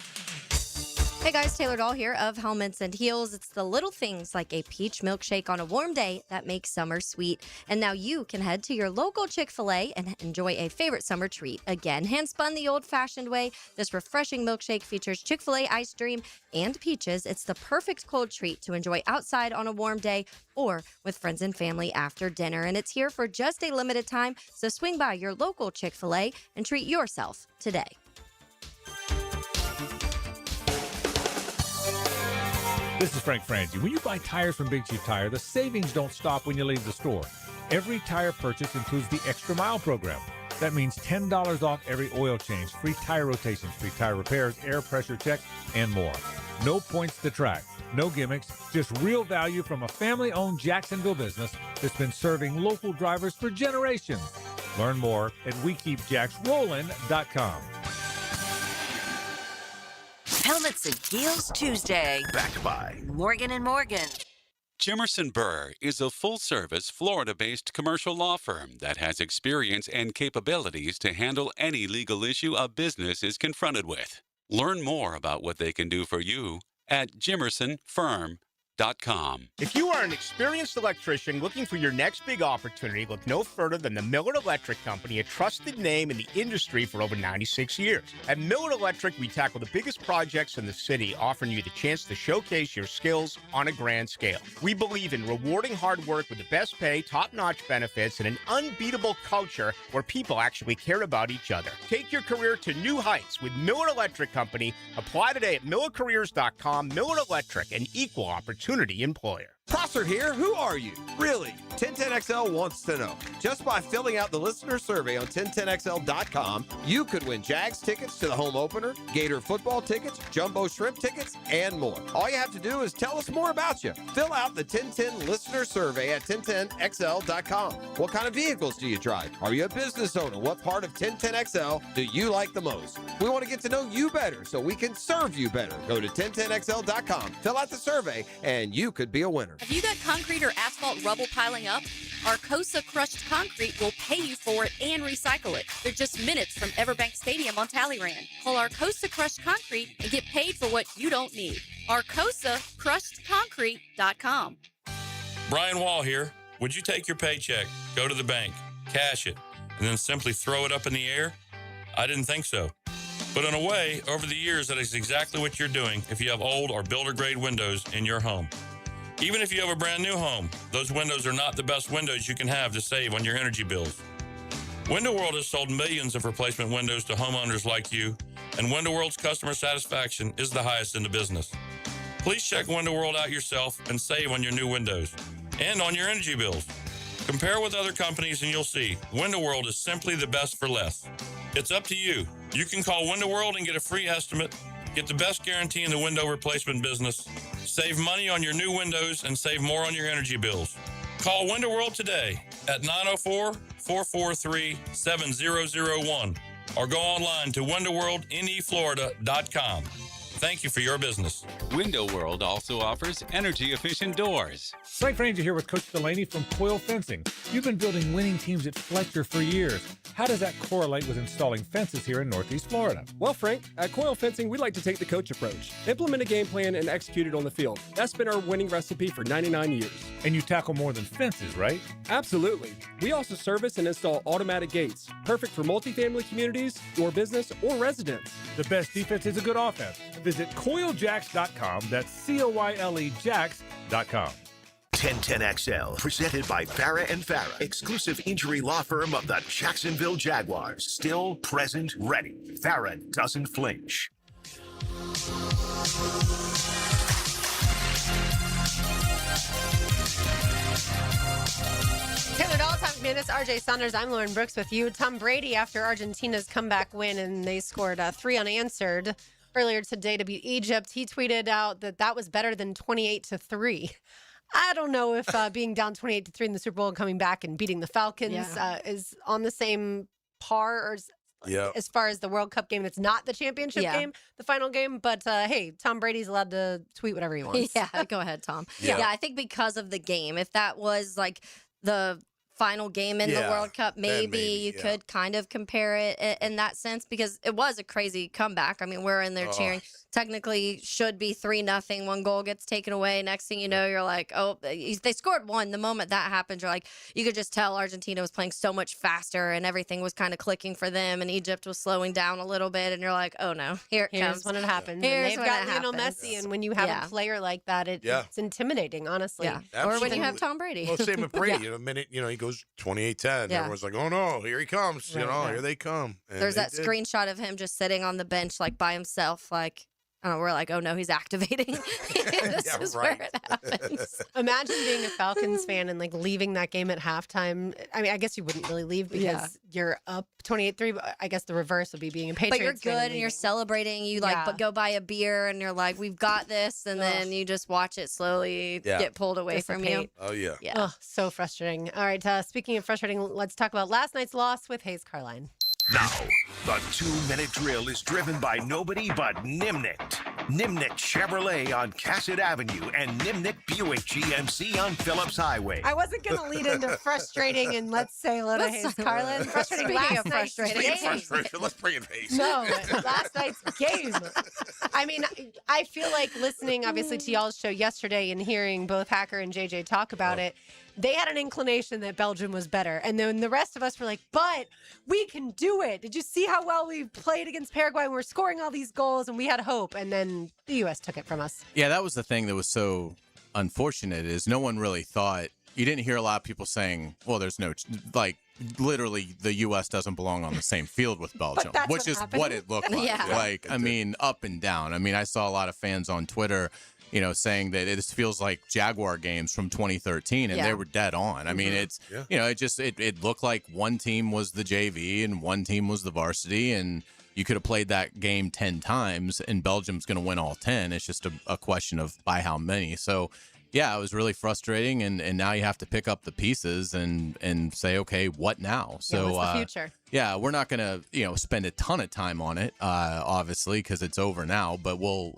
Hey guys, Taylor Doll here of Helmets and Heels. It's the little things like a peach milkshake on a warm day that make summer sweet. And now you can head to your local Chick-fil-A and enjoy a favorite summer treat. Again, hand-spun the old-fashioned way, this refreshing milkshake features Chick-fil-A ice cream and peaches. It's the perfect cold treat to enjoy outside on a warm day or with friends and family after dinner. And it's here for just a limited time, so swing by your local Chick-fil-A and treat yourself today.
This is Frank Frangie. When you buy tires from Big Chief Tire, the savings don't stop when you leave the store. Every tire purchase includes the Extra Mile program. That means $10 off every oil change, free tire rotations, free tire repairs, air pressure checks, and more. No points to track, no gimmicks, just real value from a family-owned Jacksonville business that's been serving local drivers for generations. Learn more at WeKeepJacksRollin.com.
Helmets and Heels Tuesday.
Backed by
Morgan & Morgan.
Jimerson Burr is a full-service, Florida-based commercial law firm that has experience and capabilities to handle any legal issue a business is confronted with. Learn more about what they can do for you at jimersonfirm.com.
If you are an experienced electrician looking for your next big opportunity, look no further than the Miller Electric Company, a trusted name in the industry for over 96 years. At Miller Electric, we tackle the biggest projects in the city, offering you the chance to showcase your skills on a grand scale. We believe in rewarding hard work with the best pay, top-notch benefits, and an unbeatable culture where people actually care about each other. Take your career to new heights with Miller Electric Company. Apply today at millercareers.com. Miller Electric, an equal opportunity employer.
Prosser here. Who are you? Really? 1010XL wants to know. Just by filling out the listener survey on 1010XL.com, you could win Jags tickets to the home opener, Gator football tickets, Jumbo Shrimp tickets, and more. All you have to do is tell us more about you. Fill out the 1010 listener survey at 1010XL.com. What kind of vehicles do you drive? Are you a business owner? What part of 1010XL do you like the most? We want to get to know you better so we can serve you better. Go to 1010XL.com, fill out the survey, and you could be a winner.
Have you got concrete or asphalt rubble piling up? Arcosa Crushed Concrete will pay you for it and recycle it. They're just minutes from Everbank Stadium on Talleyrand. Call Arcosa Crushed Concrete and get paid for what you don't need. ArcosaCrushedConcrete.com.
Brian Wall here. Would you take your paycheck, go to the bank, cash it, and then simply throw it up in the air? I didn't think so. But in a way, over the years, that is exactly what you're doing if you have old or builder-grade windows in your home. Even if you have a brand new home, those windows are not the best windows you can have to save on your energy bills. Window World has sold millions of replacement windows to homeowners like you, and Window World's customer satisfaction is the highest in the business. Please check Window World out yourself and save on your new windows and on your energy bills. Compare with other companies and you'll see Window World is simply the best for less. It's up to you. You can call Window World and get a free estimate, get the best guarantee in the window replacement business, save money on your new windows, and save more on your energy bills. Call Window World today at 904-443-7001 or go online to windowworldneflorida.com. Thank you for your business.
Window World also offers energy-efficient doors.
Frank Ranger here with Coach Delaney from Coil Fencing. You've been building winning teams at Fletcher for years. How does that correlate with installing fences here in Northeast Florida?
Well, Frank, at Coil Fencing, we like to take the coach approach. Implement a game plan and execute it on the field. That's been our winning recipe for 99 years.
And you tackle more than fences, right?
Absolutely. We also service and install automatic gates, perfect for multifamily communities, your business, or residents.
The best defense is a good offense. Visit CoilJacks.com. That's COYLE Jacks.com.
1010XL, presented by Farah and Farah, exclusive injury law firm of the Jacksonville Jaguars. Still, present, ready. Farah doesn't flinch.
10 at all-time minutes. RJ Saunders, I'm Lauren Brooks with you. Tom Brady, after Argentina's comeback win, and they scored 3 unanswered earlier today to beat Egypt, he tweeted out that was better than 28-3. I don't know if being down 28-3 in the Super Bowl and coming back and beating the Falcons is on the same par or as far as the World Cup game. That's not the championship game, the final game. But hey, Tom Brady's allowed to tweet whatever he wants.
Yeah, go ahead, Tom. Yeah, I think because of the game, if that was like the final game in the World Cup, maybe you could kind of compare it in that sense, because it was a crazy comeback. I mean, we're in there cheering. Technically should be 3-0. One goal gets taken away. Next thing you know, you're like, oh, they scored one. The moment that happened, you're like, you could just tell Argentina was playing so much faster and everything was kind of clicking for them, and Egypt was slowing down a little bit, and you're like, oh no, here's comes
when it happens.
Here's
and they've got Lionel Messi, and when you have a player like that, it's intimidating, honestly.
Yeah. Or when you have Tom Brady.
Well, same with Brady. In a minute, he goes 28-10. Everyone's like, oh no, here he comes. Here they come. And
there's that screenshot of him just sitting on the bench, like by himself, like, we're like, oh no, he's activating. This is where it happens.
Imagine being a Falcons fan and like leaving that game at halftime. I mean, I guess you wouldn't really leave because you're up 28-3. But I guess the reverse would be being a Patriots
fan. But you're good and you're celebrating. You like go buy a beer and you're like, we've got this, and then you just watch it slowly get pulled away from you.
Oh yeah.
Oh, so frustrating. All right, speaking of frustrating, let's talk about last night's loss with Hayes Carline.
Now, the 2-minute drill is driven by nobody but Nimnicht. Nimnicht Chevrolet on Cassett Avenue and Nimnicht Buick GMC on Phillips Highway.
I wasn't going to lead into frustrating and let's say hello to Hayes Carline. Frustrating last night's game.
Let's bring in Hayes.
No, last night's game. I mean, I feel like listening, obviously, to y'all's show yesterday and hearing both Hacker and JJ talk about it, they had an inclination that Belgium was better. And then the rest of us were like, but we can do it. Did you see how well we played against Paraguay? And we're scoring all these goals and we had hope. And then the U.S. took it from us.
Yeah, that was the thing that was so unfortunate is no one really thought. You didn't hear a lot of people saying, well, there's no, like, literally the U.S. doesn't belong on the same field with Belgium, which is what it looked like. Like, I mean, up and down. I mean, I saw a lot of fans on Twitter saying that it feels like Jaguar games from 2013, and they were dead on. I mean, it's, it looked like one team was the JV and one team was the varsity, and you could have played that game 10 times, and Belgium's going to win all 10. It's just a question of by how many. So, yeah, it was really frustrating, and now you have to pick up the pieces and say, okay, what now? So,
what's the future?
Yeah, we're not going to spend a ton of time on it, obviously, because it's over now. But we'll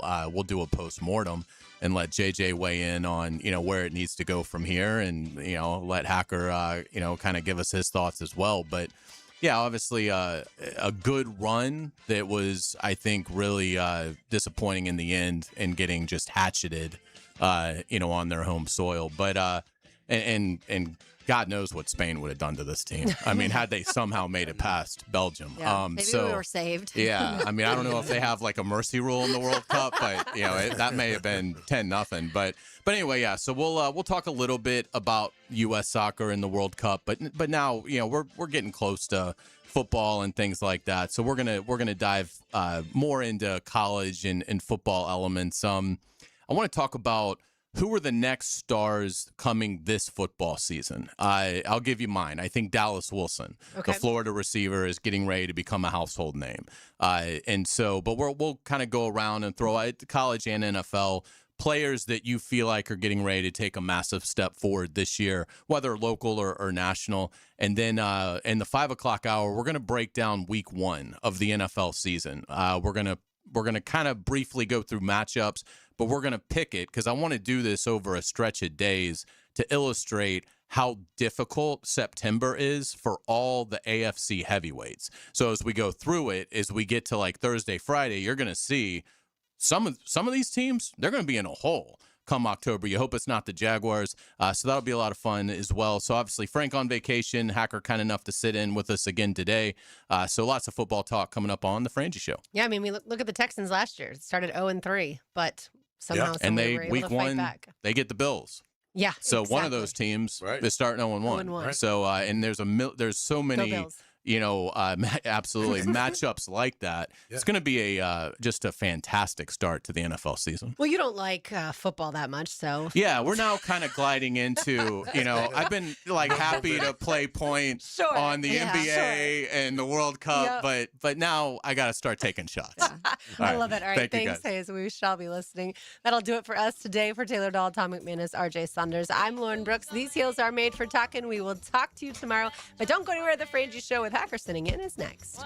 do a postmortem and let JJ weigh in on where it needs to go from here, and let Hacker kind of give us his thoughts as well. But yeah, obviously a good run that was, I think, really disappointing in the end and getting just hatcheted. On their home soil. But and God knows what Spain would have done to this team. I mean, had they somehow made it past Belgium.
Maybe we were saved.
Yeah. I mean, I don't know if they have like a mercy rule in the World Cup, but that may have been 10-0. But anyway, yeah. So we'll talk a little bit about U.S. soccer in the World Cup. But now we're getting close to football and things like that. So we're gonna dive more into college and football elements. I want to talk about who are the next stars coming this football season. I'll give you mine. I think Dallas Wilson, the Florida receiver, is getting ready to become a household name. But we'll kind of go around and throw out college and NFL players that you feel like are getting ready to take a massive step forward this year, whether local or national. And then in the 5 o'clock hour, we're going to break down week 1 of the NFL season. We're going to kind of briefly go through matchups, but we're going to pick it because I want to do this over a stretch of days to illustrate how difficult September is for all the AFC heavyweights. So as we go through it, as we get to like Thursday, Friday, you're going to see some of these teams, they're going to be in a hole come October. You hope it's not the Jaguars. So that'll be a lot of fun as well. So obviously Frank on vacation, Hacker kind enough to sit in with us again today. So lots of football talk coming up on the Frangie Show.
Yeah, I mean, we look at the Texans last year. It started 0-3, but somehow
and they
were able
week
to fight
1
back.
They get the Bills.
Yeah.
So one of those teams is starting 0-1.
Right.
So and there's so many absolutely matchups like that. Yeah. It's going to be just a fantastic start to the NFL season.
Well, you don't like football that much, so.
Yeah, we're now kind of gliding into, I've been like happy to play point on the NBA and the World Cup, but now I got to start taking shots.
I love it. All right, thanks, Hayes. We shall be listening. That'll do it for us today. For Taylor Dahl, Tom McManus, RJ Saunders, I'm Lauren Brooks. These heels are made for talking. We will talk to you tomorrow, but don't go anywhere. The Frangie Show with Hacker sitting in is next.